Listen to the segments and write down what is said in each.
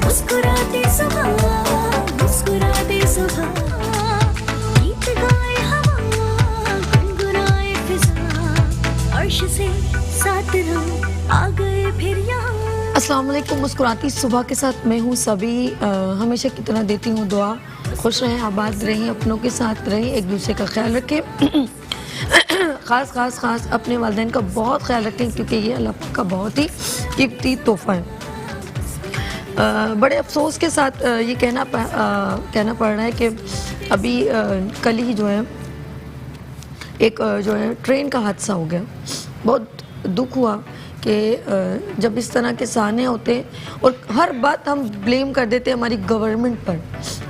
मुस्कुराते सुबह, मुस्कुराते सुबह, गीत गाए हवा, गुनगुनाए फिजा, अर्श से साथ रंग आ गए फिर यहाँ। अस्सलाम वालेकुम। मुस्कुराती सुबह के साथ मैं हूँ सभी। हमेशा की तरह देती हूँ दुआ, खुश रहें, आबाद रहें, अपनों के साथ रहें, एक दूसरे का ख्याल रखें। ख़ास अपने वालिदैन का बहुत ख्याल रखें, क्योंकि ये अल्लाह पाक का बहुत ही कीमती तोहफ़ा है। बड़े अफसोस के साथ ये कहना पड़ रहा है कि अभी कल ही जो है एक जो है ट्रेन का हादसा हो गया। बहुत दुख हुआ कि जब इस तरह के साने होते हैं और हर बात हम ब्लेम कर देते हैं हमारी गवर्नमेंट पर।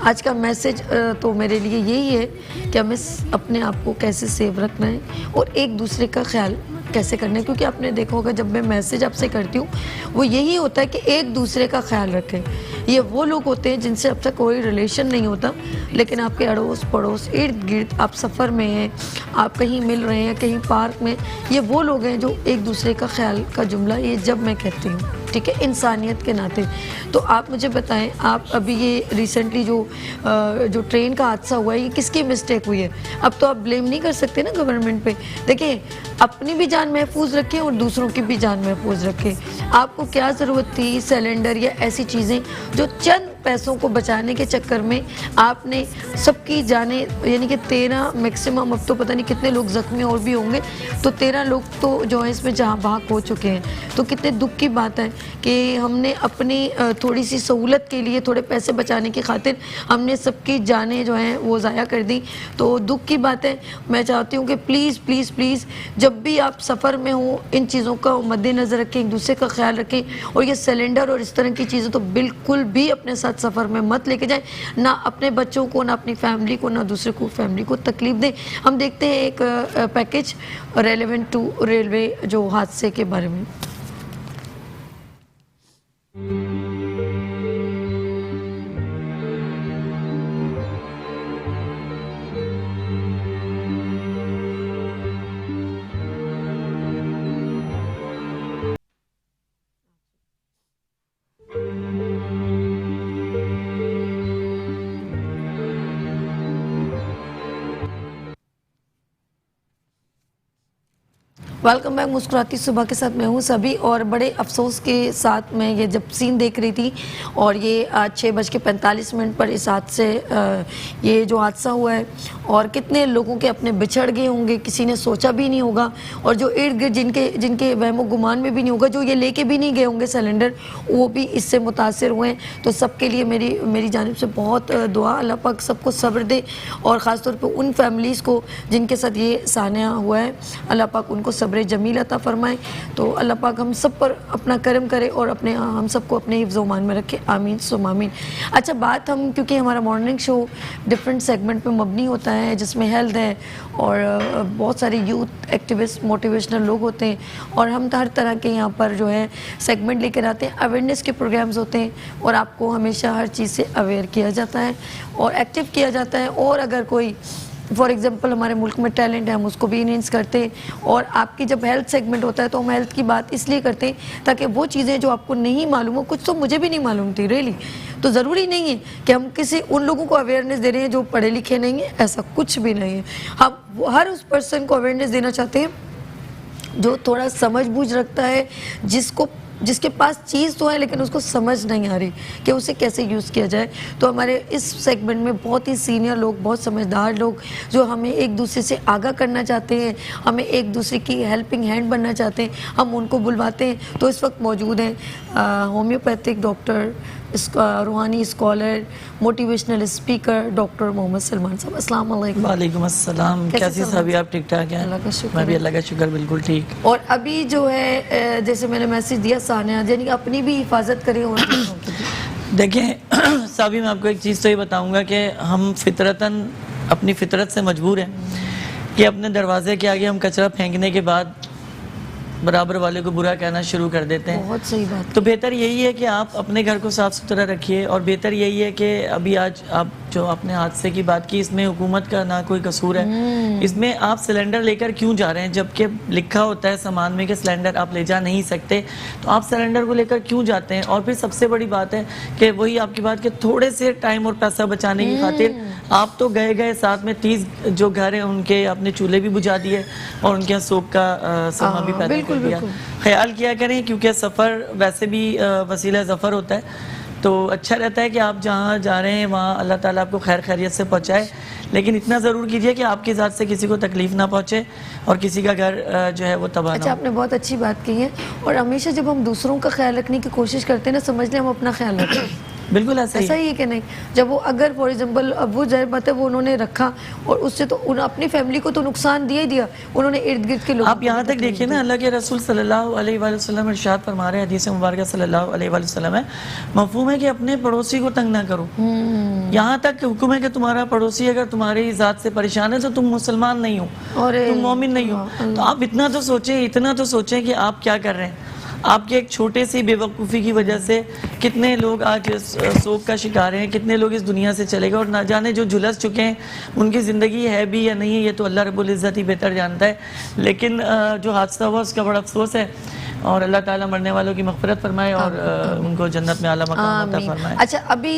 आज का मैसेज तो मेरे लिए यही है कि हमें अपने आप को कैसे सेव रखना है और एक दूसरे का ख्याल कैसे करना है। क्योंकि आपने देखा होगा जब मैं मैसेज आपसे करती हूँ वो यही होता है कि एक दूसरे का ख्याल रखें। ये वो लोग होते हैं जिनसे अब तक कोई रिलेशन नहीं होता, लेकिन आपके अड़ोस पड़ोस इर्द गिर्द, आप सफ़र में हैं, आप कहीं मिल रहे हैं, कहीं पार्क में, ये वो लोग हैं जो एक दूसरे का ख्याल का जुमला ये जब मैं कहती हूँ, ठीक है, इंसानियत के नाते। तो आप मुझे बताएं, आप अभी ये रिसेंटली जो ट्रेन का हादसा हुआ है, ये किसकी मिस्टेक हुई है? अब तो आप ब्लेम नहीं कर सकते ना गवर्नमेंट पे। देखिए, अपनी भी जान महफूज रखें और दूसरों की भी जान महफूज रखें। आपको क्या ज़रूरत थी सिलेंडर या ऐसी चीज़ें जो चंद पैसों को बचाने के चक्कर में आपने सबकी जाने, यानी कि 13 मैक्सिमम, अब तो पता नहीं कितने लोग ज़ख्मी और भी होंगे, तो 13 लोग तो जो है इसमें जहाँ भाग हो चुके हैं। तो कितने दुख की बात है कि हमने अपनी थोड़ी सी सहूलत के लिए, थोड़े पैसे बचाने की खातिर हमने सबकी जानें जो हैं वो ज़ाया कर दी। तो दुख की बात है। मैं चाहती हूँ कि प्लीज़ प्लीज़ प्लीज़ जब भी आप सफ़र में हो इन चीज़ों का मद्देनज़र रखें, एक दूसरे का ख्याल रखें। और ये सिलेंडर और इस तरह की चीज़ें तो बिल्कुल भी अपने साथ सफ़र में मत लेके जाएं, ना अपने बच्चों को, ना अपनी फैमिली को, ना दूसरे को फैमिली को तकलीफ़ दें। हम देखते हैं एक पैकेज रेलेवेंट टू रेलवे जो हादसे के बारे में। Welcome back. मुस्कुराती सुबह के साथ मैं हूँ सभी। और बड़े अफसोस के साथ मैं ये जब सीन देख रही थी और ये आज 6:45 पर इस हादसे ये जो हादसा हुआ है और कितने लोगों के अपने बिछड़ गए होंगे, किसी ने सोचा भी नहीं होगा, और जो इर्द गिर्द जिनके वहमो गुमान में भी नहीं होगा, जो ये लेके भी नहीं गए होंगे सिलेंडर, वो भी इससे मुतासिर हुए हैं। तो सबके लिए मेरी जानिब से बहुत दुआ, अल्लाह पाक सबको सब्र दे, और ख़ास तौर पे उन फैमिलीज़ को जिनके साथ ये सानिया हुआ है, अल्लाह पाक उनको सब्र जमील अता फरमाए। तो अल्लाह पाक हम सब पर अपना करम करे और हम सबको अपने हिफ्ज़ मान में रखे। आमीन सुम आमीन। अच्छा, बात हम, क्योंकि हमारा मॉर्निंग शो डिफरेंट सेगमेंट पे मबनी होता है, जिसमें हेल्थ है और बहुत सारे यूथ एक्टिविस्ट, मोटिवेशनल लोग होते हैं, और हम हर तरह के यहाँ पर जो है सेगमेंट लेकर आते हैं। अवेयरनेस के प्रोग्राम्स होते हैं और आपको हमेशा हर चीज़ से अवेयर किया जाता है और एक्टिव किया जाता है। और अगर कोई फॉर एग्ज़ाम्पल हमारे मुल्क में टैलेंट है, हम उसको भी इनहेंस करते हैं। और आपकी जब हेल्थ सेगमेंट होता है तो हम हेल्थ की बात इसलिए करते हैं ताकि वो चीज़ें जो आपको नहीं मालूम हो, कुछ तो मुझे भी नहीं मालूम थी रियली, तो ज़रूरी नहीं है कि हम किसी उन लोगों को अवेयरनेस दे रहे हैं जो पढ़े लिखे नहीं हैं, ऐसा कुछ भी नहीं है। हम हर उस पर्सन को अवेयरनेस देना चाहते हैं जो थोड़ा समझ बूझ रखता है, जिसके पास चीज़ तो है लेकिन उसको समझ नहीं आ रही कि उसे कैसे यूज़ किया जाए। तो हमारे इस सेगमेंट में बहुत ही सीनियर लोग, बहुत समझदार लोग जो हमें एक दूसरे से आगाह करना चाहते हैं, हमें एक दूसरे की हेल्पिंग हैंड बनना चाहते हैं, हम उनको बुलवाते हैं। तो इस वक्त मौजूद हैं होम्योपैथिक डॉक्टर, रूहानी scholar, motivational speaker doctor Mohammad Salman sahab. अस्सलाम वालेकुम। वालेकुम अस्सलाम। कैसी साहब आप? ठीक ठाक हैं? अल्लाह का शुक्र। मैं भी अल्लाह का शुक्र बिल्कुल ठीक। और अभी जो है जैसे मैंने मैसेज दिया सानिया, यानी अपनी भी हिफाजत करें और देखें साबी, मैं आपको एक चीज़ तो ये बताऊंगा कि हम फितरतन अपनी फितरत से मजबूर हैं कि अपने दरवाजे के आगे हम कचरा फेंकने के बाद बराबर वाले को बुरा कहना शुरू कर देते हैं। बहुत सही बात। तो बेहतर यही है कि आप अपने घर को साफ़ सुथरा रखिए, और बेहतर यही है कि अभी आज आप जो आपने हादसे की बात की, इसमें हुकूमत का ना कोई कसूर है। इसमें आप सिलेंडर लेकर क्यों जा रहे हैं, जबकि लिखा होता है सामान में कि सिलेंडर आप ले जा नहीं सकते, तो आप सिलेंडर को लेकर क्यों जाते हैं। और फिर सबसे बड़ी बात है कि वही आपकी बात कि थोड़े से टाइम और पैसा बचाने की खातिर आप तो गए साथ में 30 जो घर हैं उनके आपने चूल्हे भी बुझा दिए और उनके यहाँ सोख का समा भी पैदा कर दिया। ख्याल किया करें, क्योंकि सफ़र वैसे भी वसीला ज़फ़र होता है, तो अच्छा रहता है कि आप जहाँ जा रहे हैं वहाँ अल्लाह ताला आपको खैर खैरियत से पहुँचाए, लेकिन इतना ज़रूर कीजिए कि आपकी ज़ात से किसी को तकलीफ़ ना पहुँचे और किसी का घर जो है वो तबाह अच्छा, ना हो। आपने बहुत अच्छी बात की है। और हमेशा जब हम दूसरों का ख्याल रखने की कोशिश करते हैं ना, समझ लें हम अपना ख्याल रखते हैं। बिल्कुल ऐसा ऐसा ही ही है कि नहीं। जब वो अगर फॉर एग्जांपल अब वो जाहिर बात है वो उन्होंने रखा और उससे तो अपनी फैमिली को तो नुकसान दिया ही दिया, उन्होंने इर्द गिर्द के लोगों आप यहाँ तक देखिए ना, अल्लाह के रसूल सल्लल्लाहु अलैहि वसल्लम इरशाद फरमा रहे हैं, हदीस मुबारक सल्लल्लाहु अलैहि वसल्लम है, मफहूम है कि अपने पड़ोसी को तंग ना करो। यहाँ तक हुक्म है कि तुम्हारा पड़ोसी अगर तुम्हारी ज़ात से परेशान है तो तुम मुसलमान नहीं हो, तुम मोमिन नहीं हो। तो आप इतना तो सोचें कि आप क्या कर रहे हैं। आपके एक छोटे सी बेवकूफ़ी की वजह से कितने लोग आज शोक का शिकार हैं, कितने लोग इस दुनिया से चले गए और ना जाने जो झुलस चुके हैं उनकी ज़िंदगी है भी या नहीं है, ये तो अल्लाह रब्बुल इज़्ज़त ही बेहतर जानता है। लेकिन जो हादसा हुआ उसका बड़ा अफसोस है और अल्लाह ताला मरने वालों की मग़फ़िरत फरमाए और उनको जन्नत में आला मकाम अता फरमाए। अच्छा, अभी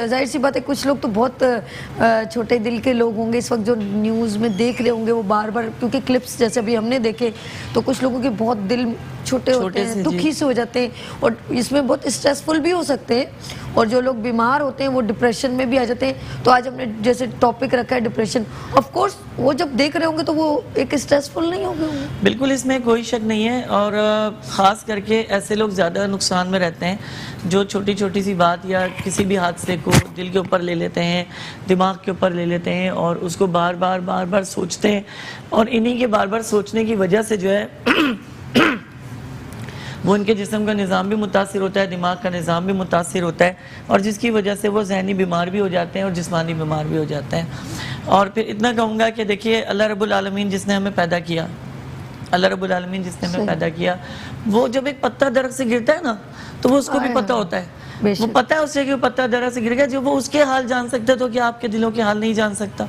जाहिर सी बात है कुछ लोग तो बहुत छोटे दिल के लोग होंगे इस वक्त जो न्यूज़ में देख रहे होंगे, वो बार बार क्योंकि क्लिप्स जैसे अभी हमने देखे तो कुछ लोगों के बहुत दिल छोटे होते हैं, दुखी से हो जाते हैं और इसमें बहुत स्ट्रेसफुल भी हो सकते हैं। और जो लोग बीमार होते हैं वो डिप्रेशन में भी आ जाते हैं। तो आज हमने जैसे टॉपिक रखा है डिप्रेशन, ऑफ कोर्स वो जब देख रहे होंगे तो वो एक स्ट्रेसफुल नहीं होंगे। बिल्कुल, इसमें कोई शक नहीं है। और ख़ास करके ऐसे लोग ज़्यादा नुकसान में रहते हैं जो छोटी छोटी सी बात या किसी भी हादसे को दिल के ऊपर ले लेते हैं, दिमाग के ऊपर ले लेते हैं और उसको बार बार सोचते हैं। और इन्हीं के बार बार सोचने की वजह से जो है वो उनके जिस्म का निज़ाम भी मुतासिर होता है, दिमाग का निज़ाम भी मुतासिर होता है और जिसकी वजह से वो ज़हनी बीमार भी हो जाते हैं और जिस्मानी बीमार भी हो जाते हैं। और फिर इतना कहूँगा कि देखिए, अल्लाह रब्बुल आलमीन जिसने हमें पैदा किया, अल्लाह रब्बुल आलमीन जिसने हमें पैदा किया, वो जब एक पत्ता दरख्त से गिरता है ना तो वो उसको भी पता होता है, वो पता है उसे कि वो पत्ता दरख्त से गिर गया। जो वो उसके हाल जान सकता है तो क्या आपके दिलों के हाल नहीं जान सकता?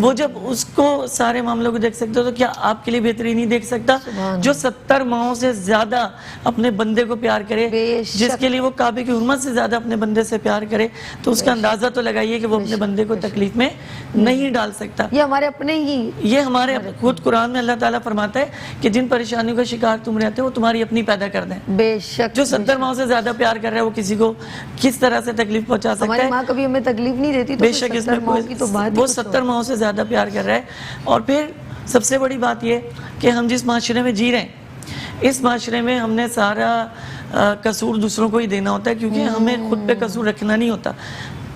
वो जब उसको सारे मामलों को देख सकता है तो क्या आपके लिए बेहतरी नहीं देख सकता? जो 70 माहों से ज्यादा अपने बंदे को प्यार करे, जिसके लिए वो काबे की हुर्मत से ज्यादा अपने बंदे से प्यार करे, तो उसका अंदाजा तो लगाइए कि वो अपने बंदे को तकलीफ में नहीं डाल सकता। ये हमारे अपने ही, ये हमारे खुद कुरान में अल्लाह ताला फरमाता है कि जिन परेशानियों का शिकार तुम रहते हो वो तुम्हारी अपनी पैदा कर दें। बेशक, जो 70 माह से ज्यादा प्यार कर रहा है वो किसी को किस तरह से तकलीफ पहुंचा सकता है? हमारी माँ कभी हमें तकलीफ नहीं देती, तो बेशक इसमें वो 70 माह से ज्यादा प्यार कर रहा है। और फिर सबसे बड़ी बात ये कि हम जिस माशरे में जी रहे हैं, इस माशरे में हमने सारा कसूर दूसरों को ही देना होता है, क्योंकि हमें खुद पे कसूर रखना नहीं होता।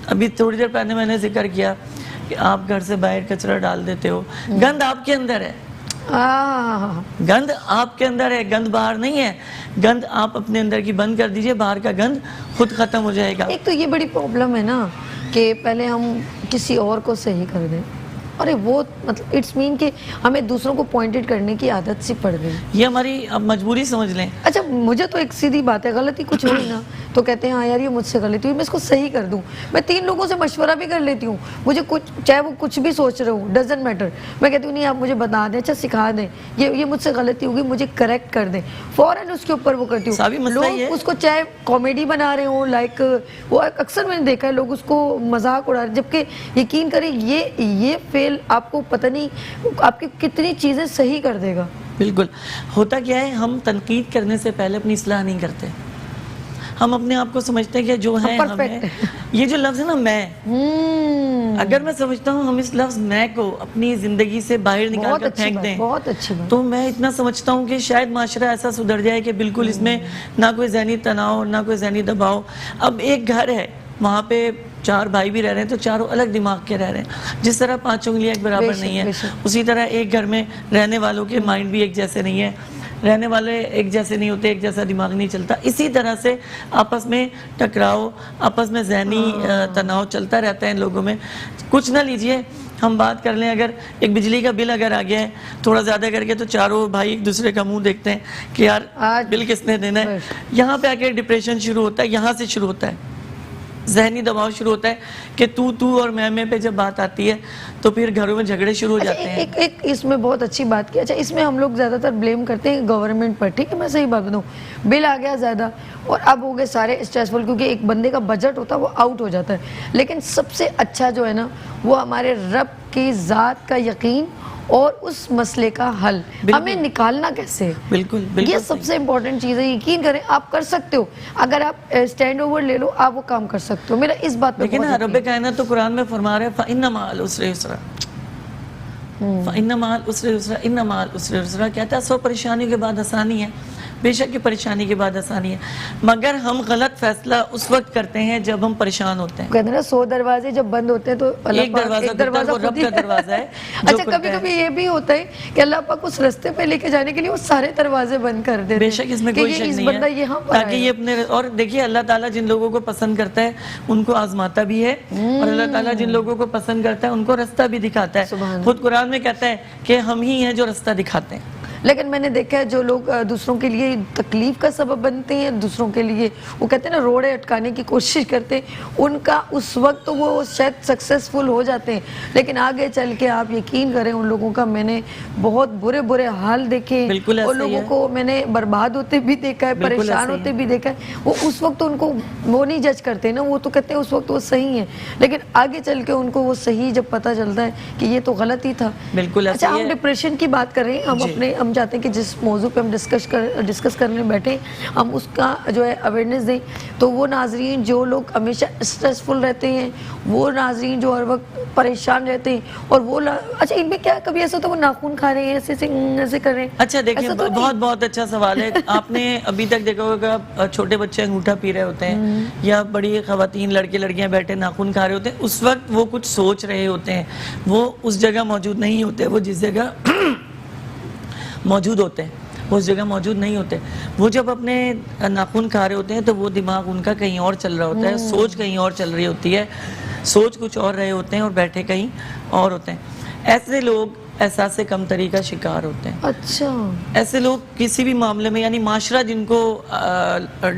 अभी थोड़ी देर पहले मैंने जिक्र किया कि आप घर से बाहर कचरा डाल देते हो, गंद आपके अंदर है, गंद आपके अंदर है, गंद बाहर नहीं है। गंद आप अपने अंदर की बंद कर दीजिए, बाहर का गंद खुद खत्म हो जाएगा। एक तो ये बड़ी प्रॉब्लम है ना कि पहले हम किसी और को सही कर दें, अरे वो मतलब इट्स मीन कि हमें दूसरों को पॉइंटेड करने की आदत सी पड़ गई। ये हमारी अब मजबूरी समझ लें। अच्छा, मुझे तो एक सीधी बात है, गलती कुछ हुई ना तो कहते हैं हाँ यार ये मुझसे गलती हुई, मैं इसको सही कर दूं। मैं 3 लोगों से मशवरा भी कर लेती हूँ, मुझे कुछ चाहे वो कुछ भी सोच रहे हो, डजेंट मैटर, मैं कहती हूँ नहीं आप मुझे बता दें, अच्छा सिखा दें, ये मुझसे गलती होगी, मुझे करेक्ट कर दें, फौरन उसके ऊपर वो करती हूँ। लोग उसको चाहे कॉमेडी बना रहे हो, लाइक वो अक्सर मैंने देखा है लोग उसको मजाक उड़ा रहे, जबकि यकीन करें ये फेल आपको पता नहीं आपकी कितनी चीज़ें सही कर देगा। बिल्कुल, होता क्या है, हम तनकीद करने से पहले अपनी इस्लाह नहीं करते। हम अपने आप को समझते हैं कि जो है हमें, ये जो लफ्ज़ है ना मैं, अगर मैं समझता हूँ हम इस लफ्ज़ मैं को अपनी ज़िंदगी से बाहर निकाल कर फेंक दें, बहुत अच्छी बात, तो मैं इतना समझता हूँ कि शायद माशरा ऐसा सुधर जाए कि बिल्कुल इसमें ना कोई ज़हनी तनाव, ना कोई ज़हनी दबाव। अब एक घर है, वहाँ पे 4 भाई भी रह रहे हैं तो चारों अलग दिमाग के रह रहे हैं। जिस तरह 5 उंगलियां एक बराबर नहीं है, उसी तरह एक घर में रहने वालों के माइंड भी एक जैसे नहीं है, रहने वाले एक जैसे नहीं होते, एक जैसा दिमाग नहीं चलता। इसी तरह से आपस में टकराव, आपस में जहनी तनाव चलता रहता है इन लोगों में। कुछ ना लीजिए, हम बात कर लें, अगर एक बिजली का बिल अगर आ गया है थोड़ा ज़्यादा करके तो चारों भाई एक दूसरे का मुंह देखते हैं कि यार बिल किसने देना है। यहाँ पे आके डिप्रेशन शुरू होता है, यहाँ से शुरू होता है। जहनी दबाव शुरू होता है कि तू और मैं पे जब बात आती है तो फिर घरों में झगड़े शुरू हो अच्छा, जाते हैं। एक इसमें बहुत अच्छी बात की। अच्छा, इसमें हम लोग ज़्यादातर ब्लेम करते हैं गवर्नमेंट पर, ठीक है, मैं सही बात बताऊँ, बिल आ गया ज़्यादा और अब हो गए सारे स्ट्रेसफुल, क्योंकि एक बंदे का बजट होता है वो आउट हो जाता है। लेकिन सबसे अच्छा जो है ना वो हमारे रब की ज़ात का यकीन और उस मसले का हल, हमें निकालना कैसे, बिल्कुल बिल्कुल ये सबसे इम्पोर्टेंट चीज़ है। यकीन करें, आप कर सकते हो, अगर आप स्टैंड ओवर ले लो आप वो काम कर सकते हो। मेरा इस बात पे देखिए ना, बहुत रब कायनात तो कुरान में फरमा रहे हैं फ़इन्ना मअल उसरि युस्रा, फ़इन्ना मअल उसरि युस्रा, इन्ना मअल उसरि युस्रा, कहता है 100 परेशानियों के बाद आसानी है। बेशक ये परेशानी के बाद आसानी है, मगर हम गलत फैसला उस वक्त करते हैं जब हम परेशान होते हैं। कहते हैं ना 100 दरवाजे जब बंद होते हैं तो अल्लाह एक पाक दरवाजा एक दरवाजा वो रब खुद ही- का दरवाजा है जो अच्छा, खुलता कभी है। कभी ये भी होता है कि अल्लाह पाक उस रास्ते पे लेके जाने के लिए वो सारे दरवाजे बंद कर देते हैं। बेशक इसमें कि कोई ये शक इस नहीं बंदा है, यहाँ पर ताकि ये अपने, और देखिए अल्लाह ताला जिन लोगों को पसंद करता है उनको आजमाता भी है और अल्लाह ताला जिन लोगों को पसंद करता है उनको रास्ता भी दिखाता सुभान है। खुद कुरान में कहता है कि हम ही हैं जो रास्ता दिखाते हैं। लेकिन मैंने देखा है जो लोग दूसरों के लिए तकलीफ का सबब बनते हैं, दूसरों के लिए वो कहते हैं ना रोड़े अटकाने की कोशिश करते हैं, उनका उस वक्त तो वो शायद सक्सेसफुल हो जाते हैं, लेकिन आगे चल के आप यकीन करें उन लोगों का मैंने बहुत बुरे बुरे हाल देखे, बिल्कुल उन ऐसा ही लोगों है। को मैंने बर्बाद होते भी देखा है, बिल्कुल परेशान ऐसा ही होते है। भी देखा है। वो उस वक्त तो उनको वो नहीं जज करते ना, वो तो कहते हैं उस वक्त वो सही है, लेकिन आगे चल के उनको वो सही जब पता चलता है कि ये तो गलत ही था। बिल्कुल ऐसा अच्छा, ही हम है। डिप्रेशन की बात कर रहे हैं, हम चाहते हैं कि जिस मौजू पे हम डिस्कस करने बैठे हम उसका जो है अवेयरनेस दें। तो वो नाजरीन जो लोग हमेशा स्ट्रेसफुल रहते हैं, वो नाजरीन जो हर वक्त परेशान रहते हैं, और वो अच्छा, इनमें क्या कभी ऐसा तो वो नाखून खा रहे हैं, ऐसे कर रहे हैं? अच्छा देखिए, ऐसा तो नहीं? बहुत बहुत अच्छा सवाल है। आपने अभी तक देखा होगा छोटे बच्चे अंगूठा पी रहे होते हैं या बड़ी खवातीन लड़के लड़कियां बैठे नाखून खा रहे होते हैं, उस वक्त वो कुछ सोच रहे होते हैं, वो उस जगह मौजूद नहीं होते, वो जिस जगह मौजूद होते हैं वो उस जगह मौजूद नहीं होते। वो जब अपने नाखून खा रहे होते हैं तो वो दिमाग उनका कहीं और चल रहा होता है, सोच कहीं और चल रही होती है, सोच कुछ और रहे होते हैं और बैठे कहीं और होते हैं। ऐसे लोग एहसास कमतरी का शिकार होते हैं। अच्छा, ऐसे लोग किसी भी मामले में, यानी माशरा जिनको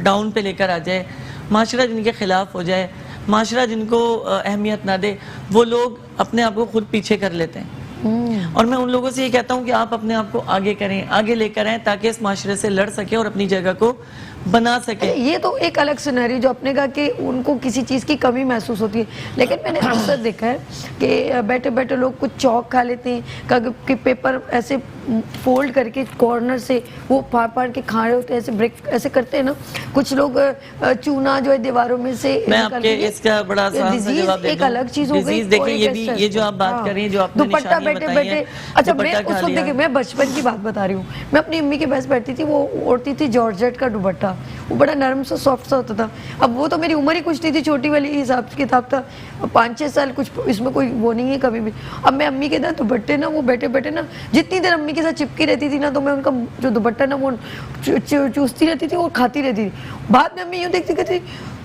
डाउन पे लेकर आ जाए, माशरा जिनके खिलाफ हो जाए, माशरा जिनको अहमियत ना दे, वो लोग अपने आप को खुद पीछे कर लेते हैं। और मैं उन लोगों से ये कहता हूँ कि आप अपने आप को आगे करें, आगे लेकर आएं, ताकि इस माशरे से लड़ सके और अपनी जगह को बना सके। ये तो एक अलग सिनेरियो जो आपने कहा कि उनको किसी चीज़ की कमी महसूस होती है, लेकिन मैंने अक्सर देखा है कि बैठे बैठे लोग कुछ चौक खा लेते हैं, कि पेपर ऐसे फोल्ड करके कॉर्नर से वो फाड़ फाड़ के खा रहे होते हैं, ऐसे ब्रेक ऐसे करते हैं ना। कुछ लोग चूना जो है दीवारों में से मैं आपके इसका बड़ा आसान सा जवाब दे एक दूं। अलग चीज हो गई। डिजीज देखिए, ये भी, ये जो आप बात कर रही हैं, जो आपने दुपट्टा निशानियां बैठे बताई बैठे, हैं, अच्छा मैं दुपट्टा उस खा वक्त लिया। देखिए, मैं बचपन की बात बता रही हूँ, मैं अपनी अम्मी के पास बैठती थी, वो ओढ़ती थी जॉर्जेट का दुपट्टा, वो बड़ा नरम सा सॉफ्ट सा होता था। अब वो तो मेरी उम्र ही कुछ नहीं थी, छोटी वाली हिसाब से किताब था, 5-6 साल, कुछ इसमें कोई वो नहीं है कभी भी। अब मैं अम्मी के साथ दुपट्टे ना, वो बैठे बैठे ना, जितनी देर अम्मी के साथ चिपकी रहती थी ना, तो मैं उनका जो दुपट्टा ना वो चूसती रहती थी और खाती रहती थी। बाद में अम्मी यूँ देखती कहती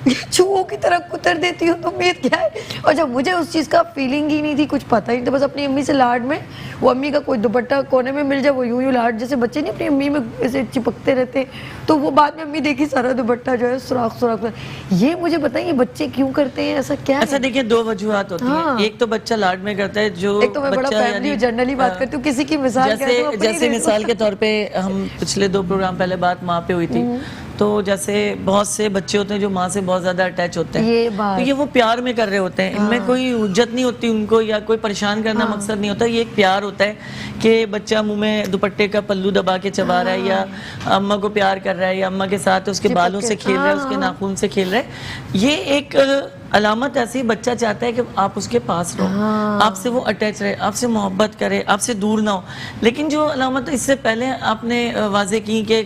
चूहों की तरह कुतर देती हो तो मेरे क्या है। और जब मुझे उस चीज़ का फीलिंग ही नहीं थी, कुछ पता ही नहीं था, बस अपनी अम्मी से लाड में, वो अम्मी का कोई दुपट्टा कोने में मिल जाए वो यूं लाड, जैसे बच्चे नहीं अपनी अम्मी में ऐसे चिपकते रहते हैं, तो वो बाद में अम्मी देखी सारा दुपट्टा जो है सुराख सुराख। ये मुझे बताइए बच्चे क्यों करते हैं ऐसा, क्या अच्छा देखिए, 2 वजूहात होती हैं। एक तो बच्चा लाड में करता है, जो एक तो मैं बड़ा फैमिली जनरली बात करती हूँ, किसी की मिसाल जैसे मिसाल के तौर पे हम पिछले 2 प्रोग्राम पहले बात माँ पे हुई थी, तो जैसे बहुत से बच्चे होते हैं जो माँ से बहुत ज्यादा अटैच होते हैं, ये बात, तो ये वो प्यार में कर रहे होते हैं, इनमें कोई उज्जत नहीं होती उनको, या कोई परेशान करना मकसद नहीं होता, ये एक प्यार होता है कि बच्चा मुंह में दुपट्टे का पल्लू दबा के चबा रहा है, या अम्मा को प्यार कर रहा है, या अम्मा के साथ उसके बालों से खेल रहा है, उसके नाखून से खेल रहा है। ये एक अलामत ऐसी, बच्चा चाहता है कि आप उसके पास रहो, आपसे वो अटैच रहे, आपसे मोहब्बत करे, आपसे दूर ना हो। लेकिन जो अलामत इससे पहले आपने वाजे की कि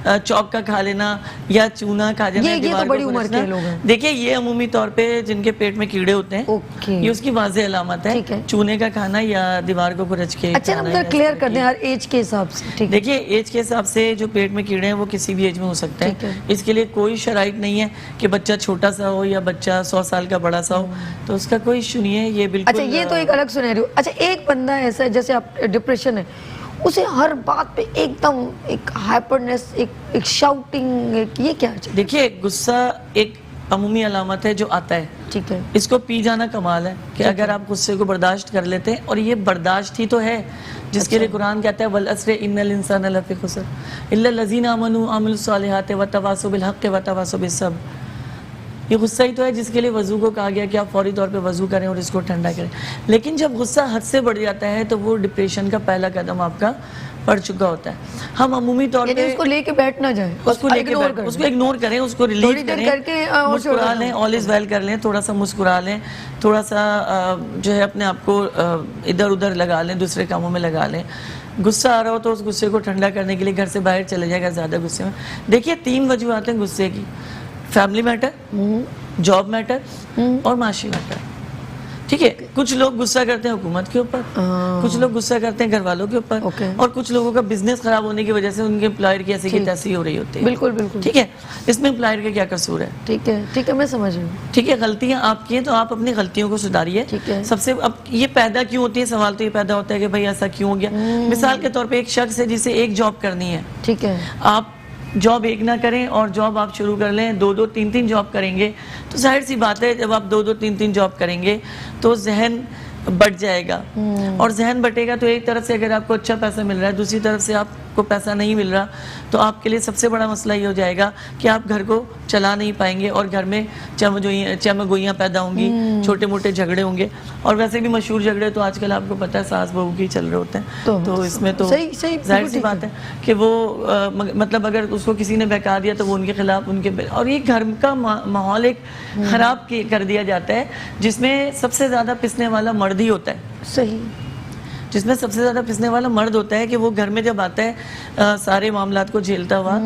चौक का खा लेना या चूना खा जाना, ये तो बड़ी उम्र के लोग हैं। देखिए, ये अमूमी तौर पे जिनके पेट में कीड़े होते हैं, ये उसकी वाजे अलामत है, चूने का खाना या दीवार को कुरच के। अच्छा, हम क्लियर कर दें हर एज के हिसाब से। देखिए, एज के हिसाब से जो पेट में कीड़े हैं वो किसी भी एज में हो सकते हैं, इसके लिए कोई शराइत नहीं है कि बच्चा छोटा सा हो या बच्चा 100 साल का बड़ा सा हो, तो उसका कोई इशू नहीं है, ये बिल्कुल। अच्छा, ये तो एक अलग सिनेरियो। अच्छा, एक बंदा ऐसा है, जैसे आप डिप्रेशन है, उसे हर बात पे एकदम एक हाइपरनेस, एक शाउटिंग, ये क्या है? देखिए, गुस्सा एक अमूमी अलामत है जो आता है। ठीक है। इसको पी जाना कमाल है कि अगर आप गुस्से को बर्दाश्त कर लेते हैं, और ये बर्दाश्त ही तो है जिसके लिए कुरान कहता है वल अस्र इन्नल इंसाना लफी खुसर इल्ला लजीना आमनू आमिलुस सालिहात व तवासौ बिल हक़ व तवासौ बिस सब्र। ये गुस्सा ही तो है जिसके लिए वज़ू को कहा गया कि आप फौरी तौर पे वज़ू करें और इसको ठंडा करें। लेकिन जब गुस्सा हद से बढ़ जाता है तो वो डिप्रेशन का पहला कदम आपका पड़ चुका होता है। हम अमूमी तौर पे उसको लेके बैठ ना जाए, उसको इग्नोर करें, उसको रिलीव करें, मुस्कुरा लें, ऑल इज वेल कर लें, थोड़ा सा मुस्कुरा लें, थोड़ा सा जो है अपने आप को इधर उधर लगा लें, दूसरे कामों में लगा लें। गुस्सा आ रहा हो तो उस गुस्से को ठंडा करने के लिए घर से बाहर चले जाएगा ज़्यादा गुस्से में। देखिए 3 वजूहात हैं गुस्से की, फैमिली मैटर, जॉब मैटर और माशी मैटर। ठीक है, कुछ लोग गुस्सा करते हैं हुकूमत के ऊपर, कुछ लोग गुस्सा करते हैं घर वालों के ऊपर, और कुछ लोगों का बिजनेस खराब होने की वजह से उनके एम्प्लॉयर की ऐसी की तैसी हो रही होती है। बिल्कुल बिल्कुल। ठीक है, इसमें एम्प्लॉयर का क्या कसूर है? ठीक है, मैं समझ रही हूँ। ठीक है, गलतियां आपकी हैं तो आप अपनी गलतियों को सुधारिए। सबसे अब ये पैदा क्यों होती है, सवाल तो ये पैदा होता है कि भाई ऐसा क्यों हो गया। मिसाल के तौर पर एक शख्स है जिसे एक जॉब करनी है, ठीक है, आप जॉब एक ना करें और जॉब आप शुरू कर लें, 2-2, 3-3 जॉब करेंगे तो जाहिर सी बात है जब आप 2-2, 3-3 जॉब करेंगे तो जहन बढ़ जाएगा, और जहन बटेगा तो एक तरफ से अगर आपको अच्छा पैसा मिल रहा है, दूसरी तरफ से आपको पैसा नहीं मिल रहा, तो आपके लिए सबसे बड़ा मसला ये हो जाएगा कि आप घर को चला नहीं पाएंगे और घर में चमगोइयाँ पैदा होंगी, छोटे मोटे झगड़े होंगे। और वैसे भी मशहूर झगड़े तो आजकल आपको पता है सास बहू की चल रहे होते हैं, तो इसमें तो जाहिर सी बात है कि वो मतलब अगर उसको किसी ने बहका दिया तो वो उनके खिलाफ और ये घर का माहौल एक खराब कर दिया जाता है जिसमें सबसे ज़्यादा पिसने वाला मर्द ही होता है। सही, जिसमें सबसे ज़्यादा पिसने वाला मर्द होता है कि वो घर में जब आता है सारे मामलात को झेलता हुआ,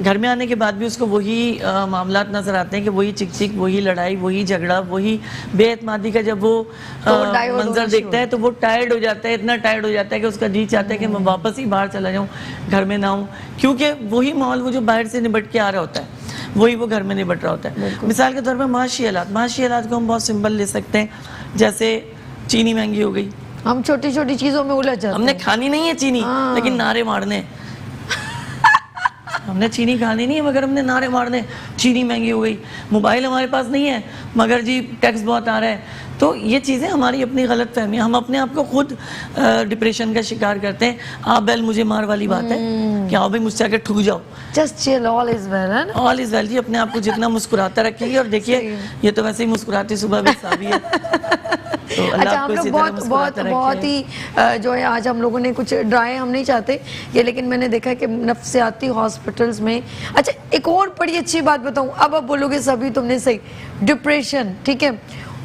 घर में आने के बाद भी उसको वही मामलात नज़र आते हैं कि वही चिक वही लड़ाई, वही झगड़ा, वही बेएतमादी का जब वो मंजर देखता है तो वो टायर्ड हो जाता है, इतना टायर्ड हो जाता है कि उसका जी चाहता है कि मैं वापस ही बाहर चला जाऊँ, घर में ना हूँ, क्योंकि वही माहौल वो जो बाहर से निपट के आ रहा होता है वही वो घर में निपट रहा होता है। मिसाल के तौर पर माशी हालात को हम बहुत सिंपल ले सकते हैं, जैसे चीनी महंगी हो गई, हम छोटी छोटी चीजों में उलझ जाते हैं। हमने खानी नहीं है चीनी, लेकिन नारे मारने हमने चीनी खानी नहीं है मगर हमने नारे मारने, चीनी महंगी हो गई, मोबाइल हमारे पास नहीं है मगर जी टैक्स बहुत आ रहा है। तो ये चीज़ें हमारी अपनी गलत फहमी, हम अपने आप को खुद डिप्रेशन का शिकार करते हैं। आप बैल मुझे मार वाली बात है कि आओ भाई मुझसे आके ठुक जाओ, just chill, all is well है ना, ऑल इज वेल जी। अपने आप को जितना मुस्कुराता रखेंगे, और देखिए ये तो वैसे ही मुस्कुराती सुबह भी साबी है। तो अच्छा, हम लोग बहुत ही जो है आज हम लोगों ने कुछ ड्राए हम नहीं चाहते ये, लेकिन मैंने देखा है कि नफ्सियाती हॉस्पिटल्स में, अच्छा एक और बड़ी अच्छी बात बताऊं, अब आप बोलोगे सभी तुमने सही, डिप्रेशन, ठीक है,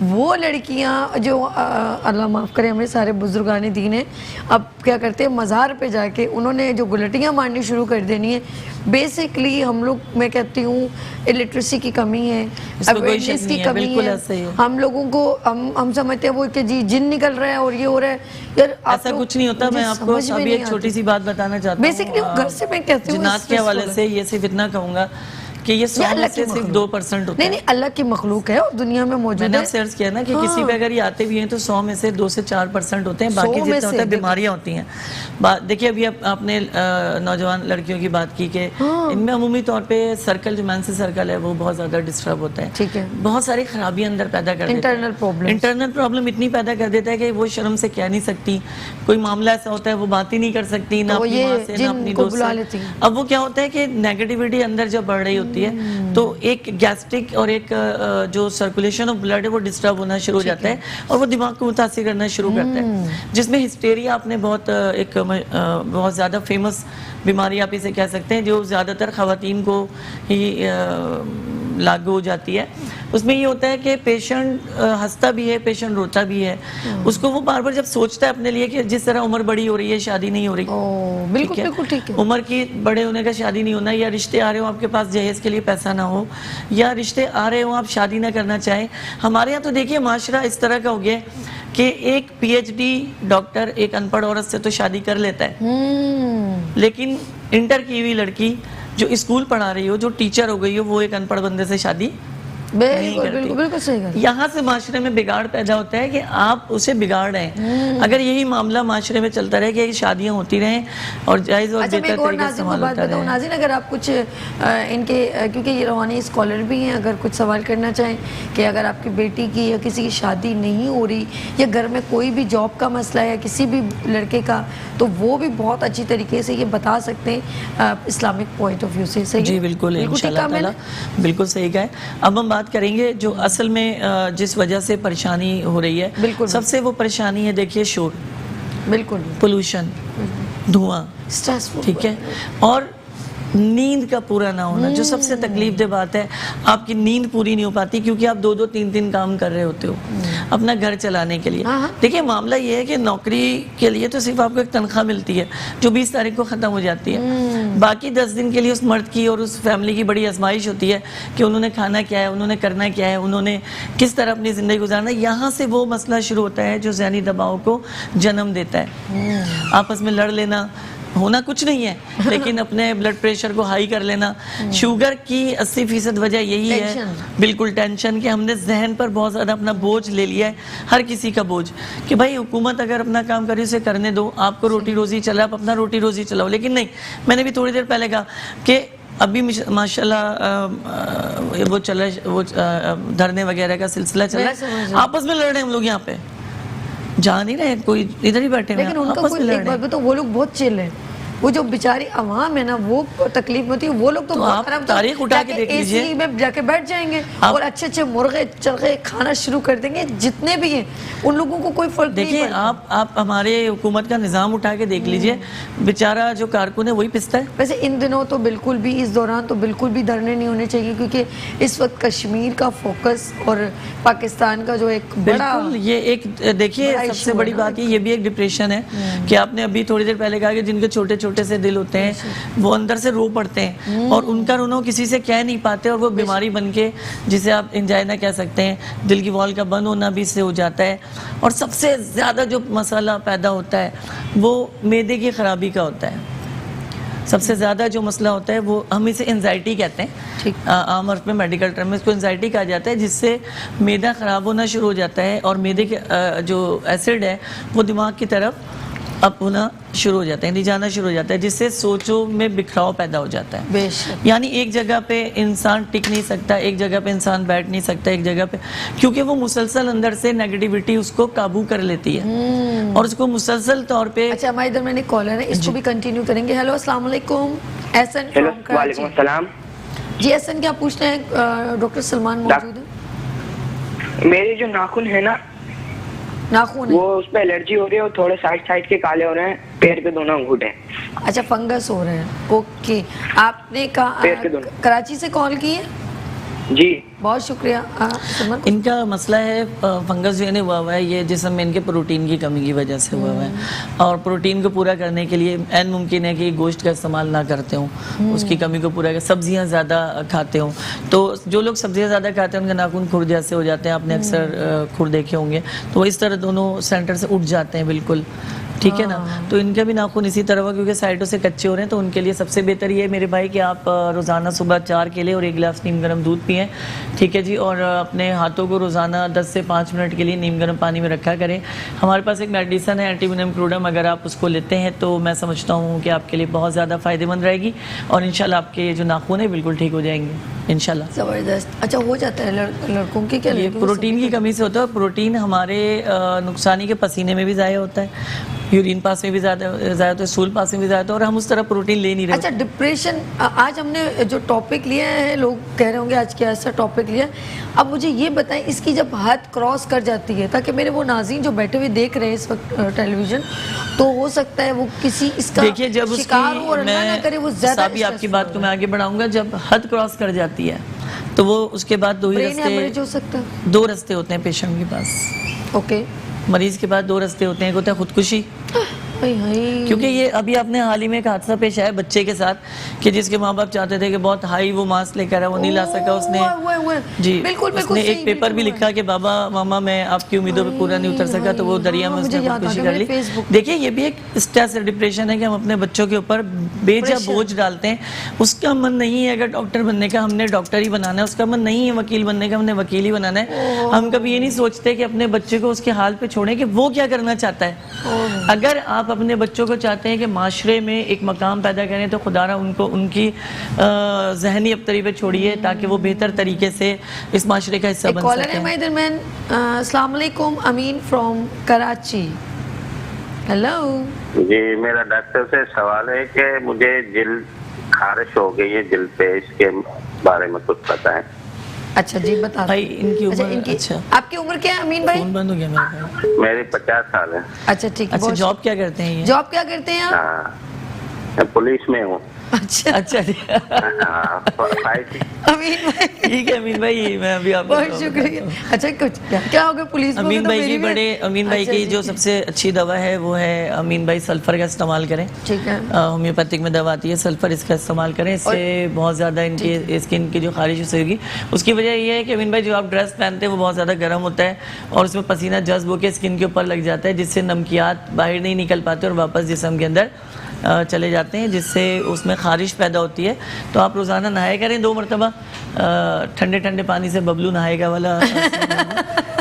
वो लड़कियां जो अल्लाह माफ़ करे हमें सारे बुजुर्गाने दीन है, अब क्या करते हैं मज़ार पे जाके उन्होंने जो गुलटियाँ मारनी शुरू कर देनी है। बेसिकली हम लोग, मैं कहती हूँ इलिटरेसी की कमी है, अवेयरनेस की कमी है, हम लोगों को हम समझते हैं वो कि जी जिन निकल रहा है और ये हो रहा है, यार ऐसा कुछ नहीं होता। मैं आपको अभी एक छोटी सी बात बताना चाहता हूँ। बेसिकली घर से मैं कहती हूँ जिन्नात के हवाले से ये सिर्फ इतना कहूँगा कि ये 100 में से सिर्फ 2% होता है। नहीं, अल्लाह की मखलूक है और दुनिया में मौजूद है। मैंने आपसे अर्ज किया ना कि किसी पे अगर ये आते भी हैं तो 100 में से 2 से 4% होते हैं, बाकी जितना होता है बीमारियां होती हैं। देखिए अभी आपने नौजवान लड़कियों की बात की कि इनमें अमूमी तौर पे सर्कल, जो मेंस सर्कल है वो बहुत ज्यादा डिस्टर्ब होता है। ठीक है, बहुत सारी खराबी अंदर पैदा कर देता है, इंटरनल प्रॉब्लम इतनी पैदा कर देता है कि वो शर्म से कह नहीं सकती, कोई मामला ऐसा होता है वो बात ही नहीं कर सकती, ना अपनी माँ से ना अपनी दोस्त से। अब वो क्या होता है कि नेगेटिविटी अंदर जब बढ़ रही होती है तो एक गैस्ट्रिक और एक जो सर्कुलेशन ऑफ ब्लड है वो डिस्टर्ब होना शुरू हो जाता है और वो दिमाग को मुतासिर करना शुरू करता है, जिसमें हिस्टेरिया आपने बहुत ज़्यादा फेमस बीमारी आप इसे कह सकते हैं, जो ज़्यादातर ख़वातीन को ही लागू हो जाती है। उसमें ये होता है कि पेशेंट हंसता भी है, पेशेंट रोता भी है, उसको वो बार बार जब सोचता है अपने लिए कि जिस तरह उम्र बड़ी हो रही है शादी नहीं हो रही, बिल्कुल बिल्कुल ठीक है, उम्र की बड़े होने का शादी नहीं होना, या रिश्ते आ रहे हो आपके पास जहेज के लिए पैसा ना हो, या रिश्ते आ रहे हो आप शादी ना करना चाहें। हमारे यहाँ तो देखिए माशरा इस तरह का हो गया कि एक PhD डॉक्टर एक अनपढ़ औरत से तो शादी कर लेता है, लेकिन इंटर की हुई लड़की जो स्कूल पढ़ा रही हो, जो टीचर हो गई हो, वो एक अनपढ़ बंदे से शादी बिल्कुल बिल्कुल बिल्कुल सही कहा। यहाँ से माशरे में बिगाड़ पैदा होता है कि आप उसे बिगाड़ रहे हैं। अगर यही मामला माशरे में चलता रहे कि शादियां होती रहें और जायज़ और अच्छा, मैं बेहतर एक और तरीके से नाज़िम को इस्तेमाल बात होता बताऊँ। रहे। नाज़िम, अगर आप कुछ इनके क्योंकि ये रूहानी स्कॉलर भी हैं, अगर कुछ सवाल करना चाहें कि अगर आपकी बेटी की या किसी की शादी नहीं हो रही या घर में कोई भी जॉब का मसला है या किसी भी लड़के का, तो वो भी बहुत अच्छी तरीके से ये बता सकते हैं इस्लामिक पॉइंट ऑफ व्यू से। सही जी है? बिल्कुल, ठीक इंशाल्लाह कहा मैंने? ताला बिल्कुल सही कहा है। अब हम बात करेंगे जो असल में जिस वजह से परेशानी हो रही है, बिल्कुल। सबसे वो परेशानी है, देखिए शोर, बिल्कुल पोल्यूशन, धुआं, स्ट्रेसफुल, ठीक है, और नींद का पूरा ना होना, जो सबसे तकलीफ दे बात है। आपकी नींद पूरी नहीं हो पाती क्योंकि आप 2-2 3-3 काम कर रहे होते हो अपना घर चलाने के लिए। हाँ। देखिए मामला ये है कि नौकरी के लिए तो सिर्फ आपको एक तनख्वाह मिलती है जो 20 तारीख को ख़त्म हो जाती है। बाकी 10 दिन के लिए उस मर्द की और उस फैमिली की बड़ी आजमाइश होती है कि उन्होंने खाना क्या है, उन्होंने करना क्या है, उन्होंने किस तरह अपनी ज़िंदगी गुजारना है। यहाँ से वो मसला शुरू होता है जो ज़हनी दबाव को जन्म देता है। आपस में लड़ लेना, होना कुछ नहीं है लेकिन अपने ब्लड प्रेशर को हाई कर लेना। शुगर की 80% वजह यही है, बिल्कुल टेंशन, कि हमने जहन पर बहुत ज़्यादा अपना बोझ ले लिया है, हर किसी का बोझ, कि भाई हुकूमत अगर अपना काम करे उसे करने दो, आपको रोटी रोज़ी चला, आप अपना रोटी रोज़ी चलाओ। लेकिन नहीं, मैंने भी थोड़ी देर पहले कहा कि अभी माशाल्लाह वो चला, वो धरने वगैरह का सिलसिला चला है, आपस में लड़ रहे हैं हम लोग यहाँ पे, जा नहीं रहे, कोई इधर ही बैठे हैं, लेकिन उनका आपस कोई में लड़ एक रहे बात हैं। बताओ, वो लोग बहुत चिल हैं। वो जो बेचारी आवाम है ना, वो तकलीफ में होती है, वो लोग तो बहुत आप आराम से तारीख उठा के देख लीजिए। AC में जाके बैठ जाएंगे और अच्छे अच्छे मुर्गे चरगे खाना शुरू कर देंगे, जितने भी हैं उन लोगों को कोई फर्क नहीं देखिए, पड़ता। आप हमारे हुकूमत का निज़ाम उठा के देख लीजिए, बेचारा जो कारकुन है वही पिसता है। वैसे इन दिनों तो बिल्कुल भी, इस दौरान तो बिल्कुल भी धरने नहीं होने चाहिए, क्योंकि इस वक्त कश्मीर का फोकस और पाकिस्तान का जो एक बड़ा, बिल्कुल, ये एक देखिए बड़ा सबसे issue बड़ी है ना। बात ये भी एक डिप्रेशन है कि आपने अभी थोड़ी देर पहले कहा कि जिनके छोटे छोटे से दिल होते हैं वो अंदर से रो पड़ते हैं और उनका रोना किसी से कह नहीं पाते, और वो बीमारी बन के, जिसे आप एंजाइना कह सकते हैं, दिल की वॉल का बंद होना भी इससे हो जाता है। और सबसे ज़्यादा जो मसाला पैदा होता है वो मैदे की खराबी का होता है। सबसे ज़्यादा जो मसला होता है वो, हम इसे एंजाइटी कहते हैं, आम अर्थ में मेडिकल टर्म में इसको एंजाइटी कहा जाता है, जिससे मैदा ख़राब होना शुरू हो जाता है और मैदे के जो एसिड है वो दिमाग की तरफ अप होना शुरू हो जाता है, यानी जाना शुरू हो जाता है, जिससे सोचों में बिखराव पैदा हो जाता है। बेशक, यानी एक जगह पे इंसान टिक नहीं सकता, एक जगह पे इंसान बैठ नहीं सकता, एक जगह पे, क्योंकि वो मुसलसल अंदर से नेगेटिविटी उसको काबू कर लेती है और उसको मुसलसल तौर पे। अच्छा, हमारे इधर मैंने कॉलर है, इसको भी कंटिन्यू करेंगे। हेलो, अस्सलाम वालेकुम, एहसन फ्रॉम कराची। वालेकुम अस्सलाम जी एहसन, क्या पूछना है? डॉक्टर सलमान मौजूद है। मेरे जो नाखून है ना, नाखून है, वो उस पे एलर्जी हो रही है और थोड़े साइड साइड के काले हो रहे हैं, पैर पे दोनों अंगूठे हैं। अच्छा, फंगस हो रहे हैं, ओके। आपने पैर के दोनों। कराची से कॉल की है? जी, बहुत शुक्रिया। सलमान, इनका मसला है फंगस जो है हुआ हुआ है, ये जिस्म में इनके प्रोटीन की कमी की वजह से हुआ हुआ है, और प्रोटीन को पूरा करने के लिए ऐन मुमकिन है कि गोश्त का इस्तेमाल ना करते हों, उसकी कमी को पूरा कर, सब्जियां ज़्यादा खाते हों। तो जो लोग सब्जियां ज़्यादा खाते हैं उनके नाखून खुर जैसे हो जाते हैं, आपने अक्सर खुर देखे होंगे, तो वो इस तरह दोनों सेंटर से उठ जाते हैं बिल्कुल, ठीक है ना। तो इनका भी नाखून इसी तरह हुआ, क्योंकि साइडों से कच्चे हो रहे हैं। तो उनके लिए सबसे बेहतर ये है मेरे भाई कि आप रोज़ाना सुबह 4 केले और 1 गिलास नीम गर्म दूध पिएं, ठीक है जी, और अपने हाथों को रोज़ाना 10 से 5 मिनट के लिए नीम गर्म पानी में रखा करें। हमारे पास एक मेडिसन है एंटीवेनम क्रूडम, अगर आप उसको लेते हैं तो मैं समझता हूँ कि आपके लिए बहुत ज़्यादा फ़ायदेमंद रहेगी और इंशाल्लाह आपके जो नाखून है बिल्कुल ठीक हो जाएंगे इंशाल्लाह। जबरदस्त। अच्छा, हो जाता है लड़कों की क्या? ये प्रोटीन की कमी से होता है। प्रोटीन हमारे नुकसानी के पसीने में भी ज़ाया होता है, यूरिन पास में भी ज़्यादा होता है, स्टूल पास में भी ज़्यादा होता है, और हम उस तरह प्रोटीन ले नहीं रहे। अच्छा, डिप्रेशन, आज हमने जो टॉपिक लिया है, लोग कह रहे होंगे आज क्या ऐसा टॉपिक लिया। अब मुझे ये बताएं, इसकी जब हद क्रॉस कर जाती है, ताकि मेरे वो नाज़रीन जो बैठे हुए देख रहे हैं इस वक्त टेलीविजन, तो हो सकता है वो किसी इसका देखिए, जब शिकार हो और अल्लाह ना करे वो ज़्यादा उसकी आपकी बात को मैं आगे बढ़ाऊंगा, जब हद क्रॉस कर जाती है तो वो उसके बाद दो ही ब्रेन हेमरेज हो रास्ते, सकता है। 2 रास्ते होते हैं पेशेंट के पास। ओके, मरीज के पास 2 रास्ते होते हैं, एक होता है खुदकुशी हाय हाय। क्योंकि ये अभी आपने हाल ही में एक हादसा पेश आया बच्चे के साथ कि जिसके माँ बाप चाहते थे कि बहुत हाई वो मार्क्स लेकर आए, वो नहीं ला सका। उसने जी बिल्कुल उसने एक पेपर भी लिखा कि बाबा मामा मैं आपकी उम्मीदों पे पूरा नहीं उतर सका, तो वो दरिया में उसने खुदकुशी कर ली। देखिए ये भी एक स्ट्रेस डिप्रेशन है कि हम अपने बच्चों के ऊपर बेजा बोझ डालते हैं। उसका मन नहीं है अगर डॉक्टर बनने का, हमने डॉक्टर ही बनाना है। उसका मन नहीं है वकील बनने का, हमने वकील ही बनाना है। हम कभी ये नहीं सोचते कि अपने बच्चे को उसके हाल पे छोड़ें कि वो क्या करना चाहता है। अगर आप अपने बच्चों को चाहते हैं कि माशरे में एक मकाम पैदा करें तो खुदारा उनको उनकी जहनी अबतरी पे छोड़िए ताकि वो बेहतर तरीके से इस माशरे का हिस्सा बन सकें। अस्सलाम वालेकुम, अमीन फ्रॉम कराची। हेलो जी, मेरा डॉक्टर से सवाल है कि मुझे जिल्द खारिश हो गई है जिल्द पे, इसके बारे में कुछ पता है? अच्छा जी बता भाई इनकी उम्र अच्छा आपकी उम्र क्या है अमीन भाई? फोन बंद हो गया मेरा भाई। मेरी 50 साल है। अच्छा ठीक है। अच्छा जॉब क्या करते हैं ये? जॉब क्या करते हैं आप? हाँ, मैं पुलिस में हूँ। अच्छा अच्छा अमीन भाई ठीक है अमीन भाई, मैं अभी आपको बहुत शुक्रिया। अच्छा कुछ क्या हो गया पुलिस में? अमीन तो भाई मेरी की भी- बड़े अमीन भाई अच्छा की जी, जो सबसे अच्छी दवा है वो है अमीन भाई सल्फर का इस्तेमाल करें। ठीक है। होम्योपैथिक में दवा आती है सल्फर, इसका इस्तेमाल करें। इससे बहुत ज़्यादा इनकी स्किन की जो खारिश होगी उसकी वजह ये है कि अमीन भाई जो आप ड्रेस पहनते हैं वो बहुत ज़्यादा गर्म होता है और उसमें पसीना जज्ब होकर स्किन के ऊपर लग जाता है, जिससे नमकियात बाहर नहीं निकल पाते और वापस जिस्म के अंदर चले जाते हैं, जिससे उसमें खारिश पैदा होती है। तो आप रोज़ाना नहाया करें 2 मरतबा, ठंडे ठंडे पानी से बबलू नहाएगा वाला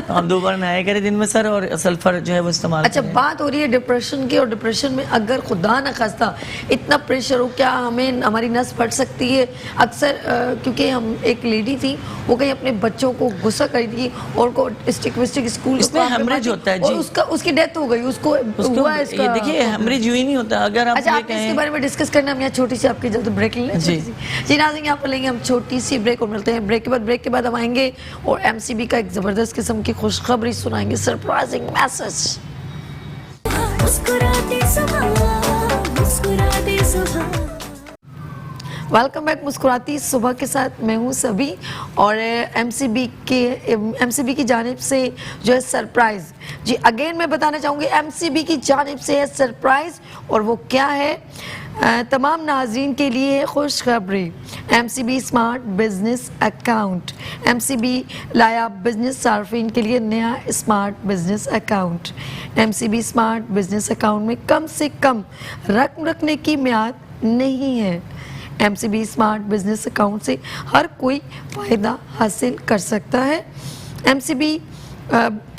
तो आप 2 बार नहाया करें दिन में सर, और सल्फर जो है वो इस्तेमाल अच्छा करें। बात हो रही है डिप्रेशन की, और डिप्रेशन में अगर खुदा न खास्ता इतना प्रेशर हो, क्या हमें हमारी नस फट सकती है? अक्सर क्योंकि हम एक लेडी थी, वो कहीं अपने बच्चों को गुस्सा कर दी और को स्टिक विस्टिक स्कूल इसमें हेमरेज होता है जी, उसका उसकी डेथ हो गई, उसको हुआ है इसका। ये देखिए हेमरेज यूं ही नहीं होता। अगर आप अच्छा ये आपने इसके कहें बारे में डिस्कस करना, हम यहाँ छोटी सी आपकी जल्द ब्रेक ले लें। जी। जी नाज़रीन, यहाँ पर लेंगे हम छोटी सी ब्रेक और मिलते हैं ब्रेक के बाद हम आएंगे और एमसीबी का एक ज़बरदस्त किस्म की खुशखबरी सुनाएंगे, सरप्राइजिंग मैसेज। मुस्कुराते सुबह, मुस्कुराते सुबह। वेलकम बैक मुस्कुराती सुबह के साथ मैं हूँ सभी, और एमसीबी की जानिब से जो है सरप्राइज़, जी अगेन मैं बताना चाहूँगी एमसीबी की जानिब से है सरप्राइज़, और वो क्या है? तमाम नाज़रीन के लिए खुशखबरी। MCB smart business account, MCB लाया बिजनेस सार्फिन के लिए नया smart business account. MCB smart business account में कम से कम रकम रखने की मियाद नहीं है। एमसीबी स्मार्ट बिजनेस अकाउंट से हर कोई फ़ायदा हासिल कर सकता है।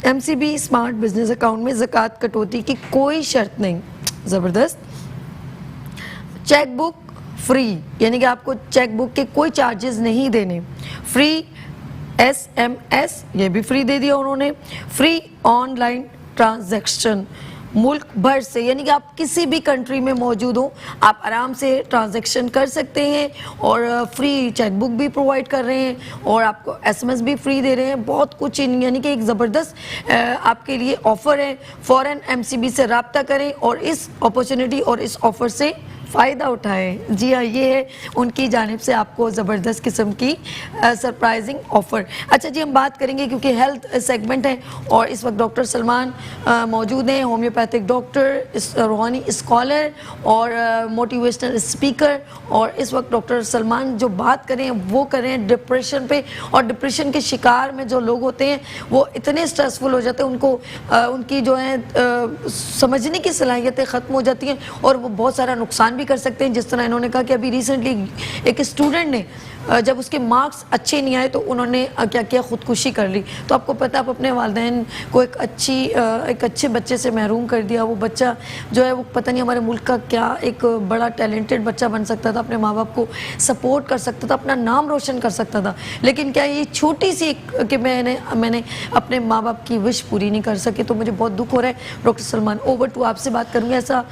एमसीबी स्मार्ट बिजनेस अकाउंट में ज़कात कटौती की कोई शर्त नहीं। ज़बरदस्त। चेकबुक फ्री, यानी कि आपको चेकबुक के कोई चार्जेस नहीं देने। फ्री एसएमएस, ये भी फ्री दे दिया उन्होंने। फ्री ऑनलाइन ट्रांजैक्शन मुल्क भर से, यानी कि आप किसी भी कंट्री में मौजूद हो आप आराम से ट्रांजैक्शन कर सकते हैं, और फ्री चेकबुक भी प्रोवाइड कर रहे हैं और आपको एसएमएस भी फ्री दे रहे हैं। बहुत कुछ यानी कि एक ज़बरदस्त आपके लिए ऑफ़र है। फ़ौरन एमसीबी से रब्ता करें और इस अपॉर्चुनिटी और इस ऑफ़र से फ़ायदा उठाएं। जी हाँ, ये है उनकी जानिब से आपको ज़बरदस्त किस्म की सरप्राइजिंग ऑफ़र। अच्छा जी, हम बात करेंगे क्योंकि हेल्थ सेगमेंट है और इस वक्त डॉक्टर सलमान मौजूद हैं, होम्योपैथिक डॉक्टर, रूहानी स्कॉलर और मोटिवेशनल स्पीकर। और इस वक्त डॉक्टर सलमान जो बात करें वो करें डिप्रेशन पे, और डिप्रेशन के शिकार में जो लोग होते हैं वो इतने स्ट्रेसफुल हो जाते हैं, उनको उनकी जो है समझने की सलाहियतें ख़त्म हो जाती हैं और वो बहुत सारा नुकसान भी कर सकते हैं। जिस तरह इन्होंने कहा कि अभी रिसेंटली एक स्टूडेंट ने जब उसके मार्क्स अच्छे नहीं आए तो उन्होंने क्या किया, ख़ुदकुशी कर ली। तो आपको पता है आप अपने वालिदैन को एक अच्छे बच्चे से महरूम कर दिया। वो बच्चा जो है वो पता नहीं हमारे मुल्क का क्या एक बड़ा टैलेंटेड बच्चा बन सकता था, अपने माँ बाप को सपोर्ट कर सकता था, अपना नाम रोशन कर सकता था। लेकिन क्या ये छोटी सी कि मैंने अपने माँ बाप की विश पूरी नहीं कर सकी, तो मुझे बहुत दुख हो रहा है। डॉक्टर सलमान, ओवर टू आपसे बात करूँगी। ऐसा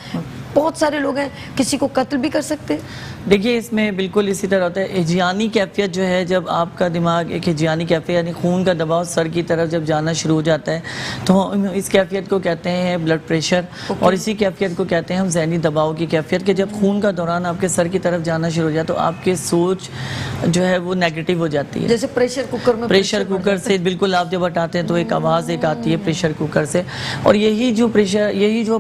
बहुत सारे लोग हैं, किसी को कत्ल भी कर सकते हैं। देखिए इसमें बिल्कुल इसी तरह होता है। हिजियानी कैफियत जो है, जब आपका दिमाग एक हिजियानी कैफियत यानी खून का दबाव सर की तरफ जब जाना शुरू हो जाता है, तो हम इस कैफियत को कहते हैं ब्लड प्रेशर। और इसी कैफियत को कहते हैं हम जहनी दबाव की कैफियत, कि जब खून का दौरान आपके सर की तरफ जाना शुरू हो जाए तो आपकी सोच जो है वो नेगेटिव हो जाती है। जैसे प्रेशर कुकर में प्रेशर कुकर से बिल्कुल आप जब हटाते हैं तो एक आवाज़ एक आती है प्रेशर कुकर से, और यही जो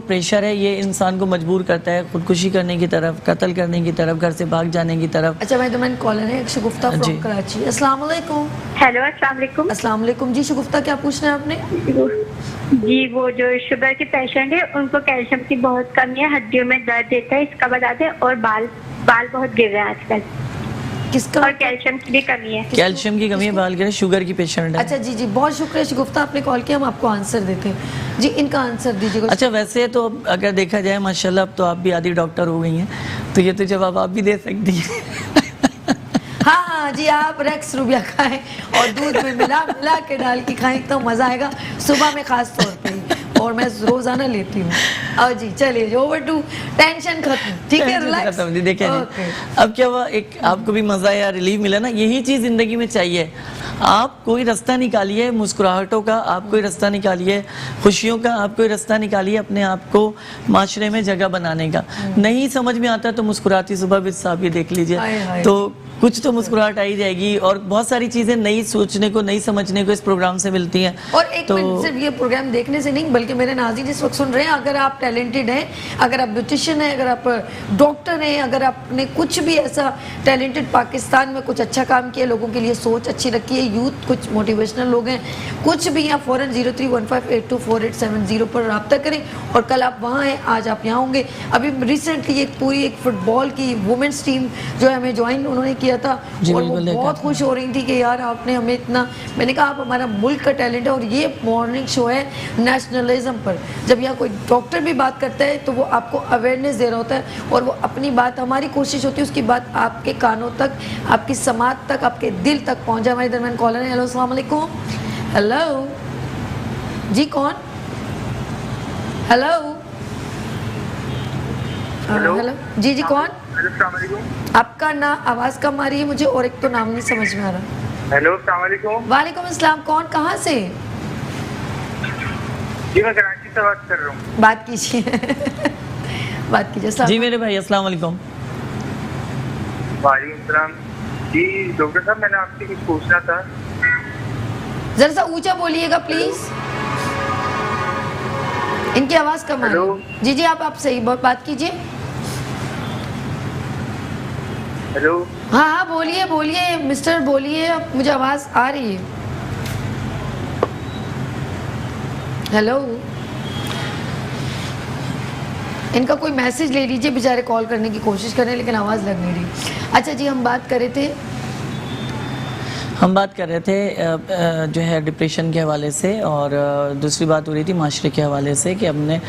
प्रेशर है ये इंसान को मजबूर करता है खुदकुशी करने की तरफ, कत्ल करने की तरफ, घर से भाग जाने की तरफ। अच्छा भाई, तो मैंने कॉलर है शगुफ्ता जी। फ्रॉम कराची। अस्सलाम वालेकुम। हेलो अस्सलाम वालेकुम। अस्सलाम वालेकुम जी। शगुफ्ता, क्या पूछना है आपने? जी, वो जो शुगर के पेशेंट है उनको कैल्शियम की बहुत कमी है, हड्डियों में दर्द देता है, इसका बता दें, और बाल बहुत गिर रहे हैं आजकल, किसका? और कैल्शियम की भी कमी है। कैल्शियम की कमी है, बाल गिरे, शुगर की पेशेंट है। अच्छा जी जी, बहुत शुक्रिया शगुफ्ता, आपने कॉल किया, हम आपको आंसर देते हैं जी। इनका आंसर दीजिएगा। अच्छा, वैसे तो अगर देखा जाए माशाल्लाह अब तो आप भी आधी डॉक्टर हो गई हैं, तो ये तो जवाब आप भी दे सकती हैं। हाँ जी, आप रेक्स रूबिया खाएं और दूध में मिला के डाल के खाएं तो मज़ा आएगा, सुबह में खास तौर पे, और मैं रोजाना लेती हूँ। और जी चलिए, ओवर टू, टेंशन खत्म, ठीक है, रिलैक्स। देखिए अब क्या हुआ, एक आपको भी मजा या रिलीफ मिला ना, यही चीज जिंदगी में चाहिए। आप कोई रास्ता निकालिए मुस्कुराहटों का, आप कोई रास्ता निकालिए खुशियों का, आप कोई रास्ता निकालिए अपने आप को माशरे में जगह बनाने का। नहीं समझ में आता तो मुस्कुराती सुबह भी साहब भी देख लीजिए, तो कुछ तो मुस्कुराहट आई जाएगी, और बहुत सारी चीजें नई सोचने को, नई समझने को इस प्रोग्राम से मिलती हैं। और एक मिनट, सिर्फ ये प्रोग्राम देखने से नहीं, बल्कि मेरे नाज़रीन इस वक्त सुन रहे हैं, अगर आप टैलेंटेड हैं, अगर आप ब्यूटिशियन हैं, अगर आप डॉक्टर हैं, अगर आपने कुछ भी ऐसा टैलेंटेड पाकिस्तान में कुछ अच्छा काम किया, लोगों के लिए सोच अच्छी रखी है, यूथ कुछ मोटिवेशनल लोग हैं, कुछ भी, यहाँ फ़ौरन 0315824870 पर रब्ता करें। और कल आप वहाँ हैं, आज आप यहाँ होंगे। अभी रिसेंटली एक फुटबॉल की वुमेंस टीम जो है हमें ज्वाइन उन्होंने किया था, और वो बहुत खुश हो रही थी कि यार आपने हमें इतना, मैंने कहा आप हमारा मुल्क का टैलेंट है, और ये मॉर्निंग शो है नेशनलिज्म पर। जब यहाँ कोई डॉक्टर भी बात करता है तो वो आपको अवेयरनेस दे रहा होता है, और वो अपनी बात, हमारी कोशिश होती है उसकी बात आपके कानों तक, आपकी समाज तक, आपके दिल तक पहुँचा। हमारे दरमियान कॉलर है। हेलो, अस्सलाम वालेकुम। हेलो जी, कौन? हेलो हेलो जी जी, कौन? आपका ना आवाज़ कम आ रही है मुझे, और एक तो नाम नहीं समझ में आ रहा। हेलो, अस्सलाम वालेकुम। वालेकुम अस्सलाम, कौन, कहाँ से? जी, मैं कराची से बात कर रहा हूँ। बात कीजिए। बात कीजिए। जी मेरे भाई, अस्सलाम वालेकुम। वालेकुम सलाम। जी डॉक्टर साहब, मैंने आपसे कुछ पूछना था। जरा सा ऊंचा बोलिएगा प्लीज, इनकी आवाज़ कम आ रही है। जी जी, आप सही बात कीजिए। हेलो। हाँ हाँ, बोलिए बोलिए मिस्टर, बोलिए, अब मुझे आवाज़ आ रही है। हेलो, इनका कोई मैसेज ले लीजिए, बेचारे कॉल करने की कोशिश कर रहे हैं लेकिन आवाज़ लग नहीं रही। अच्छा जी, हम बात कर रहे थे जो है डिप्रेशन के हवाले से, और दूसरी बात हो रही थी माशरे के हवाले से, कि आपने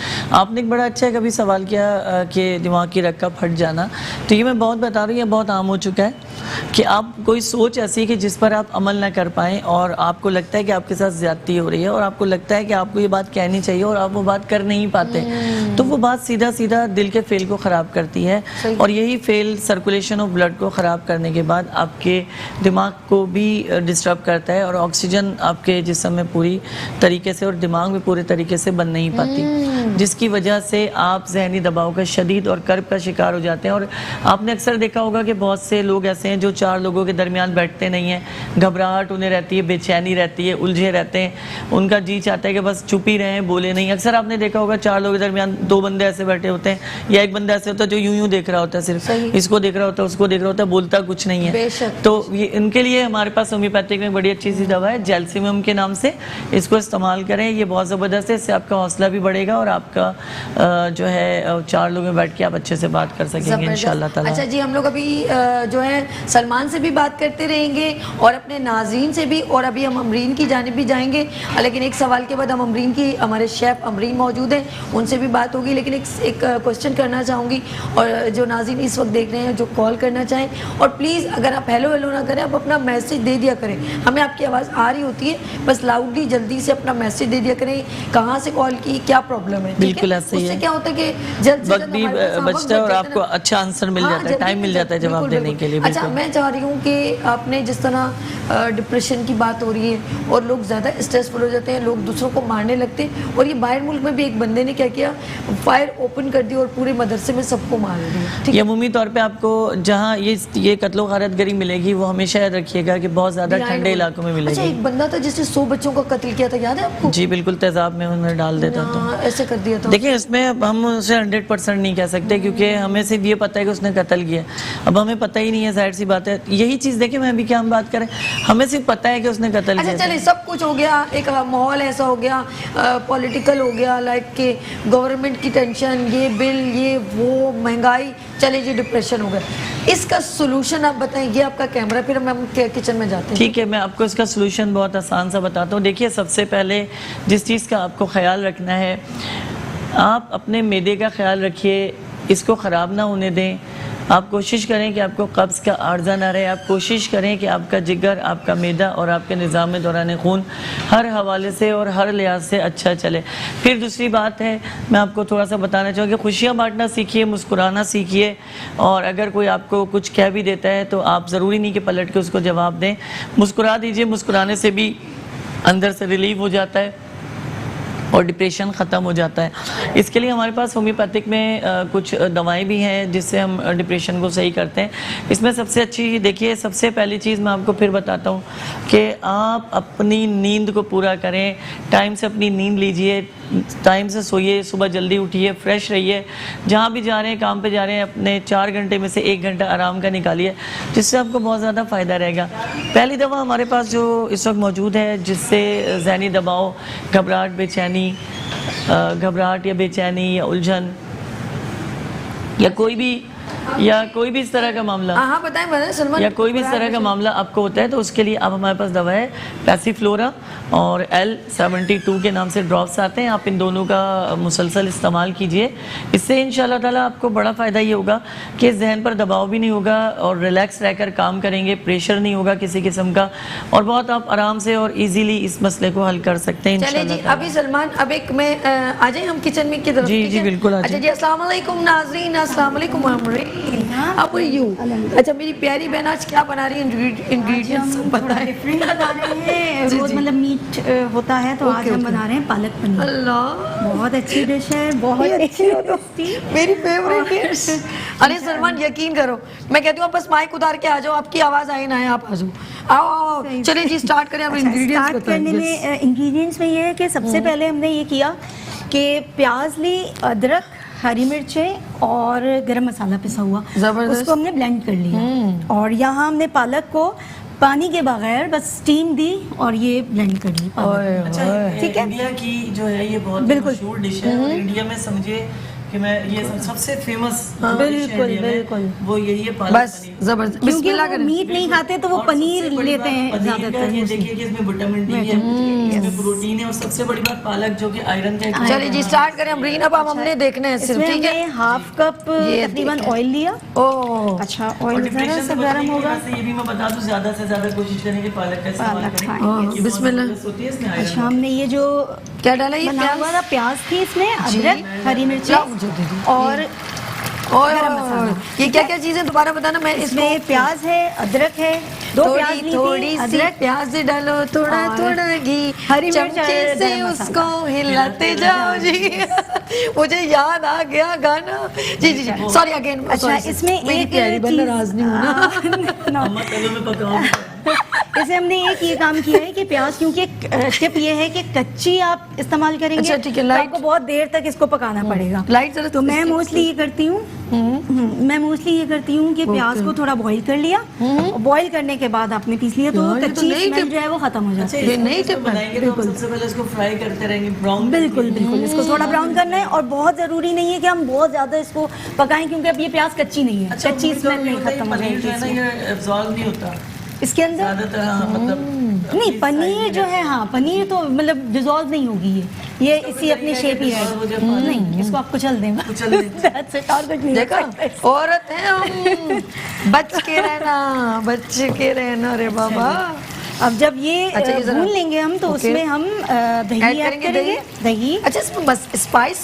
एक बड़ा अच्छा कभी सवाल किया कि दिमाग की रग का फट जाना। तो ये मैं बहुत बता रही हूँ, बहुत आम हो चुका है कि आप कोई सोच ऐसी कि जिस पर आप अमल ना कर पाएँ, और आपको लगता है कि आपके साथ ज़्यादती हो रही है, और आपको लगता है कि आपको ये बात कहनी चाहिए और आप वो बात कर नहीं पाते, तो वो बात सीधा सीधा दिल के फेल को ख़राब करती है। और यही फेल सर्कुलेशन ऑफ ब्लड को ख़राब करने के बाद आपके दिमाग को भी डिस्टर्ब करता है, और ऑक्सीजन आपके जिस्म में पूरी तरीके से और दिमाग में पूरे तरीके से बन नहीं पाती, जिसकी वजह से आप जहनी दबाव का शदीद और कर्ब का शिकार हो जाते हैं। और आपने अक्सर देखा होगा कि बहुत से लोग ऐसे हैं जो चार लोगों के दरमियान बैठते नहीं हैं, घबराहट उन्हें रहती है, बेचैनी रहती है, उलझे रहते हैं, उनका जी चाहता है कि बस चुप ही रहें, बोले नहीं। अक्सर आपने देखा होगा चार लोगों के दरमियान दो बंदे ऐसे बैठे होते हैं, या एक बंदा ऐसे होता है जो यूं देख रहा होता है, सिर्फ इसको देख रहा होता है, उसको देख रहा होता है, बोलता कुछ नहीं है। तो ये इनके लिए हमारे पास होम्योपैथिक में बड़ी अच्छी सी दवा है जैल्सियम के नाम से, इसको इस्तेमाल करें, ये बहुत ज़बरदस्त है, इससे आपका हौसला भी बढ़ेगा और आपका जो है चार लोगों में बैठ के आप अच्छे से बात कर सकेंगे इंशाल्लाह ताला। अच्छा जी, हम लोग अभी जो है सलमान से भी बात करते रहेंगे और अपने नाज़रीन से भी, और अभी हम अमरीन की जानिब भी जाएंगे, लेकिन एक सवाल के बाद हम अमरीन की, हमारे शेफ़ अमरीन मौजूद हैं, उनसे भी बात होगी। लेकिन एक क्वेश्चन करना चाहूँगी, और जो नाज़रीन इस वक्त देख रहे हैं जो कॉल करना चाहें, और प्लीज़ अगर आप हेलो हेलो ना करें, आप अपना मैसेज दे दिया करें, हमें आपकी आवाज़ आ रही होती है, बस लाउडली जल्दी से अपना मैसेज दे दिया करें, कहाँ से कॉल की, क्या प्रॉब्लम है। बिल्कुल ऐसे ही उससे है। क्या होता है कि जल्द से वक्त जल्द भी हमारे पास वक्त बचता है और बच जाता आपको ना। अच्छा आंसर मिल जाता है, जल्दी टाइम मिल जाता है जवाब बिल्कुल, देने के लिए। अच्छा, बिल्कुल मैं चाह रही हूँ कि आपने जिस तरह डिप्रेशन की बात हो रही है और लोग ज़्यादा स्ट्रेसफुल हो जाते हैं, लोग दूसरों को मारने लगते हैं, और ये बाहर मुल्क में भी एक बंदे ने क्या किया, फायर ओपन कर दी और पूरे मदरसे में सबको मार दिया। ठीक ये है, अमूमी तौर पे आपको जहाँ ये कत्लो गारतगरी मिलेगी वो हमेशा याद रखिएगा कि बहुत ज़्यादा ठंडे इलाकों में अच्छा, मिलेगी। एक बंदा था जिसने 100 बच्चों का कत्ल किया था, याद है आपको? जी बिल्कुल, तेजाब में उन्होंने डाल देता था। हाँ, ऐसे कर दिया था। देखिए इसमें अब हम उसे 100% नहीं कह सकते क्योंकि हमें सिर्फ ये पता है कि उसने कत्ल किया, अब हमें पता ही नहीं है, जाहिर सी बात है। यही चीज़ देखिए, मैं अभी क्या हम बात करें, हमें सिर्फ पता है कि उसने कत्ल अच्छा किया था। चलिए, सब कुछ हो गया, एक माहौल ऐसा हो गया, पॉलिटिकल हो गया, लाइक के गवर्नमेंट की टेंशन, ये बिल, ये वो, महंगाई, चले जी डिप्रेशन हो गया, इसका सोल्यूशन आप बताएं। ये आपका कैमरा, फिर हम किचन में जाते हैं। ठीक है, मैं आपको इसका सलूशन बहुत आसान सा बताता हूँ। देखिए सबसे पहले जिस चीज़ का आपको ख्याल रखना है, आप अपने मैदे का ख्याल रखिए, इसको ख़राब ना होने दें। आप कोशिश करें कि आपको कब्ज़ का आर्जा ना रहे। आप कोशिश करें कि आपका जिगर, आपका मैदा और आपके निज़ाम दौरान खून हर हवाले से और हर लिहाज से अच्छा चले। फिर दूसरी बात है, मैं आपको थोड़ा सा बताना चाहूँगी, खुशियाँ बांटना सीखिए, मुस्कुराना सीखिए, और अगर कोई आपको कुछ कह भी देता है तो आप ज़रूरी नहीं कि पलट के उसको जवाब दें, मुस्कुरा दीजिए। मुस्कुराने से भी अंदर से रिलीव हो जाता है और डिप्रेशन ख़त्म हो जाता है। इसके लिए हमारे पास होम्योपैथिक में कुछ दवाएं भी हैं जिससे हम डिप्रेशन को सही करते हैं। इसमें सबसे अच्छी, देखिए सबसे पहली चीज़ मैं आपको फिर बताता हूँ कि आप अपनी नींद को पूरा करें, टाइम से अपनी नींद लीजिए, टाइम से सोइए, सुबह जल्दी उठिए, फ्रेश रहिए, जहाँ भी जा रहे हैं, काम पे जा रहे हैं, अपने 4 घंटे में से 1 घंटा आराम का निकालिए, जिससे आपको बहुत ज़्यादा फ़ायदा रहेगा। पहली दवा हमारे पास जो इस वक्त मौजूद है, जिससे ज़हनी दबाव, घबराहट, बेचैनी, घबराहट या बेचैनी या उलझन या कोई भी इस तरह का मामला, हाँ बताएं बताएं सलमान, या कोई भी इस तरह का मामला आपको होता है, तो उसके लिए आप, हमारे पास दवा है पैसिफ्लोरा और L72 के नाम से ड्रॉप्स आते हैं। आप इन दोनों का मुसलसल इस्तेमाल कीजिए। इससे इंशाल्लाह ताला आपको बड़ा फ़ायदा ये होगा कि जहन पर दबाव भी नहीं होगा और रिलैक्स रहकर काम करेंगे, प्रेशर नहीं होगा किसी किस्म का, और बहुत आप आराम से और ईजीली इस मसले को हल कर सकते हैं चले जी। इंशाल्लाह। अभी सलमान, अब एक मैं आ जाए हम किचन में की तरफ। जी, ठीक जी, है? बिल्कुल आ अच्छा जाएं। जी, अस्सलाम वालेकुम नाज़रीन, अस्सलाम वालेकुम How are you? अच्छा मेरी प्यारी बहन आज क्या बना रही है, इंग्रेडिएंट्स बताएं। डिफरेंट बना रहे हैं, जी, रोज जी। मतलब मीट होता है, तो आज हम बना रहे हैं पालक पनीर। अल्लाह, बहुत अच्छी डिश है, बहुत अच्छी टेस्टी। मेरी फेवरेट डिश। अरे सलमान यकीन करो, मैं कहती हूँ आप बस माइक उतार के आ जाओ, आपकी आवाज़ आए ना आए, आप आ जाओ, आओ आओ आओ। चलिए जी स्टार्ट करें। अब इंग्रेडिएंट्स स्टार्ट करने में इंग्रेडिएंट्स में ये है कि सबसे पहले हमने ये किया कि प्याज ली, अदरक, हरी मिर्चें और गरम मसाला पिसा हुआ, जबरदस्त। उसको हमने ब्लेंड कर लिया, और यहाँ हमने पालक को पानी के बगैर बस स्टीम दी और ये ब्लेंड कर ली पालक। अच्छा, ठीक है। इंडिया की जो है ये बहुत बिल्कुल। मशहूर डिश है, और इंडिया में समझिए कि मैं ये सबसे फेमस बिल्कुल, बिल्कुल। वो यही है पालक बस पनीर। जबरदस्त, क्योंकि बिस्मिल्लाह वो करें। मीट नहीं खाते तो वो और पनीर सबसे बड़ी लेते बात हैं पनीर का ज्यादातर। ये देखिए कि इसमें विटामिन डी है, इसमें प्रोटीन है, और सबसे बड़ी बात पालक जो कि आयरन का एक चलिए जी स्टार्ट करें अमरीन, अब हमने देखना है सिर्फ, इसमें ठीक है। हमने हाफ कप ये तकरीबन देखें। ऑयल लिया। ओह अच्छा, और ऑयल डिप्रेशन जरा से सा बचने गर्म की होगा। वजह से ये भी मैं बता दूं, ज्यादा से ज्यादा कोशिश करें कि पालक का इस्तेमाल पालक करें। खाएं। ये बहुत बिस्मिल्लाह। ज़बरदस्त होती है, इसमें आयरन अच्छा, हमने ये जो क्या डाला, ये बना हुआ था प्याज थी, इसमें अदरक, हरी लाओ मिर्ची मुझे दे दो। और ओए गरम मसाला। ये क्या क्या चीजें दोबारा बताना, मैं इसमें इसमें प्याज है, अदरक है, दो प्याज ली थी, थोड़ी सी अदरक, प्याज डालो, थोड़ा और थोड़ा घी, हरी मिर्च चमचे और से गरम उसको मसाला। हिलाते जाओ जी। मुझे याद आ गया गाना। जी जी जी, सॉरी अगेन। अच्छा, इसमें एक चीज नाराज नहीं हूँ ना। अम्मा तवे में पकाओ। इसे हमने एक ये काम किया है कि प्याज, क्योंकि टिप ये है कि कच्ची आप इस्तेमाल करेंगे अच्छा, ठीक है, तो लाइट। आपको बहुत देर तक इसको पकाना पड़ेगा। लाइट जरा तो मैं मोस्टली ये करती हूँ कि प्याज को थोड़ा बॉईल कर लिया, और बॉईल करने के बाद आपने पीस लिया, तो यार, ये तो कच्ची नई स्मेल टिप। जो है वो खत्म हो जाती है। अच्छा, नहीं इसको टिप बनाएंगे तो हम सबसे पहले इसको फ्राई करते रहेंगे, ब्राउन। बिल्कुल बिल्कुल, इसको थोड़ा ब्राउन करना है, और बहुत जरूरी नहीं है कि हम बहुत ज्यादा इसको पकाएं, क्योंकि अब ये प्याज कच्ची नहीं है, कच्ची स्मेल नहीं खत्म हो पनीर जो है ना, जाएगी ये एब्जॉर्ब नहीं होता इसके अंदर। ज्यादातर। हाँ, मतलब नहीं, पनीर जो है, हाँ पनीर तो मतलब डिजोल्व नहीं होगी, ये इसी अपनी शेप ही है। नहीं, इसको आप कुचल देंगे। That's it, और कुछ नहीं देखा, है। औरत है हम, बच के रहना रे बाबा। अब जब ये अच्छा, ये जरा- भून लेंगे हम तो ओके। उसमें हम दही ऐड ऐड करेंगे, करेंगे। दही, अच्छा इसमें बस स्पाइस,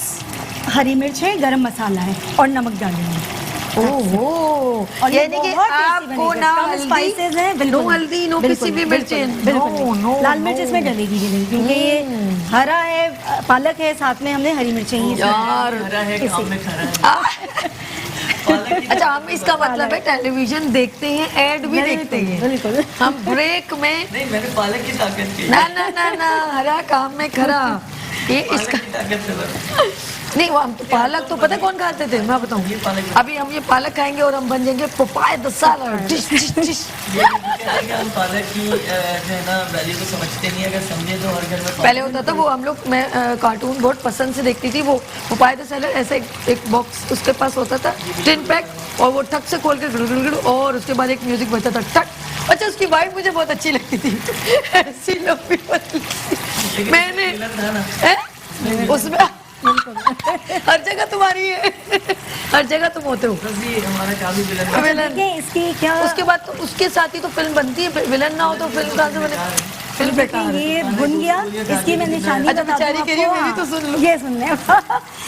हरी मिर्च है, गरम मसाला है और नमक डालेंगे। ओहो, और ये यानी कि बहुत टेस्टी आपको बनेगा। ना कम हल्दी, स्पाइसेस हैं, बिल्कुल नो हल्दी, नो बिल्कुल, किसी भी बिल्कुल, मिर्ची, बिल्कुल नो, नहीं। नो, लाल मिर्च नो। इसमें डलेगी भी नहीं क्योंकि ये हरा है, पालक है, साथ में हमने हरी मिर्चें ही इसमें यार हरा है काम में खरा है। पालक की अच्छा, हम इसका मतलब है टेलीविजन देखते हैं, ऐड भी देखते हैं, बिल्कुल। हम ब्रेक में नहीं, मैंने पालक की ताकत की। ना ना ना ना, हरा काम में खरा, ये पालक इसका की ताकत से बस। नहीं, वो हम तो पालक तो पता है कौन खाते थे, मैं बताऊं, ये पालक, अभी हम ये पालक खाएंगे और हम बन जाएंगे papaya the salad, dish dish dish. ये कहते हैं कि हम पालक की जो है ना वैल्यू को समझते नहीं है, अगर समझे तो हर घर में पहले होता था वो, हम लोग, मैं कार्टून बहुत पसंद से देखती थी, वो पपाया द सैलड ऐसे एक बॉक्स उसके पास होता था, टिन पैक, और वो ठक से खोल के गुड़ और उसके बाद एक म्यूजिक बजता था ठक। अच्छा, उसकी वाइफ मुझे बहुत अच्छी लगती थी, ऐसी लंबी पतली। मैंने हैं? उसमें हर जगह तुम्हारी है, हर जगह तुम होते हो बस ये हमारा काम ही विलन है। विलन। देखिए इसकी क्या, उसके बाद तो उसके साथ ही तो फिल्म बनती है, विलन ना हो तो फिल्म कहाँ से बने, फिल्म बेकार है। ये भुन गया, इसकी मैं निशानी अच्छा, बता दूं बेचारी कह रही है, आपको, मेरी तो सुन लो। ये सुनने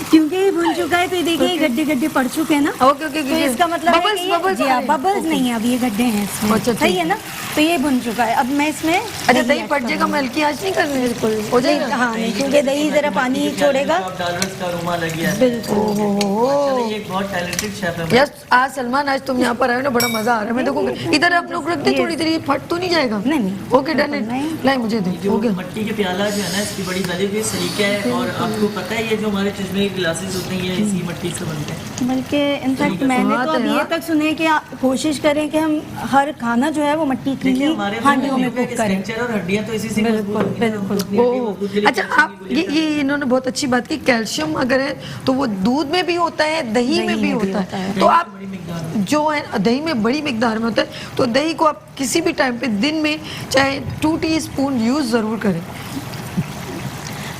क्योंकि ये भुन चुका है तो ये देखिए गड्ढे गड्ढे पड़ चुके हैं ना, ओके ओके, तो इसका मतलब है कि बबल्स ये बबल्स नहीं है, अब ये गड्ढे हैं इसमें, अच्छा, सही है ना, तो ये भुन चुका है। अब मैं इसमें अच्छा, दही ऐड फट जाएगा, मैं हल्की आंच नहीं करनी, बिल्कुल हो नहीं, जाएगा। हाँ नहीं, क्योंकि दही जरा पानी छोड़ेगा। आप डाल रहे हो, इसका अरोमा लग गया है। बिल्कुल। चलो, ये एक बहुत टैलेंटेड शेफ है। यस, आज सलमान, आज तुम यहाँ पर आए हो ना, बड़ा मजा आ रहा है। मैं देखो इधर आप लोग रख दे थोड़ी देर, ये फट तो नहीं जाएगा? नहीं, नहीं। ओके, डन इट, नहीं। लाई मुझे दे, जो हो गया। मिट्टी के प्याला जो है ना, इसकी बड़ी वैल्यू भी सलीका है, और आपको पता है ये जो हमारे चश्मे के ग्लासेस होते हैं, ये इसी मिट्टी से बनते हैं। बल्कि इनफैक्ट मैंने बात तो है अब ये यार। तक सुने कि कोशिश करें कि हम हर खाना जो है वो मिट्टी की देखिए, ही हमारे हांडियों में कुक करें। स्ट्रक्चर और हड्डियां तो इसी से बिल्कुल, मजबूत होती हैं ना, बिल्कुल। हम अपनी हड्डियों को ओह, मजबूत के लिए अच्छा, कैल्शियम आप की गोली ये इन्होंने बहुत अच्छी बात की, कैल्शियम अगर है तो वो दूध में भी होता है, दही में भी होता है, तो आप बड़ी मिकदार में। जो है दही में बड़ी मिकदार में होता है, तो दही को आप किसी भी टाइम पे दिन में चाहे 2 टीस्पून यूज जरूर करें।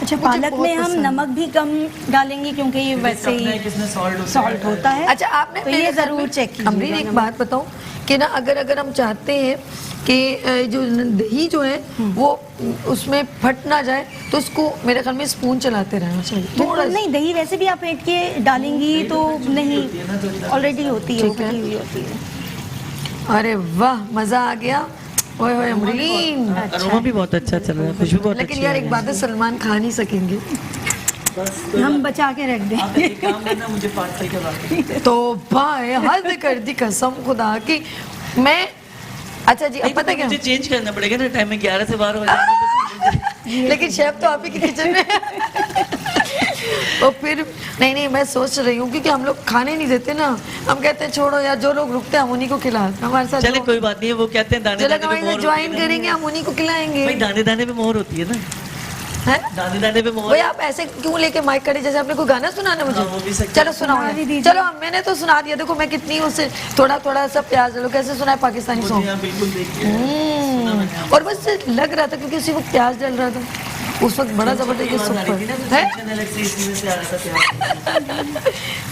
अच्छा, मुझे पालक बहुत में हम पसंद। नमक भी कम डालेंगे क्योंकि ये वैसे अपना ही है कि इसमें सॉल्ट होता है। अच्छा, आपने तो ये जरूर चेक कीजिएगा। अमरीन, एक बात बताऊं कि ना, अगर हम चाहते हैं कि जो दही जो है वो उसमें फट ना जाए, तो उसको मेरे ख्याल में स्पून चलाते रहना चाहिए थोड़ा बिल्कुल नहीं, दही वैसे भी आप फेंट के डालेंगी तो नहीं, ऑलरेडी होती है, ठीक है। फटी हुई होती है। अरे वाह, मजा आ गया। ओए होए अमरीन, अरोमा भी बहुत अच्छा चल रहा है, खुशबू बहुत लेकिन अच्छी यार है। एक बात है, सलमान खा नहीं सकेंगे। बस तो हम बचा के रख आप देंगे। एक काम करना, मुझे पार्सल के बाद तो भाई हद कर दी कसम खुदा की। मैं अच्छा जी, अब पता क्या, मुझे चेंज करना पड़ेगा ना, टाइम में 11 से 12 हो जाएगा। लेकिन शेफ तो आप ही के किचन में है। और फिर नहीं, मैं सोच रही हूँ क्योंकि हम लोग खाने नहीं देते ना, हम कहते हैं छोड़ो यार, जो लोग रुकते हैं हम उन्हीं को खिलाते हैं, हमारे साथ चले, कोई बात नहीं है, वो कहते हैं दाने जो दाने लोग पे हमारे मोहर साथ होती ज्वाइन है ना। करेंगे हम उन्हीं को खिलाएंगे। भाई दाने दाने पे मोहर होती है ना, हैं? दाने दाने पे मोहर। भाई आप ऐसे क्यों लेके माइक करे, जैसे आपने कोई गाना सुनाना मुझे? हाँ, वो भी सकते चलो सुनाओ सुना भी यार। दीजिए। चलो, मैंने तो सुना दिया, देखो मैं कितनी उससे थोड़ा सा प्याज डालो, कैसे सुना है पाकिस्तानी मुझे सॉन्ग। यहाँ बिल्कुल देखिए, सुना मैंने आपको। और बस लग रहा था क्योंकि उसी वक्त प्याज डल रहा था, उस वक्त बड़ा जबरदस्त आवाज आ रही थी ना, तो है। टेंशन अलग से इसी में से आ रहा था प्यार।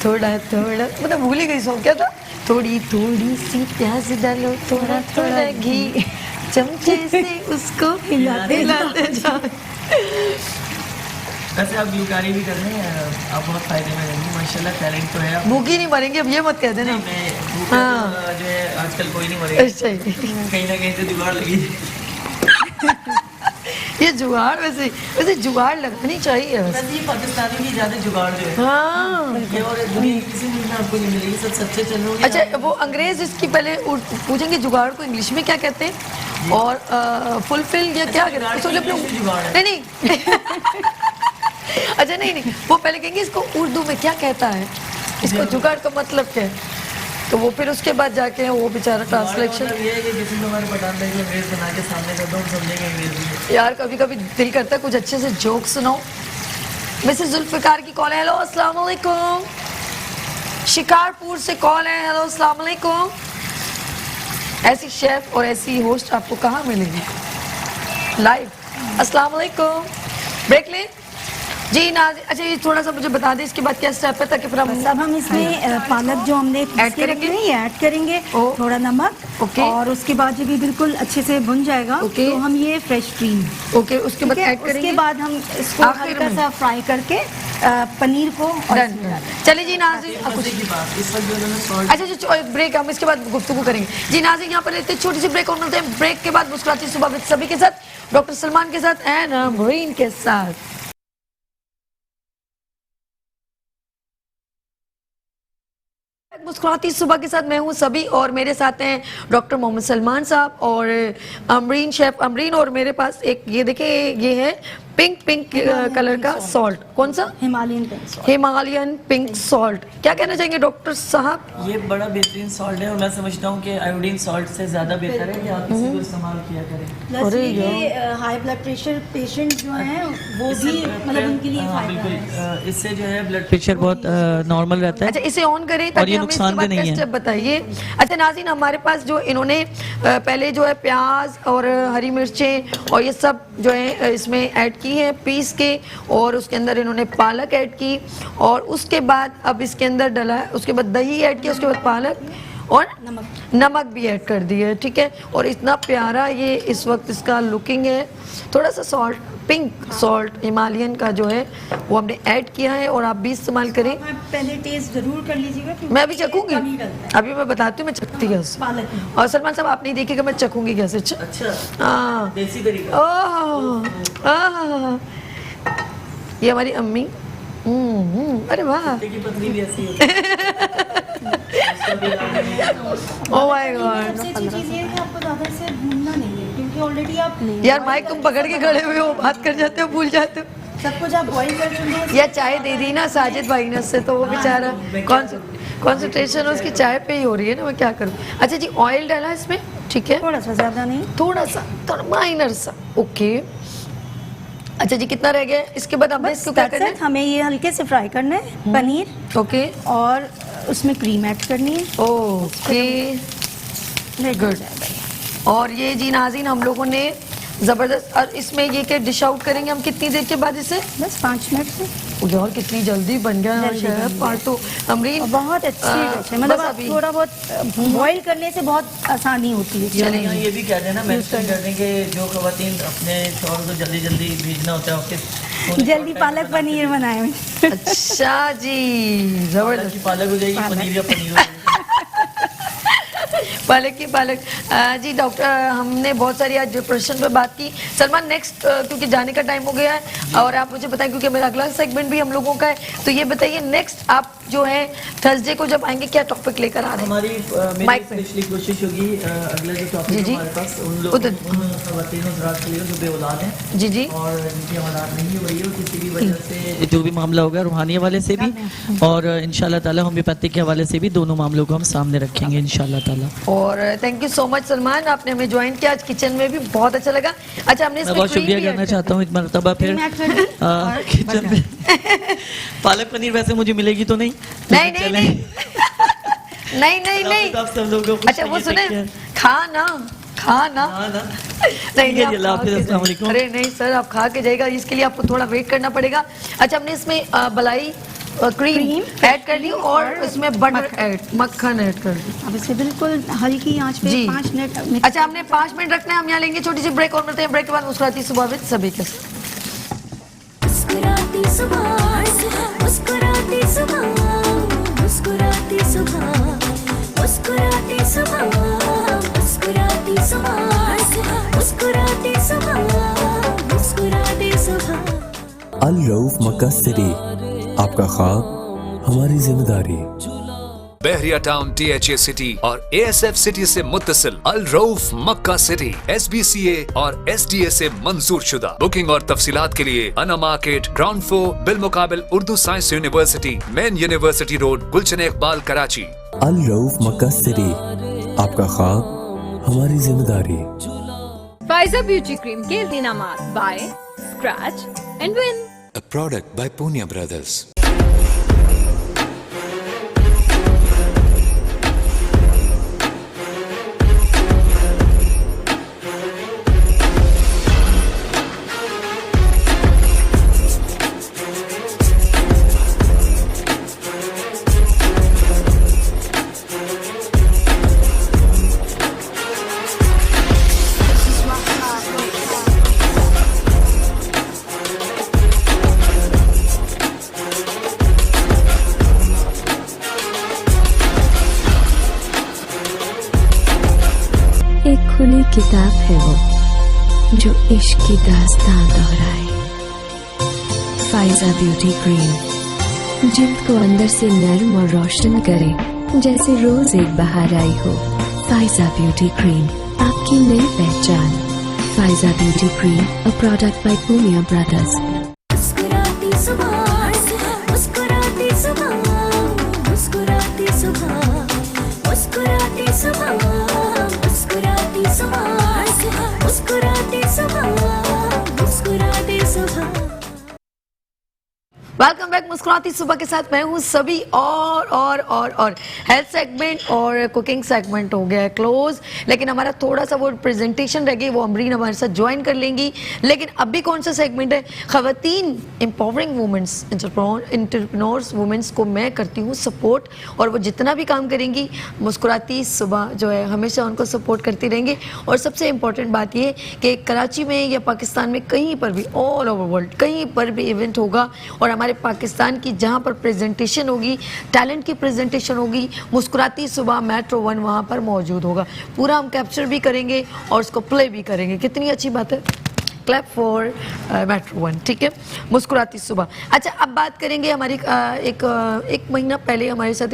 थोड़ा मतलब भूल ही गई सॉन्ग, क्या था? थोड़ी थोड़ी सी प्याज डालो, थोड़ा थोड़ा घी, चमचे से उसको हिलाते जाओ। वैसे आप ग्लूकारी भी कर रहे हैं, आप बहुत फायदे में रहेंगे, माशाल्लाह, टैलेंट तो है आप। भूखी नहीं मरेंगे, अब ये मत कह देना। मैं भूखा हाँ। तो, जो है आजकल कोई नहीं मरेगा, अच्छा ही। कहीं ना कहीं से जुगाड़ लगी। ये जुगाड़ वैसे जुगाड़ लगानी चाहिए वैसे। वैसे ये पाकिस्तानी की ज्यादा जुगाड़ जो है, हाँ। ये और दुनिया के किसी मुल्क में आपको नहीं मिलेगी, सब सच्चे चल रहे होंगे। अच्छा, वो अंग्रेज इसकी पहले पूछेंगे जुगाड़ को इंग्लिश में क्या कहते हैं, और फुलफिल या क्या कहते हैं, जुगाड़ उसको इंग्लिश में जुगाड़ है। नहीं अच्छा, नहीं, वो पहले कहेंगे इसको उर्दू में क्या कहता है, इसको जुगाड़ का मतलब क्या है, तो वो फिर उसके बाद जाके वो बेचारा ट्रांसलेशन। मतलब ये है कि किसी को हमारे पठान भाई को अंग्रेज बना के सामने कर दो, हम समझेंगे अंग्रेजी। यार कभी कभी दिल करता है कुछ अच्छे से जोक सुनाओ। मिसेस जुल्फिकार की कॉल है, हेलो अस्सलाम वालेकुम। शिकारपुर से कॉल है, हेलो अस्सलाम वालेकुम। ऐसी शेफ और ऐसी होस्ट आपको कहाँ मिलेगी लाइव? अस्सलाम वालेकुम। ब्रेक ले, जी नाज़, अच्छा ये थोड़ा सा मुझे बता दें इसके बाद क्या स्टेप है ताकि फिर हम बस अब हम इसमें पालक जो हमने ऐड करेंगे? ये ऐड करेंगे, ओ। थोड़ा नमक, ओके। और उसके बाद जब ये बिल्कुल अच्छे से भुन जाएगा ओके। तो हम ये फ्रेश क्रीम, ओके उसके बाद ऐड उसके करेंगे। बाद हम इसको आखिर हल्का में? सा फ्राई करके पनीर को और डन। इसमें डालेंगे। चलिए जी नाज़रीन, अब कुछ मजे की बात, इस वक्त जो उन्होंने सॉल्ट अच्छा जो एक ब्रेक हम इसके बाद गुफ्तगू करेंगे। जी नाज़रीन, यहाँ पर लेते हैं छोटी सी ब्रेक और मिलते हैं ब्रेक के बाद मुस्कुराती सुबह विद सभी के साथ, डॉक्टर सलमान के साथ एंड अमरीन के साथ। मुस्कुराती सुबह के साथ मैं हूं सभी और मेरे साथ हैं डॉक्टर मोहम्मद सलमान साहब और अमरीन, शेफ अमरीन, और मेरे पास एक ये देखिए ये है पिंक कलर का सॉल्ट। कौन सा? Himalayan pink salt. Himalayan pink salt. क्या कहना चाहेंगे डॉक्टर साहब? ये बड़ा बेहतरीन सॉल्ट है और मैं समझता हूँ कि आयोडीन सॉल्ट से ज़्यादा बेहतर है कि आप इसी को इस्तेमाल किया करें। प्लस अरे ये हाई ब्लड प्रेशर पेशेंट जो हैं वो भी मतलब उनके लिए हाँ, फायदा है। बिल्कुल इससे जो है ब्लड प्रेशर बहुत नॉर्मल रहता है। अच्छा इसे ऑन करें ताकि ये हमें इसके नुकसानदेह बाद नहीं का है। स्टेप बताइए। अच्छा नाज़रीन, हमारे पास जो इन्होंने पहले जो है प्याज और हरी मिर्चें और ये सब जो है इसमें ऐड की है पीस के, और उसके अंदर इन्होंने पालक ऐड की, और उसके बाद अब इसके अंदर डला है, उसके बाद दही ऐड किया, उसके बाद पालक और नमक भी ऐड कर दिया है। ठीक है, और इतना प्यारा ये इस वक्त इसका लुकिंग है। थोड़ा सा सॉल्ट, पिंक सॉल्ट हिमालयन का जो है वो हमने ऐड किया है, और आप भी इस्तेमाल करें। आप पहले टेस्ट जरूर कर लीजिएगा क्योंकि मैं अभी इसमें चखूंगी, कमी डलता है अभी मैं बताती हूँ मैं चखती कैसे। पालक में। और सलमान साहब आप नहीं देखेगा मैं चखूंगी कैसे। अच्छा हाँ, देसी तरीका। ओह, आह, ये हमारी अम्मी। अरे वाह, की पत्नी भी ऐसी होती ओह माय गॉड। सबसे अच्छी चीज़ ये है कि आपको ज़्यादा इसे भूनना नहीं है क्योंकि ऑलरेडी आप यार माइक तुम पकड़ के खड़े हुए हो, बात कर जाते हो, भूल जाते हो। सब कुछ आप बॉईल कर चुके हैं। या चाय दे दी ना साजिद भाई ने उससे, तो वो बेचारा कॉन्सेंट्रेशन उसकी चाय पे ही हो रही है ना, मैं क्या करूँ। अच्छा जी, ऑयल डाला इसमें, ठीक है, थोड़ा सा ज़्यादा नहीं। थोड़ा सा, थोड़ा माइनर सा, ओके। अच्छा जी, कितना रह गया? इसके बाद हमने बस इसको क्या that's करना it, हमें ये हल्के से फ्राई करना है पनीर, है? ओके और उसमें क्रीम ऐड करनी है। Okay good. और ये जी नाज़रीन हम लोगों ने ज़बरदस्त, और इसमें ये क्या डिश आउट करेंगे हम कितनी देर के बाद इसे? बस 5 मिनट से। और कितनी जल्दी बन गया जल्दी बन शेफ। गया। और तो अमरीन और बहुत अच्छी डिश है, मतलब बस आप अभी थोड़ा बहुत बॉईल करने से बहुत आसानी होती है। यानी यहाँ ये भी कह देना मेंशन कर दें कि जो खवातीन अपने शौहर को जल्दी जल्दी भेजना होता है ऑफिस, जल्दी पालक पनीर बनाए। अच्छा जी, जबरदस्त। पालक हो जाएगी, पनीर या पनीर हो जाएगी। पालक की पालक। जी डॉक्टर, हमने बहुत सारी आज डिप्रेशन पे बात की। सलमान नेक्स्ट क्योंकि जाने का टाइम हो गया है और आप मुझे बताएं क्योंकि मेरा अगला सेगमेंट भी हम लोगों का है, तो ये बताइए नेक्स्ट आप जो है थर्सडे को जब आएंगे क्या टॉपिक लेकर आ रहे हैं? हमारी माइक पे। मेरी स्पेशली कोशिश होगी अगला जो टॉपिक जी, जी। हमारे पास उन उधर। खवातीन हज़रात के लिए जो बेऔलाद हैं जी जी और जिनकी औलाद नहीं हो रही है, किसी भी वजह से जो भी मामला होगा रूहानी हवाले से भी और इंशाल्लाह ताला होम्योपैथिक के हवाले से भी, दोनों मामलों को हम सामने रखेंगे इंशाल्लाह ताला। और thank you so much Salman, आपने हमें ज्वाइन किया आज किचन में भी, बहुत अच्छा लगा। अच्छा हमने मैं इसमें बहुत cream शुक्रिया भी करना add चाहता हूँ इस मरतबा फिर क्रीम ऐड कर दी और किचन में। पालक पनीर वैसे मुझे मिलेगी तो नहीं? नहीं लेकिन नहीं चलें। नहीं नहीं नहीं आप सब लोगों को अच्छा वो सुने, खाना खाना हाँ ना। नहीं ठीक है आप जी, अल्लाह खा हाफिज़, के अस्सलाम जाइए। वालेकुम। अरे नहीं सर, आप खा के जाएगा, इसके लिए आपको थोड़ा वेट करना पड़ेगा। अच्छा हमने इसमें बलाई क्रीम ऐड कर दी और इसमें बटर ऐड, मक्खन ऐड कर दी। अब इसे बिल्कुल हल्की आंच पे जी 5 मिनट। अच्छा हमने 5 मिनट रखना है, हम यहाँ लेंगे छोटी सी ब्रेक और मिलते हैं ब्रेक के बाद मुस्कुराती सुबह विद सभी के साथ। मुस्कुराती सुबह, मुस्कुराती सुबह, मुस्कुराती सुबह, मुस्कुराती सुबह, मुस्कुराती सुबह, मुस्कुराती सुबह, मुस्कुराती सुबह। अल रऊफ मक्का सिटी, आपका ख्वाब हमारी जिम्मेदारी। बहरिया टाउन DHA सिटी और ASF सिटी से मुत्तसिल अल रऊफ मक्का सिटी SBCA और SDA से मंजूर शुदा। बुकिंग और तफसीलात के लिए अना मार्केट ग्राउंड फ्लोर बिल मुकाबिल Urdu science university, main university road, Gulshan Iqbal, Karachi. Al Rauf Makkah city, आपका ख्वाब हमारी जिम्मेदारी। फाइजा ब्यूटी क्रीम के इनामात by scratch and win, A product by Punya Brothers. किताब है वो जो इश्क की दास्तां दोहराए। फाइजा ब्यूटी क्रीम जिल्द को अंदर से नर्म और रोशन करे जैसे रोज एक बहार आई हो। फाइजा ब्यूटी क्रीम आपकी नई पहचान। Faiza beauty cream a product by Poonia brothers. मुस्कुराती सुबह, मुस्कुराती सुबह, मुस्कुराती सुबह, मुस्कुराती सुबह, मुस्कुराती सुबह, मुस्कुराती सुबह, मुस्कुराती सुबह। वेलकम बैक मुस्कुराती सुबह के साथ मैं हूँ सभी और हेल्थ सेगमेंट और कुकिंग सेगमेंट हो गया है क्लोज, लेकिन हमारा थोड़ा सा वो प्रेजेंटेशन रह गई, वो अमरीन हमारे साथ ज्वाइन कर लेंगी। लेकिन अभी कौन सा सेगमेंट है? खवातीन एम्पावरिंग वुमेंस, एंटरप्रेन्योर्स वुमेंस को मैं करती हूँ सपोर्ट, और वो जितना भी काम करेंगी मुस्कुराती सुबह जो है हमेशा उनको सपोर्ट करती रहेंगे। और सबसे इम्पोर्टेंट बात ये कि कराची में या पाकिस्तान में कहीं पर भी, ऑल ओवर वर्ल्ड कहीं पर भी इवेंट होगा और हमारे पाकिस्तान की जहां पर प्रेजेंटेशन होगी, टैलेंट की प्रेजेंटेशन होगी, मुस्कुराती सुबह मेट्रो 1 वहां पर मौजूद होगा। पूरा हम कैप्चर भी करेंगे और उसको प्ले भी करेंगे। कितनी अच्छी बात है। क्लैप फॉर मेट्रो 1, ठीक है, मुस्कुराती सुबह। अच्छा, अब बात करेंगे हमारी एक महीना पहले हमारे साथ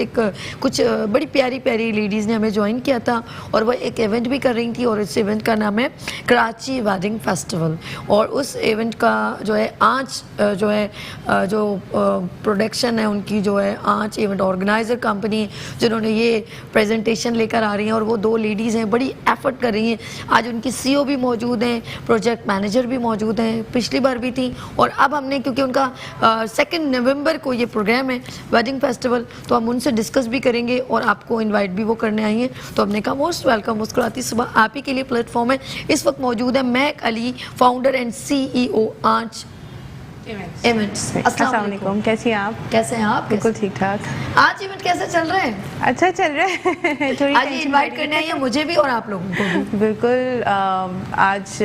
कुछ बड़ी प्यारी प्यारी लेडीज़ ने हमें ज्वाइन किया था और वह एक इवेंट भी कर रही थी, और इस इवेंट का नाम है कराची वेडिंग फेस्टिवल। और उस इवेंट का जो है आँच जो है जो प्रोडक्शन है उनकी जो है आँच इवेंट ऑर्गेनाइजर कंपनी जिन्होंने ये प्रेजेंटेशन लेकर आ रही हैं, और वो 2 लेडीज़ हैं, बड़ी एफर्ट कर रही हैं। आज उनकी CEO भी मौजूद हैं, प्रोजेक्ट मैनेजर भी मौजूद हैं, पिछली बार भी थी, और अब हमने क्योंकि उनका 2 नवंबर को ये प्रोग्राम है वेडिंग फेस्टिवल, तो हम उनसे डिस्कस भी करेंगे और आपको इनवाइट भी वो करने आई हैं। तो हमने कहा मोस्ट वेलकम, मुस्कुराती सुबह आप ही के लिए प्लेटफॉर्म है। इस वक्त मौजूद है महक अली, फाउंडर एंड CEO आँच इवेंट्स। अस्सलाम वालेकुम, कैसी हैं आप? कैसे हैं आप? बिल्कुल ठीक ठाक। आज इवेंट कैसे चल रहा है? अच्छा चल रहा है। थोड़ी आज इनवाइट करने आई है मुझे भी और आप लोगों को भी। बिल्कुल, आज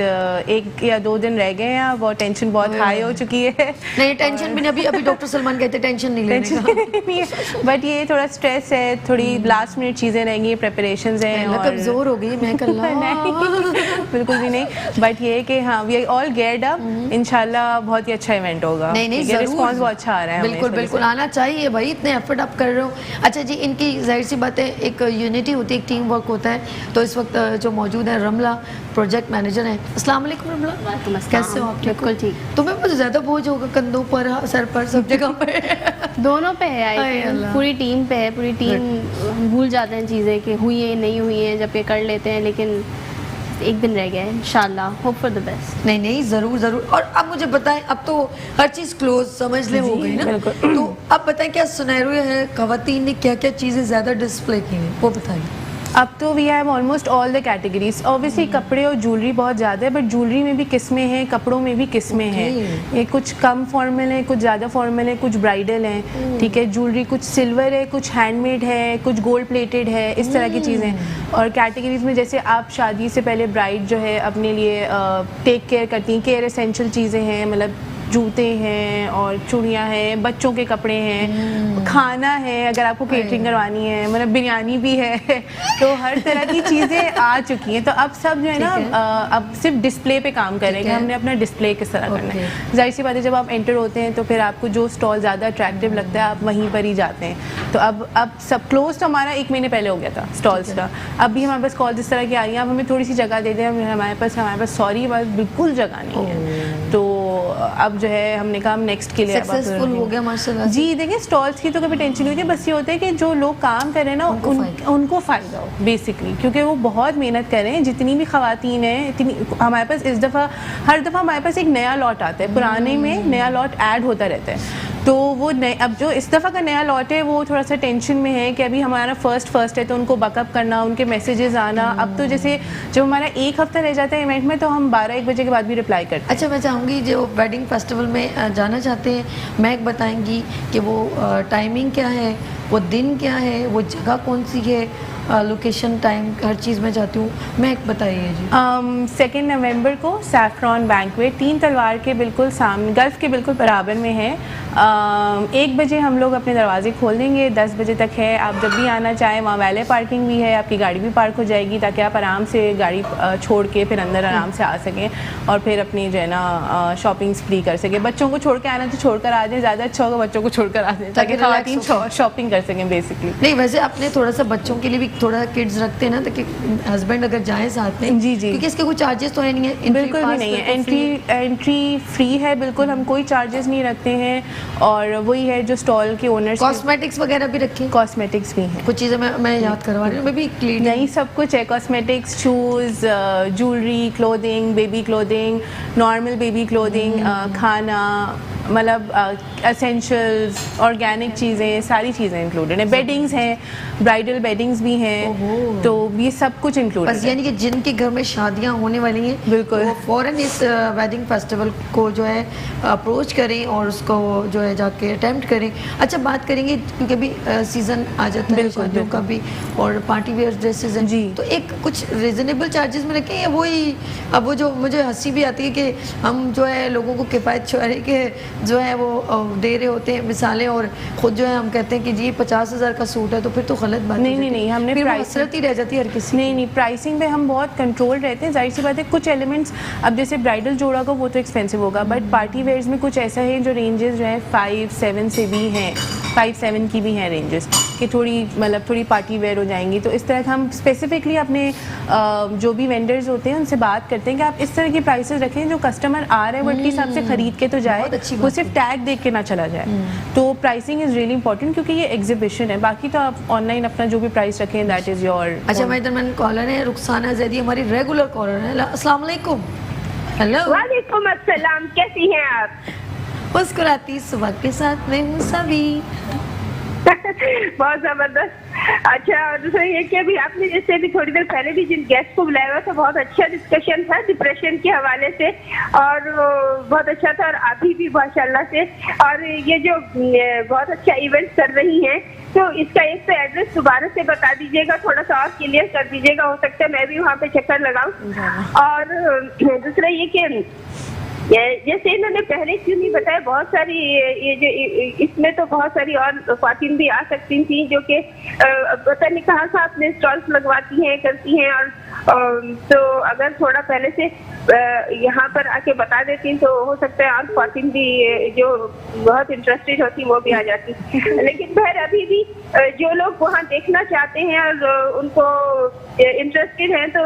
1 या 2 दिन रह गए हैं अब, और टेंशन बहुत हाई हो चुकी है। नहीं, टेंशन भी नहीं, अभी डॉक्टर सलमान कहते टेंशन नहीं लेने का। बट ये थोड़ा स्ट्रेस है, थोड़ी लास्ट मिनट चीज़ें रहेंगी, प्रिपरेशंस हैं और कमजोर हो गई मैं कल। बिल्कुल भी नहीं, बट ये कि हाँ we are all geared up, इंशाल्लाह बहुत ही अच्छा इवेंट होगा। नहीं रिस्पॉन्स बहुत अच्छा आ रहा है। बिल्कुल आना चाहिए भाई, इतने एफर्ट आप कर रहे हो। अच्छा जी, इनकी जाहिर सी बात है एक यूनिटी होती है, एक टीम वर्क होता है। तो इस वक्त जो मौजूद है रमला, प्रोजेक्ट मैनेजर हैं। अस्सलाम वालेकुम रमला, कैसे हो आप? बिल्कुल ठीक। तुम्हें बहुत ज़्यादा बोझ होगा कंधों पर, सर पर, सब जगह पर। दोनों पे है, पूरी टीम पे है। पूरी टीम भूल जाते हैं चीज़ें कि हुई है नहीं हुई है, जब ये कर लेते हैं, लेकिन एक दिन रह गया है, इंशाल्लाह, होप फॉर द बेस्ट। नहीं ज़रूर। और अब मुझे बताएं, अब तो हर चीज़ क्लोज समझ ले हो गई ना, तो अब बताएं क्या सुनहरो है, खवातीन ने क्या क्या चीज़ें ज़्यादा डिस्प्ले की हैं वो बताएं। अब तो we have almost all the categories. Obviously कपड़े और ज्वेलरी बहुत ज़्यादा है, बट ज्वेलरी में भी किस्में हैं, कपड़ों में भी किस्में हैं। ये कुछ कम फॉर्मल है, कुछ ज़्यादा फॉर्मल है, कुछ ब्राइडल हैं, ठीक है। ज्वेलरी कुछ सिल्वर है, कुछ हैंडमेड है, कुछ गोल्ड प्लेटेड है, इस तरह की चीज़ें। और कैटेगरीज में जैसे आप शादी से पहले ब्राइड जो है अपने लिए टेक केयर करती हैं, केयर एसेंशियल चीज़ें हैं, मतलब जूते हैं और चूड़ियाँ हैं, बच्चों के कपड़े हैं, खाना है, अगर आपको केटरिंग करवानी है, मतलब बिरयानी भी है। तो हर तरह की चीज़ें आ चुकी हैं। तो अब सब जो है ना अब सिर्फ डिस्प्ले पे काम करेंगे, हमने अपना डिस्प्ले किस तरह करना है। जाहिर सी बात है, जब आप एंटर होते हैं तो फिर आपको जो स्टॉल ज़्यादा अट्रैक्टिव लगता है आप वहीं पर ही जाते हैं। तो अब सब क्लोज तो हमारा 1 महीने पहले हो गया था स्टॉल्स का। अब भी हमारे पास कॉल इस तरह की आ रही हैं, आप हमें थोड़ी सी जगह दे दें, हमारे पास सॉरी बिल्कुल जगह नहीं है। तो अब जो है हमने कहा हम नेक्स्ट के लिए सक्सेसफुल हो गया माशाल्लाह। जी देखिए, स्टॉल्स की तो कभी टेंशन नहीं होती, बस ये होता है कि जो लोग काम कर रहे हैं ना उनको फ़ायदा हो बेसिकली, क्योंकि वो बहुत मेहनत कर रहे हैं। जितनी भी ख़वातीन हैं, इतनी हमारे पास हर दफ़ा हमारे पास एक नया लॉट आता है, पुराने में नया लॉट ऐड होता रहता है। तो वो अब जो इस दफ़ा का नया लॉट है वो थोड़ा सा टेंशन में है कि अभी हमारा फर्स्ट है, तो उनको बैकअप करना, उनके मैसेजेस आना। अब तो जैसे जब हमारा 1 हफ्ता रह जाता है इवेंट में, तो हम 12-1 बजे के बाद भी रिप्लाई करते हैं। अच्छा, मैं चाहूँगी जो वेडिंग फेस्टिवल में जाना चाहते हैं, महक बताएंगी कि वो टाइमिंग क्या है वो दिन क्या है, वो जगह कौन सी है, लोकेशन, टाइम, हर चीज़ मैं चाहती हूँ महक बताइए जी। 2 नवंबर को सैफ्रॉन बैंक्वेट 3 तलवार के बिल्कुल सामने, गल्फ के बिल्कुल बराबर में है। 1 बजे हम लोग अपने दरवाजे खोल देंगे, 10 बजे तक है। आप जब भी आना चाहें, वहाँ वैले पार्किंग भी है, आपकी गाड़ी भी पार्क हो जाएगी ताकि आप आराम से गाड़ी छोड़ के फिर अंदर आराम से आ सकें और फिर अपनी जो है ना शॉपिंग स्प्री कर सकें। बच्चों को छोड़ के आना तो छोड़ कर आ जाएं, ज़्यादा अच्छा होगा बच्चों को छोड़ कर आ जाएं ताकि ख़वातीन शॉपिंग कर सकें बेसिकली। नहीं, वैसे आपने थोड़ा सा बच्चों के लिए भी थोड़ा किड्स रखते हैं ना, ताकि हस्बैंड अगर जाएं साथ में। जी जी, क्योंकि इसके कोई चार्जेस तो है नहीं है? बिल्कुल भी नहीं है, एंट्री फ्री है बिल्कुल, हम कोई चार्जेस नहीं रखते हैं। और वही है जो स्टॉल के ओनर्स, कॉस्मेटिक्स वगैरह भी रखे हैं? कॉस्मेटिक्स भी हैं, कुछ चीज़ें मैं याद करवा रही हूँ, मैं भी क्लीन नहीं सब कुछ है, cosmetics, shoes, jewellery, clothing, baby clothing, normal baby clothing, खाना, मतलब एसेंशियल्स, ऑर्गेनिक चीज़ें, सारी चीज़ें इंक्लूडेड हैं। बेडिंग्स हैं, ब्राइडल बेडिंग्स भी हैं, तो ये सब कुछ इंक्लूडेड है। यानी कि जिनके घर में शादियां होने वाली हैं, बिल्कुल, वो फ़ौरन इस वेडिंग फेस्टिवल को जो है अप्रोच करें और उसको जो है जाके अटेम्प्ट करें। अच्छा, बात करेंगे क्योंकि अभी सीज़न आ जाता है शादियों का भी, और पार्टी वेयर ड्रेसेस हैं जी, तो एक कुछ रीज़नेबल चार्जेस में रखें या वही, अब वो जो मुझे हंसी भी आती है कि हम जो है लोगों को किफ़ायत चुराने के जो है वो दे रहे होते हैं मिसालें, और ख़ुद जो है हम कहते हैं कि जी 50,000 का सूट है, तो फिर तो गलत बात नहीं, हमने प्राइसिंग ही रह जाती है हर किसी। नहीं, प्राइसिंग पे हम बहुत कंट्रोल रहते हैं। जाहिर सी बात है कुछ एलिमेंट्स, अब जैसे ब्राइडल जोड़ा का वो तो एक्सपेंसिव होगा, बट पार्टी वेयर्स में कुछ ऐसा है जो रेंजेस जो है 5-7 से भी हैं, 5-7 की भी हैं रेंजेस, कि थोड़ी पार्टी वेयर हो जाएंगी। तो इस तरह का हम स्पेसिफिकली अपने जो भी वेंडर्स होते हैं उनसे बात करते हैं कि आप इस तरह की प्राइसेस रखें, जो कस्टमर आ रहा है वो एटलीस्ट आपसे खरीद के तो जाए, वो सिर्फ टैग देख के ना चला जाए। तो प्राइसिंग इज़ रियली इंपॉर्टेंट, क्योंकि ये एग्जीबिशन है। बाकी तो आप ऑनलाइन अपना जो भी प्राइस रखें, दैट इज़ योर। अच्छा, मैं इधर कॉलर है रुखसाना जैदी, हमारी रेगुलर कॉलर है। अस्सलाम वालेकुम। हेलो। वालेकुम अस्सलाम, कैसी हैं आप? मुस्कुराती सुबह के साथ मैं हूँ सभी। बहुत जबरदस्त। अच्छा, और दूसरा ये कि अभी आपने जैसे भी थोड़ी देर पहले भी जिन गेस्ट को बुलाया हुआ था, बहुत अच्छा डिस्कशन था डिप्रेशन के हवाले से, और बहुत अच्छा था, और अभी भी माशाल्लाह से, और ये जो बहुत अच्छा इवेंट कर रही हैं, तो इसका एक तो एड्रेस दोबारा से बता दीजिएगा, थोड़ा सा और क्लियर कर दीजिएगा, हो सकता है मैं भी वहाँ पे चक्कर लगाऊं। और दूसरा ये कि जैसे इन्होंने पहले क्यों नहीं बताया, बहुत सारी ये जो इसमें तो बहुत सारी और ख्वातीन भी आ सकती थी जो कि पता नहीं कहाँ से अपने स्टॉल्स लगवाती हैं, करती हैं, और तो अगर थोड़ा पहले से यहाँ पर आके बता देती तो हो सकता है और ख्वातीन भी जो बहुत इंटरेस्टेड होती वो भी आ जाती। लेकिन फिर अभी भी जो लोग वहाँ देखना चाहते हैं और उनको इंटरेस्टेड हैं तो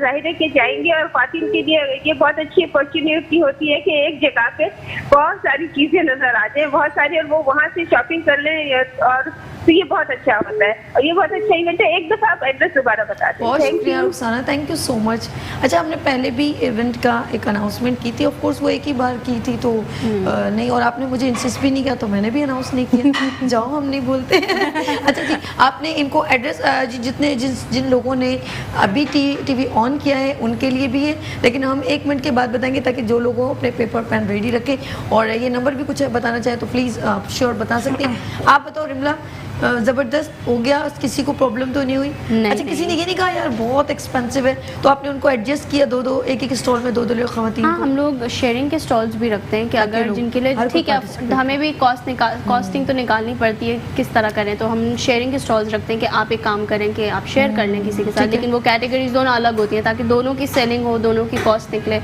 जाहिर है कि जाएंगे, और ख्वातीन के लिए ये बहुत अच्छी अपॉर्चुनिटी होती है कि एक जगह पे बहुत सारी चीजें नजर आ जाए, बहुत सारी, और वो वहाँ से शॉपिंग कर ले, और तो ये बहुत अच्छा होता है, और ये बहुत अच्छा इवेंट है। एक दफा आप एड्रेस दोबारा बता दें। बहुत शुक्रिया Rukhsana, thank you so much. अच्छा, हमने पहले भी इवेंट का एक अनाउंसमेंट की थी, ऑफ कोर्स वो एक ही बार की थी तो नहीं, और आपने मुझे इंसिस्ट भी नहीं किया तो मैंने भी अनाउंस नहीं किया। जाओ, हम नहीं बोलते। अच्छा जी, आपने इनको एड्रेस जितने जिन लोगों ने अभी टीवी ऑन किया है उनके लिए भी है, लेकिन हम 1 मिनट के बाद बताएंगे ताकि जो लोगों अपने पेपर पेन रेडी रखें, और ये नंबर भी कुछ बताना चाहे तो प्लीज़ आप श्योर बता सकते हैं। आप बताओ रिमला, ज़बरदस्त हो गया, किसी को प्रॉब्लम तो नहीं हुई? अच्छा, किसी ने ये नहीं कहा यार बहुत एक्सपेंसिव है, तो आपने उनको एडजस्ट किया, दो एक स्टॉल में दो लोग खवातीन? हाँ, हम लोग शेयरिंग के स्टॉल्स भी रखते हैं कि अगर जिनके लिए ठीक है, हमें भी कॉस्टिंग तो निकालनी पड़ती है, किस तरह करें, तो हम शेयरिंग के स्टॉल्स रखते हैं कि आप एक काम करें कि आप शेयर कर लें किसी के साथ, लेकिन वो कैटेगरीज दोनों अलग होती हैं ताकि दोनों की सेलिंग हो, दोनों की कॉस्ट निकले।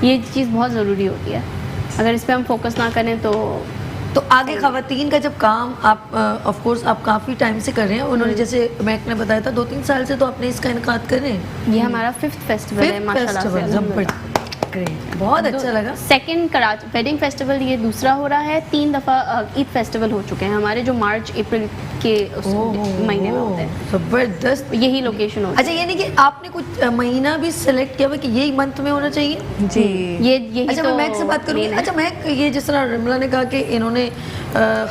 ये चीज़ बहुत ज़रूरी होती है, अगर इस पर हम फोकस ना करें तो आगे खवातीन का जब काम आप ऑफ कोर्स आप काफ़ी टाइम से कर रहे हैं, उन्होंने जैसे मैक ने बताया था 2-3 साल से तो आपने इसका इनकाद कर रहे हैं। ये हमारा 5th फेस्टिवल है माशाल्लाह से। बहुत अच्छा लगा। सेकंड कराची वेडिंग फेस्टिवल ये दूसरा हो रहा है, 3 दफ़ा ईद फेस्टिवल हो चुके हैं हमारे, जो मार्च अप्रैल के महीने में होते हैं। जबरदस्त, यही लोकेशन होती है। अच्छा, ये नहीं कि आपने कुछ महीना भी सिलेक्ट किया हुआ कि यही मंथ में होना चाहिए? जी, ये अच्छा, मैं महक से बात करूँगी। अच्छा महक, ये जिस तरह रिमला ने कहा कि इन्होंने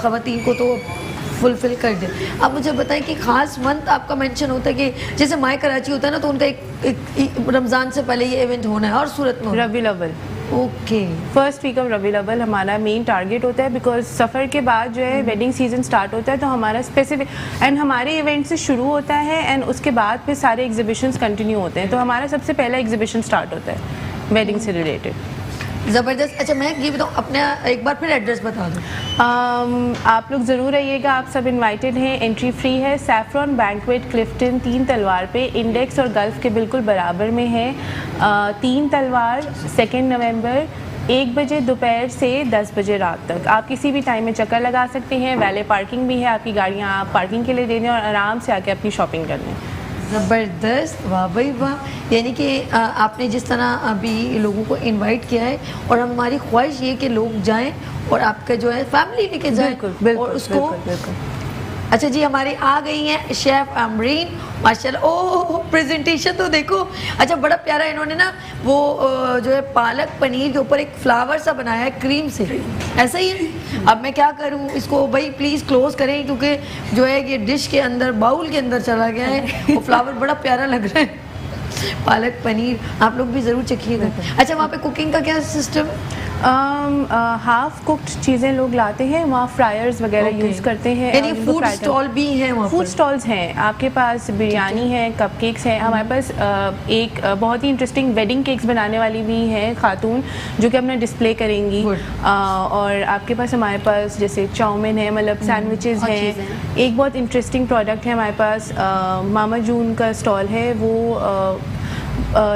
खवातीन को तो फुलफिल कर दे, आप मुझे बताएं कि ख़ास मंथ आपका मेंशन होता है कि जैसे माय कराची होता है ना, तो उनका एक रमज़ान से पहले ये इवेंट होना है और सूरत में रबीउल अव्वल। ओके। फर्स्ट वीक ऑफ रबीउल अव्वल हमारा मेन टारगेट होता है, बिकॉज सफ़र के बाद जो है वेडिंग सीजन स्टार्ट होता है, तो हमारा स्पेसिफिक एंड हमारे इवेंट से शुरू होता है एंड उसके बाद फिर सारे एग्जीबिशंस कंटिन्यू होते हैं। तो हमारा सबसे पहला एग्जीबिशन स्टार्ट होता है वेडिंग से रिलेटेड। ज़बरदस्त। अच्छा मैं ये बताऊँ, अपना एक बार फिर एड्रेस बता दो। आप लोग ज़रूर आइएगा, आप सब इनवाइटेड हैं, एंट्री फ्री है। सैफरॉन बैंक्वेट क्लिफ्टन 3 तलवार पे, इंडेक्स और गल्फ के बिल्कुल बराबर में है। 3 तलवार 2 नवंबर 1 बजे दोपहर से 10 बजे रात तक। आप किसी भी टाइम में चक्कर लगा सकते हैं। वैले पार्किंग भी है, आपकी गाड़ियाँ आप पार्किंग के लिए दे दें और आराम से आके अपनी शॉपिंग कर लें। ज़बरदस्त, वाह भाई वाह। यानी कि आपने जिस तरह अभी लोगों को इनवाइट किया है और हमारी ख्वाहिश ये कि लोग जाएं और आपका जो है फैमिली लेके जाएं और उसको बिल्कुल। अच्छा जी, हमारी आ गई हैं शेफ़ अमरीन, माशाल्लाह। ओह प्रेजेंटेशन तो देखो। अच्छा बड़ा प्यारा इन्होंने ना वो जो है पालक पनीर के ऊपर एक फ्लावर सा बनाया है क्रीम से, ऐसा ही है। अब मैं क्या करूं इसको, भाई प्लीज़ क्लोज करें क्योंकि जो है ये डिश के अंदर बाउल के अंदर चला गया है। वो फ्लावर बड़ा प्यारा लग रहा है, पालक पनीर। आप लोग भी ज़रूर चखिएगा। अच्छा वहाँ पे कुकिंग का क्या सिस्टम है? हाफ कुक्ड चीज़ें लोग लाते हैं, वहाँ फ्रायर्स वगैरह यूज़ करते हैं। यानी फूड स्टॉल भी हैं वहाँ? फूड स्टॉल्स हैं, आपके पास बिरयानी है, कपकेक्स हैं। हमारे पास एक बहुत ही इंटरेस्टिंग वेडिंग केक्स बनाने वाली भी हैं खातून, जो कि अपना डिस्प्ले करेंगी। और आपके पास हमारे पास जैसे चाउमीन है, मतलब सैंडविचेस हैं। एक बहुत इंटरेस्टिंग प्रोडक्ट है हमारे पास, मामा जून का स्टॉल है। वो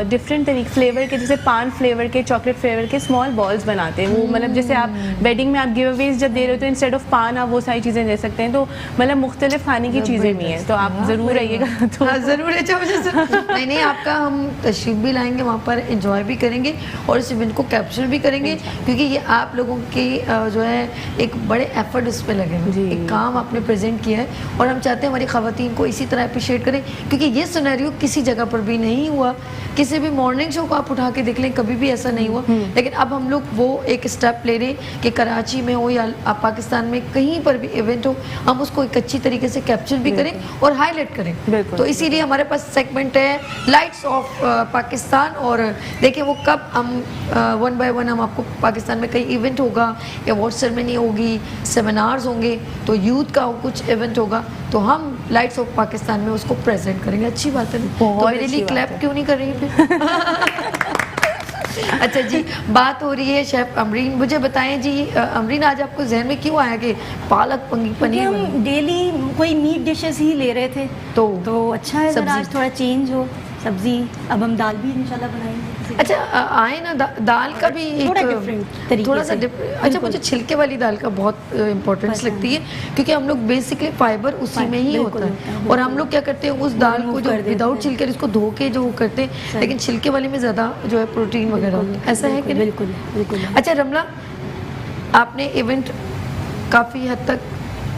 डिफरेंट तरीके फ्लेवर के, जैसे पान फ्लेवर के, चॉकलेट फ्लेवर के स्मॉल बॉल्स बनाते हैं। वो मतलब जैसे आप वेडिंग में आप गिव अवेज जब दे रहे हो तो इंस्टेड ऑफ पान आप वो सारी चीज़ें दे सकते हैं। तो मतलब मुख्तलिफ खाने की चीज़ें भी हैं, तो आप ज़रूर आइएगा। तो ज़रूर है। नहीं नहीं, आपका हम तशरीफ भी लाएंगे, वहाँ पर इंजॉय भी करेंगे और इस इवेंट को कैप्चर भी करेंगे, क्योंकि ये आप लोगों की जो है एक बड़े एफर्ट इस पर लगे हुए, एक काम आपने प्रेजेंट किया है और हम चाहते हैं हमारी ख़वातीन को इसी तरह अप्रिशिएट करें, क्योंकि ये सिनेरियो किसी जगह पर भी नहीं हुआ। किसी भी मॉर्निंग शो को आप उठा के देख लें, कभी भी ऐसा नहीं हुआ। लेकिन अब हम लोग वो एक स्टेप ले रहे हैं कि कराची में हो या पाकिस्तान में कहीं पर भी इवेंट हो, हम उसको एक अच्छी तरीके से कैप्चर भी करें और हाईलाइट करें। तो इसीलिए हमारे पास सेगमेंट है लाइट्स ऑफ पाकिस्तान। और देखिए वो कब हम 1 बाय 1 हम आपको पाकिस्तान में कहीं इवेंट होगा, अवार्ड सेरेमनी होगी, सेमिनार्स होंगे, तो यूथ का कुछ इवेंट होगा, तो हम लाइट्स ऑफ पाकिस्तान में उसको प्रेजेंट करेंगे। अच्छी बात है, तो मेरे लिए क्लैप क्यों नहीं कर रही है? अच्छा जी, बात हो रही है शेफ अमरीन, मुझे बताएं जी अमरीन, आज आपको जहन में क्यों आया कि पालक पनीर? हम डेली कोई मीट डिशेस ही ले रहे थे, तो अच्छा है जरा आज थोड़ा चेंज हो सब्जी। अब हम दाल भी इंशाल्लाह बनाएंगे। अच्छा आए ना, दाल का भी थोड़ा डिफरेंट, थोड़ा सा अच्छा मुझे छिलके वाली दाल का बहुत इम्पोर्टेंस लगती है, क्योंकि हम लोग बेसिकली फाइबर उसी में ही होता है। और हम लोग क्या करते हैं, उस दाल को जो विदाउट छिलके इसको धो के जो करते हैं, लेकिन छिलके वाले में ज़्यादा जो है प्रोटीन वगैरह होता है। ऐसा है कि बिल्कुल बिल्कुल। अच्छा रमला, आपने इवेंट काफ़ी हद तक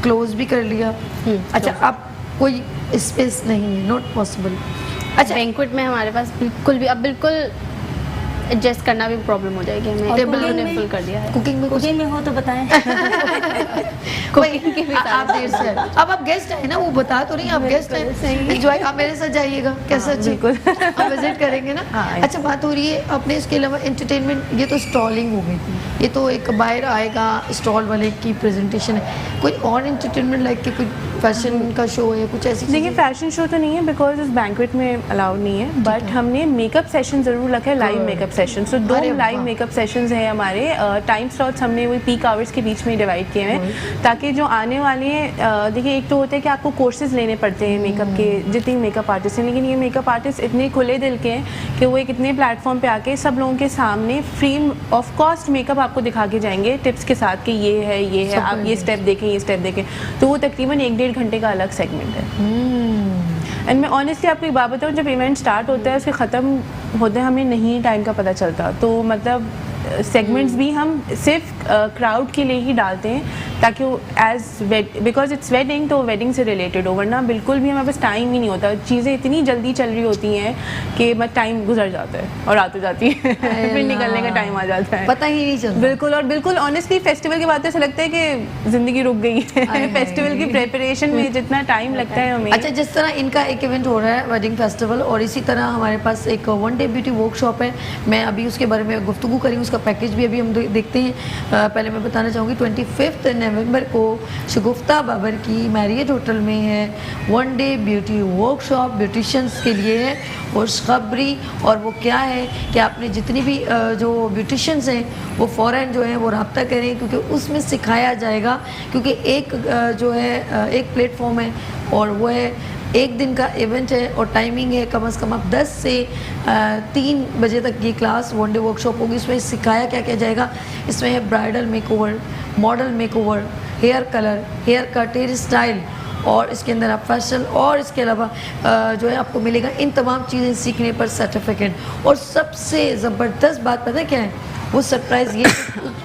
क्लोज भी कर लिया। अच्छा अब कोई स्पेस नहीं है, नॉट पॉसिबल। अच्छा बैंक्वेट में हमारे पास बिल्कुल भी, अब बिल्कुल एडजस्ट करना भी प्रॉब्लम हो जाएगी। हमें टेबल ने फुल कर दिया है। कुकिंग में हो तो बताएं। कुकिंग के भी आप देर से अब आप गेस्ट आए ना, वो बता तो नहीं, आप गेस्ट हैं, एंजॉय आप मेरे साथ जाइएगा। कैसा? बिल्कुल हम विजिट करेंगे ना। अच्छा बात हो रही है अपने, इसके अलावा एंटरटेनमेंट, ये तो स्टॉलिंग हो गई थी, ये तो एक बाहर आएगा स्टॉल वाले की प्रेजेंटेशन है। कोई और एंटरटेनमेंट लाइक कि कोई फैशन का शो है, कुछ ऐसी? देखिए फैशन शो तो नहीं है, बिकॉज इस बैंक्वेट में अलाउड नहीं है, बट हमने मेकअप सेशन ज़रूर रखा है, लाइव मेकअप सेशन। सो 2 लाइव मेकअप सेशंस हैं हमारे। टाइम स्लॉट्स हमने वही पीक आवर्स के बीच में डिवाइड किए हैं, ताकि जो आने वाले हैं, देखिए एक तो होता है कि आपको कोर्सेज लेने पड़ते हैं मेकअप के, जितने मेकअप आर्टिस्ट हैं, लेकिन ये मेकअप आर्टिस्ट इतने खुले दिल के हैं कि वो एक इतने प्लेटफॉर्म पे आके सब लोगों के सामने फ्री ऑफ कॉस्ट मेकअप आपको दिखा के जाएंगे टिप्स के साथ कि ये है, आप ये स्टेप देखें, ये स्टेप देखें। तो वो तकरीबन 1-1.5 घंटे का अलग सेगमेंट है। एंड मैं ऑनेस्टली आपको एक बात बताऊँ, जब इवेंट स्टार्ट होता है उसके ख़त्म होते हमें नहीं टाइम का पता चलता। तो मतलब सेगमेंट्स भी हम सिर्फ क्राउड के लिए ही डालते हैं, ताकि वो बिकॉज इट्स वेडिंग तो वेडिंग से रिलेटेड हो, वरना बिल्कुल भी हमारे पास टाइम ही नहीं होता। चीज़ें इतनी जल्दी चल रही होती हैं कि मैं टाइम गुजर जाता है और आते जाती है फिर निकलने का टाइम आ जाता है, पता ही नहीं चलता। बिल्कुल। और बिल्कुल ऑनेस्टली फेस्टिवल के बाद ऐसा लगता है कि ज़िंदगी रुक गई है फेस्टिवल की प्रेपरेशन में जितना टाइम लगता है हमें। अच्छा, जिस तरह इनका एक इवेंट हो रहा है वेडिंग फेस्टिवल, और इसी तरह हमारे पास एक 1 डे ब्यूटी वर्कशॉप है, मैं अभी उसके बारे में गुफ्तगू करी, उसका पैकेज भी अभी हम देखते हैं। पहले मैं बताना चाहूँगी 25 नवंबर को शगुफ्ता बाबर की मैरियट होटल में है 1 डे ब्यूटी वर्कशॉप, ब्यूटिशियंस के लिए है और खबरी। और वो क्या है कि आपने जितनी भी जो ब्यूटिशियंस हैं वो फ़ौरन जो है वो रब्ता करें, क्योंकि उसमें सिखाया जाएगा। क्योंकि एक जो है एक प्लेटफॉर्म है और वो है 1 दिन का इवेंट है और टाइमिंग है कम से कम आप 10 से 3 बजे तक ये क्लास 1 डे वर्कशॉप होगी। इसमें सिखाया क्या क्या जाएगा, इसमें है bridal makeover, model makeover, hair colour, haircut, hairstyle, और इसके अंदर आप फैशन, और इसके अलावा जो है आपको मिलेगा इन तमाम चीज़ें सीखने पर सर्टिफिकेट। और सबसे ज़बरदस्त बात पता है क्या है, वो सरप्राइज़ ये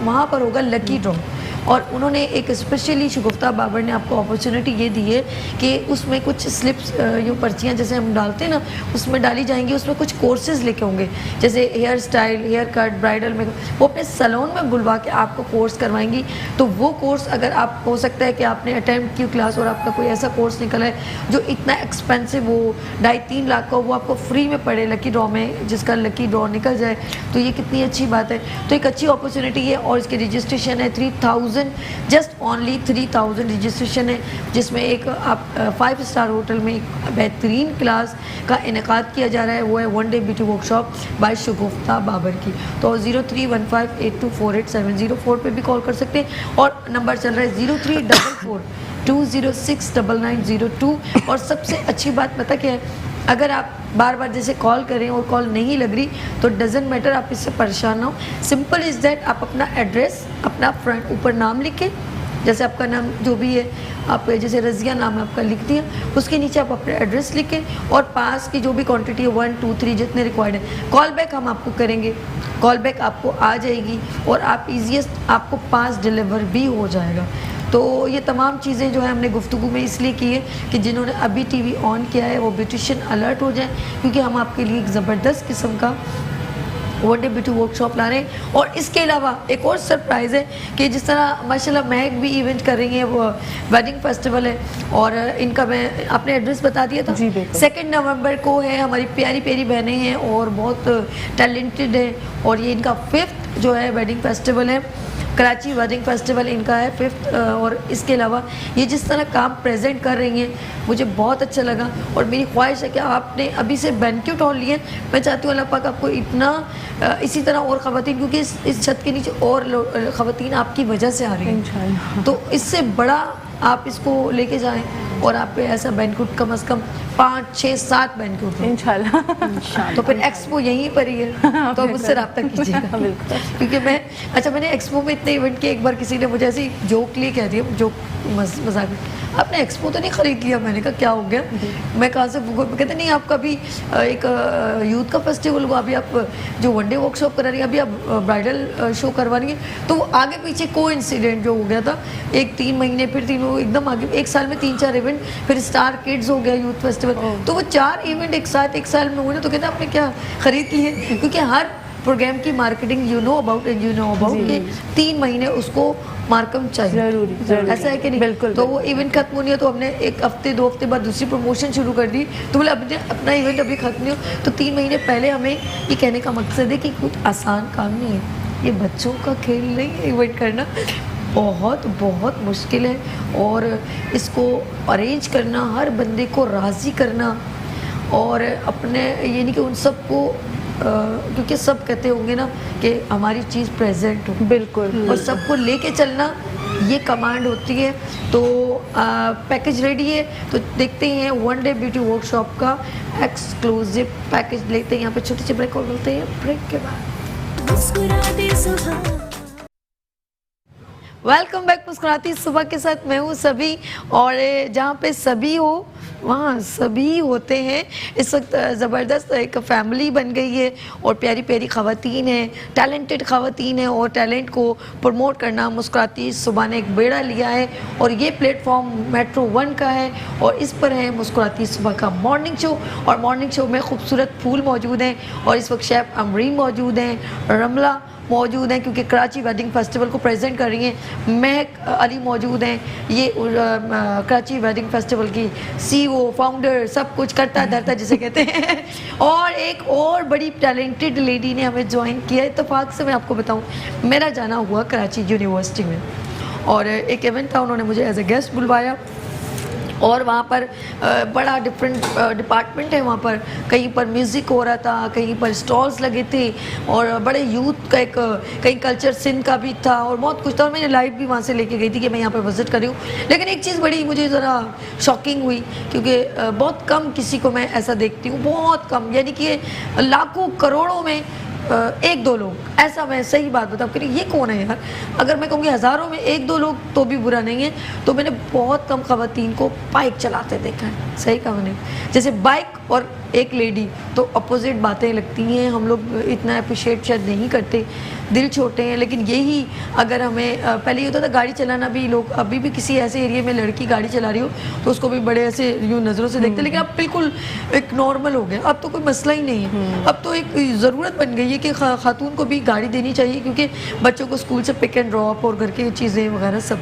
वहाँ पर होगा लकी ड्रॉ। और उन्होंने एक स्पेशली शगुफ्ता बाबर ने आपको अपॉर्चुनिटी ये दी है कि उसमें कुछ स्लिप्स यूँ पर्चियाँ जैसे हम डालते हैं ना, उसमें डाली जाएंगी, उसमें कुछ कोर्सेज लेके होंगे, जैसे hairstyle, haircut, bridal makeup, वो अपने सैलून में बुलवा के आपको कोर्स करवाएंगी। तो वो कोर्स अगर आप, हो सकता है कि आपने अटेम्प्ट की क्लास और आपका कोई ऐसा कोर्स निकला है जो इतना एक्सपेंसिव हो, 2.5-3 लाख का, वो आपको फ्री में पड़े लकी ड्रॉ में, जिसका लकी ड्रॉ निकल जाए, तो ये कितनी अच्छी बात है। तो एक अच्छी अपॉर्चुनिटी है। और इसकी रजिस्ट्रेशन है 3000, जस्ट ओनली 3000 रजिस्ट्रेशन है, जिसमें एक आप 5 स्टार होटल में एक बेहतरीन क्लास का इनेकाद किया जा रहा है, वो है 1 डे ब्यूटी वर्कशॉप बाय शगुफ्ता बाबर की। तो 0315824870 पे भी कॉल कर सकते हैं, और नंबर चल रहा है 034420699902। और सबसे अच्छी बात पता क्या है, अगर आप बार बार जैसे कॉल करें और कॉल नहीं लग रही तो डजेंट मैटर, आप इससे परेशान ना हो। सिंपल इज़ दैट, आप अपना एड्रेस, अपना फ्रंट ऊपर नाम लिखें, जैसे आपका नाम जो भी है, आप जैसे रज़िया नाम है आपका लिख दिया, उसके नीचे आप अपना एड्रेस लिखें और पास की जो भी क्वांटिटी है 1, 2, 3 जितने रिक्वायर्ड है, कॉल बैक हम आपको करेंगे, कॉल बैक आपको आ जाएगी और आप ईजीएस्ट आपको पास डिलीवर भी हो जाएगा। तो ये तमाम चीज़ें जो है हमने गुफ्तगू में इसलिए की है कि जिन्होंने अभी टीवी ऑन किया है वो ब्यूटिशियन अलर्ट हो जाए, क्योंकि हम आपके लिए एक ज़बरदस्त किस्म का 1 डे ब्यूटी वर्कशॉप ला रहे हैं। और इसके अलावा एक और सरप्राइज़ है कि जिस तरह माशाल्लाह महक भी इवेंट कर रही है, वो वेडिंग फेस्टिवल है, और इनका मैं आपने एड्रेस बता दिया था। 2 नवंबर को है, हमारी प्यारी प्यारी बहनें हैं और बहुत टैलेंटेड है, और ये इनका 5th जो है वेडिंग फेस्टिवल है, कराची वेडिंग फेस्टिवल इनका है 5th। और इसके अलावा ये जिस तरह काम प्रेजेंट कर रही हैं मुझे बहुत अच्छा लगा, और मेरी ख्वाहिश है कि आपने अभी से बैंक्वेट हॉल लिए, मैं चाहती हूँ अल्लाह पाक आपको इतना इसी तरह और ख़वातीन, क्योंकि इस छत के नीचे और ख़वातीन आपकी वजह से आ रही हैं, तो इससे बड़ा आप इसको लेके जाएं और आप पे ऐसा बैंक्वेट कम से कम 5, 6, 7 बैंक्वेट इंशाल्लाह। तो फिर एक्सपो यहीं पर ही है, तो मुझसे रब्ता कीजिएगा क्योंकि मैंने एक्सपो में इतने इवेंट किए, एक बार किसी ने मुझे ऐसे जोक लिए कह दिया, जोक मजाक में, आपने एक्सपो तो नहीं ख़रीद लिया? मैंने कहा क्या हो गया, मैं कहाँ से, कहते नहीं आपका अभी एक यूथ का फेस्टिवल हुआ, अभी आप जो 1 डे वर्कशॉप करा रही हैं, अभी आप ब्राइडल शो करवा रही हैं, तो वो आगे पीछे को इंसिडेंट जो हो गया था, एक 3 महीने फिर 3 एकदम आगे, 1 साल में 3-4 इवेंट, फिर स्टार किड्स हो गया यूथ फेस्टिवल, तो वो 4 इवेंट एक साथ 1 साल में हुए ना, तो कहते आपने क्या ख़रीद लिए? क्योंकि हर प्रोग्राम की मार्केटिंग यू नो अबाउट कि 3 महीने उसको मार्कम चाहिए, जरूरी ऐसा है कि नहीं? बिल्कुल। तो वो इवेंट खत्म होनी है तो हमने 1 हफ्ते 2 हफ्ते बाद दूसरी प्रमोशन शुरू कर दी, तो बोले अपना इवेंट अभी खत्म नहीं हो, तो 3 महीने पहले हमें ये कहने का मकसद है कि कुछ आसान काम नहीं है, ये बच्चों का खेल नहीं है, इवेंट करना बहुत बहुत मुश्किल है, और इसको अरेंज करना, हर बंदे को राज़ी करना, और अपने ये नहीं कि उन सबको क्योंकि सब कहते होंगे ना कि हमारी चीज़ प्रेजेंट हो, बिल्कुल, और सबको लेके चलना ये कमांड होती है। तो पैकेज रेडी है, तो देखते हैं 1 डे ब्यूटी वर्कशॉप का एक्सक्लूसिव पैकेज लेते हैं। यहाँ पे छोटी सी ब्रेक और मिलते हैं ब्रेक के बाद। वेलकम बैक मुस्कुराती सुबह के साथ मैं हूँ सभी, और जहाँ पे सभी हो वहाँ सभी होते हैं। इस वक्त ज़बरदस्त एक फैमिली बन गई है और प्यारी प्यारी ख़वातीन हैं, टैलेंटेड ख़वातीन हैं और टैलेंट को प्रमोट करना मुस्कुराती सुबह ने एक बेड़ा लिया है और ये प्लेटफॉर्म मेट्रो 1 का है और इस पर है मुस्कुराती सुबह का मॉर्निंग शो। और मॉर्निंग शो में खूबसूरत फूल मौजूद हैं और इस वक्त शेफ़ अमरीन मौजूद हैं, रमला मौजूद हैं क्योंकि कराची वेडिंग फेस्टिवल को प्रेजेंट कर रही हैं, महक अली मौजूद हैं, ये कराची वेडिंग फेस्टिवल की CEO फाउंडर, सब कुछ करता धरता जिसे कहते हैं। और एक और बड़ी टैलेंटेड लेडी ने हमें ज्वाइन किया। इत्तेफाक से मैं आपको बताऊं, मेरा जाना हुआ कराची यूनिवर्सिटी में और एक इवेंट था, उन्होंने मुझे एज ए गेस्ट बुलवाया और वहाँ पर बड़ा डिफरेंट डिपार्टमेंट है। वहाँ पर कहीं पर म्यूज़िक हो रहा था, कहीं पर स्टॉल्स लगे थे और बड़े यूथ का एक कहीं कल्चर सिंध का भी था और बहुत कुछ था और मैंने लाइव भी वहाँ से लेके गई थी कि मैं यहाँ पर विज़िट कर रही हूँ। लेकिन एक चीज़ बड़ी मुझे ज़रा शॉकिंग हुई क्योंकि बहुत कम किसी को मैं ऐसा देखती हूँ, बहुत कम, यानी कि लाखों करोड़ों में एक दो लोग, ऐसा मैं सही बात बताऊँ कि ये कौन है यार, अगर मैं कहूँगी हज़ारों में एक दो लोग तो भी बुरा नहीं है। तो मैंने बहुत कम ख़वातीन को बाइक चलाते देखा है, सही कहा मैंने, जैसे बाइक और एक लेडी तो अपोजिट बातें लगती हैं, हम लोग इतना अप्रिशिएट शायद नहीं करते, दिल छोटे हैं। लेकिन यही अगर हमें पहले ये होता था गाड़ी चलाना भी, लोग अभी भी किसी ऐसे एरिया में लड़की गाड़ी चला रही हो तो उसको भी बड़े ऐसे यूँ नज़रों से देखते, लेकिन अब बिल्कुल एक नॉर्मल हो गया, अब तो कोई मसला ही नहीं है। अब तो एक ज़रूरत बन गई है कि खातून को भी गाड़ी देनी चाहिए क्योंकि बच्चों को स्कूल से पिक एंड ड्रॉप और घर की चीज़ें वगैरह सब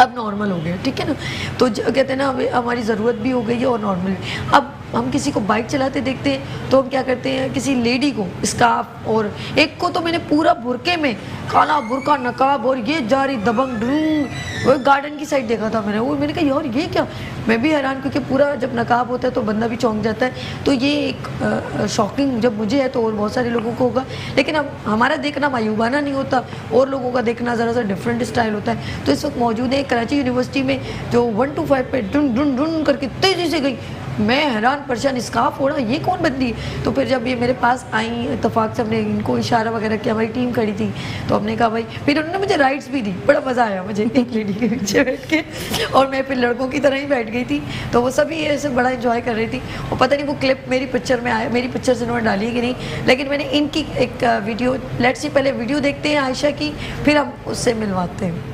अब नॉर्मल हो गया, ठीक है ना। तो कहते हैं ना हमारी ज़रूरत भी हो गई है और नॉर्मल। अब हम किसी को बाइक चलाते देखते हैं तो हम क्या करते हैं, किसी लेडी को स्कार्फ, और एक को तो मैंने पूरा बुरके में, काला बुरका नकाब और ये जा रही दबंग ढूंढ, वो गार्डन की साइड देखा था मैंने, वो मैंने कहा यार ये क्या, मैं भी हैरान क्योंकि पूरा जब नकाब होता है तो बंदा भी चौंक जाता है। तो ये एक शॉकिंग जब मुझे है तो और बहुत सारे लोगों को होगा, लेकिन अब हमारा देखना मायूबाना नहीं होता और लोगों का देखना ज़रा सा डिफरेंट स्टाइल होता है। तो इस वक्त मौजूद है कराची यूनिवर्सिटी में जो 1 to 5 पे ढूंढ ढूंढ ढूंढ करके तेज़ी से गई, मैं हैरान परेशान, स्कार्फ ओढ़ा, ये कौन बंदी। तो फिर जब ये मेरे पास आई, इत्तेफाक से हमने इनको इशारा वगैरह किया, हमारी टीम खड़ी थी तो हमने कहा भाई, फिर उन्होंने मुझे राइट्स भी दी, बड़ा मज़ा आया मुझे एक लेडी के पीछे बैठ के, और मैं फिर लड़कों की तरह ही बैठ गई थी तो वो सभी ऐसे बड़ा इंजॉय कर रही थी। और पता नहीं वो क्लिप मेरी पिक्चर में आया, मेरी पिक्चर से उन्होंने डाली कि नहीं, लेकिन मैंने इनकी एक वीडियो, लेट्स सी पहले वीडियो देखते हैं आयशा की, फिर हम उससे मिलवाते हैं।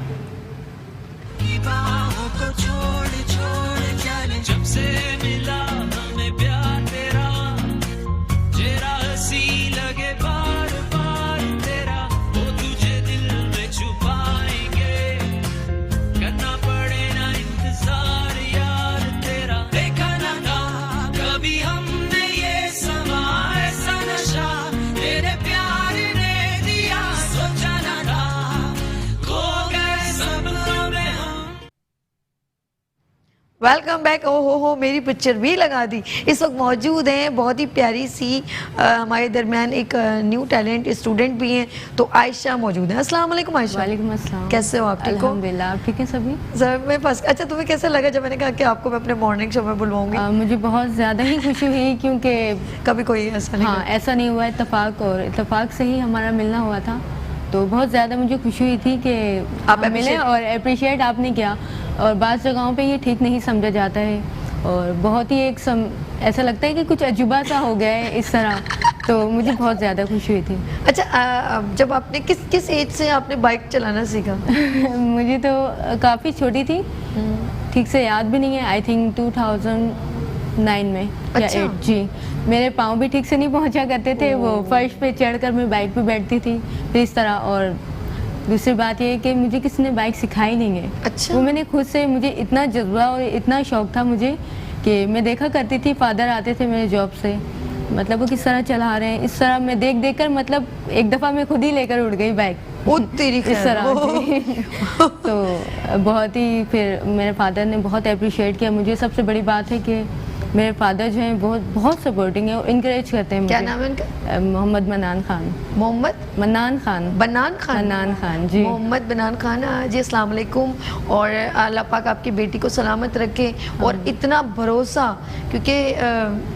Welcome back. ओ हो मेरी पिक्चर भी लगा दी। इस वक्त मौजूद हैं बहुत ही प्यारी सी हमारे दरमियान एक न्यू टैलेंट स्टूडेंट भी हैं, तो आयशा मौजूद हैं। अस्सलाम वालेकुम आयशा। वालेकुम अस्सलाम। कैसे हो आप? ठीक हो? अल्हम्दुलिल्लाह। आप ठीक है सभी? सर मैं फर्स्ट, अच्छा तुम्हें कैसा लगा जब मैंने कहा कि आपको मैं अपने मॉर्निंग शो में बुलवाऊंगी? मुझे बहुत ज़्यादा ही खुशी हुई क्योंकि कभी कोई ऐसा नहीं, हाँ ऐसा नहीं हुआ, इत्तेफाक और इत्तेफाक से ही हमारा मिलना हुआ था, तो बहुत ज़्यादा मुझे खुशी हुई थी कि आप मिले और अप्रिशिएट आपने किया। और बाज़ जगहों पे ये ठीक नहीं समझा जाता है और बहुत ही ऐसा लगता है कि कुछ अजूबा सा हो गया है इस तरह, तो मुझे बहुत ज़्यादा खुशी हुई थी। अच्छा जब आपने किस एज से आपने बाइक चलाना सीखा? मुझे तो काफ़ी छोटी थी, ठीक से याद भी नहीं है, आई थिंक 2009 में या 8। जी, मेरे पाँव भी ठीक से नहीं पहुंचा करते थे, वो फर्श पे चढ़कर मैं बाइक पे बैठती थी फिर इस तरह। और दूसरी बात ये है कि मुझे किसी ने बाइक सिखाई नहीं है। अच्छा। वो मैंने खुद से, मुझे इतना जज्बा और इतना शौक था मुझे कि मैं देखा करती थी, फादर आते थे मेरे जॉब से, मतलब वो किस तरह चला रहे हैं, इस तरह मैं देख कर मतलब एक दफ़ा मैं खुद ही लेकर उड़ गई बाइक इस तरह। तो बहुत ही फिर मेरे फादर ने बहुत अप्रिशिएट किया मुझे। सबसे बड़ी बात है कि मेरे फादर जो हैं बहुत सपोर्टिंग है और इंकरेज करते हैं। क्या नाम है इनका? मोहम्मद मन्नान खान। मोहम्मद मन्नान खान। बनान खान। मन्नान खान जी। मोहम्मद बनान खान जी, अस्सलाम वालेकुम। और अल्लाह पाक आपकी बेटी को सलामत रखे और इतना भरोसा, क्योंकि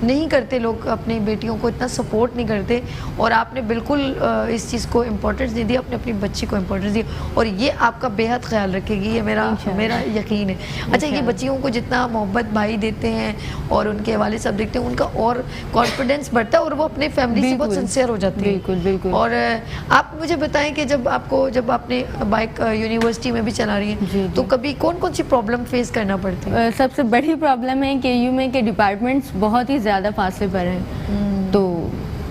नहीं करते लोग अपनी बेटियों को, इतना सपोर्ट नहीं करते और आपने बिल्कुल इस चीज़ को इम्पोर्टेंस दे दी, अपने अपनी बच्ची को इम्पोर्टेंस दी और ये आपका बेहद ख्याल रखेगी, ये मेरा यकीन है। अच्छा, ये बच्चियों को जितना मोहब्बत भाई देते हैं और उनके वाले सब देखते हैं, उनका और कॉन्फिडेंस बढ़ता है और वो अपने फैमिली से बहुत सिंसियर हो जाती है। बिल्कुल बिल्कुल। और आप मुझे बताएं कि जब आपने बाइक यूनिवर्सिटी में भी चला रही है तो कभी कौन कौन सी प्रॉब्लम फेस करना पड़ती है? सबसे बड़ी प्रॉब्लम है कि यूमे के डिपार्टमेंट्स बहुत ही ज़्यादा फासले पर हैं, तो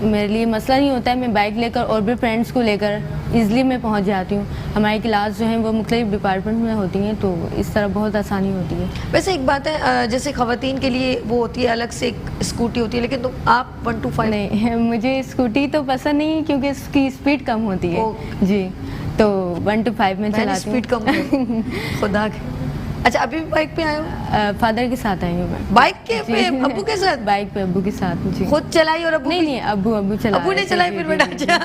मेरे लिए मसला नहीं होता है। मैं बाइक लेकर और भी फ्रेंड्स को लेकर इजीली मैं पहुंच जाती हूँ। हमारी क्लास जो है वो मुख्तलिफ डिपार्टमेंट में होती हैं, तो इस तरह बहुत आसानी होती है। वैसे एक बात है, जैसे ख़वातीन के लिए वो होती है अलग से एक स्कूटी होती है, लेकिन तो आप 125? नहीं, मुझे स्कूटी तो पसंद नहीं क्योंकि इसकी स्पीड कम होती है जी, तो 125 में चलाती हूँ। स्पीड कम खुदा के। अच्छा, अभी भी बाइक पे आए हो? फादर के साथ आई हूँ मैं। बाइक के पे अब्बू के साथ? बाइक पे अब्बू के साथ जी। खुद चलाई और अब्बू? नहीं, अब्बू चला। अब्बू ने चलाई फिर बेटा? अच्छा,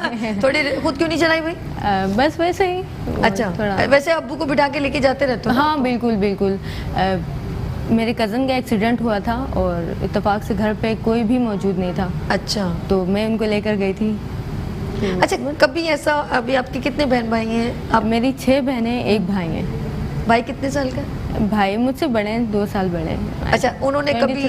थोड़ी खुद क्यों नहीं चलाई भाई? बस वैसे ही। अच्छा, वैसे अब्बू को बिठा के लेके जाते रहते हो? हाँ बिल्कुल बिल्कुल। मेरे कज़न का एक्सीडेंट हुआ था और इत्तेफाक से घर पे कोई भी मौजूद नहीं था। अच्छा, तो मैं उनको लेकर गई थी। अच्छा, कभी ऐसा, अभी आपके कितने बहन भाई हैं? अब मेरी 6 बहनें, 1 भाई है। भाई कितने साल का? भाई मुझसे बड़े हैं, 2 साल बड़े हैं। अच्छा, उन्होंने कभी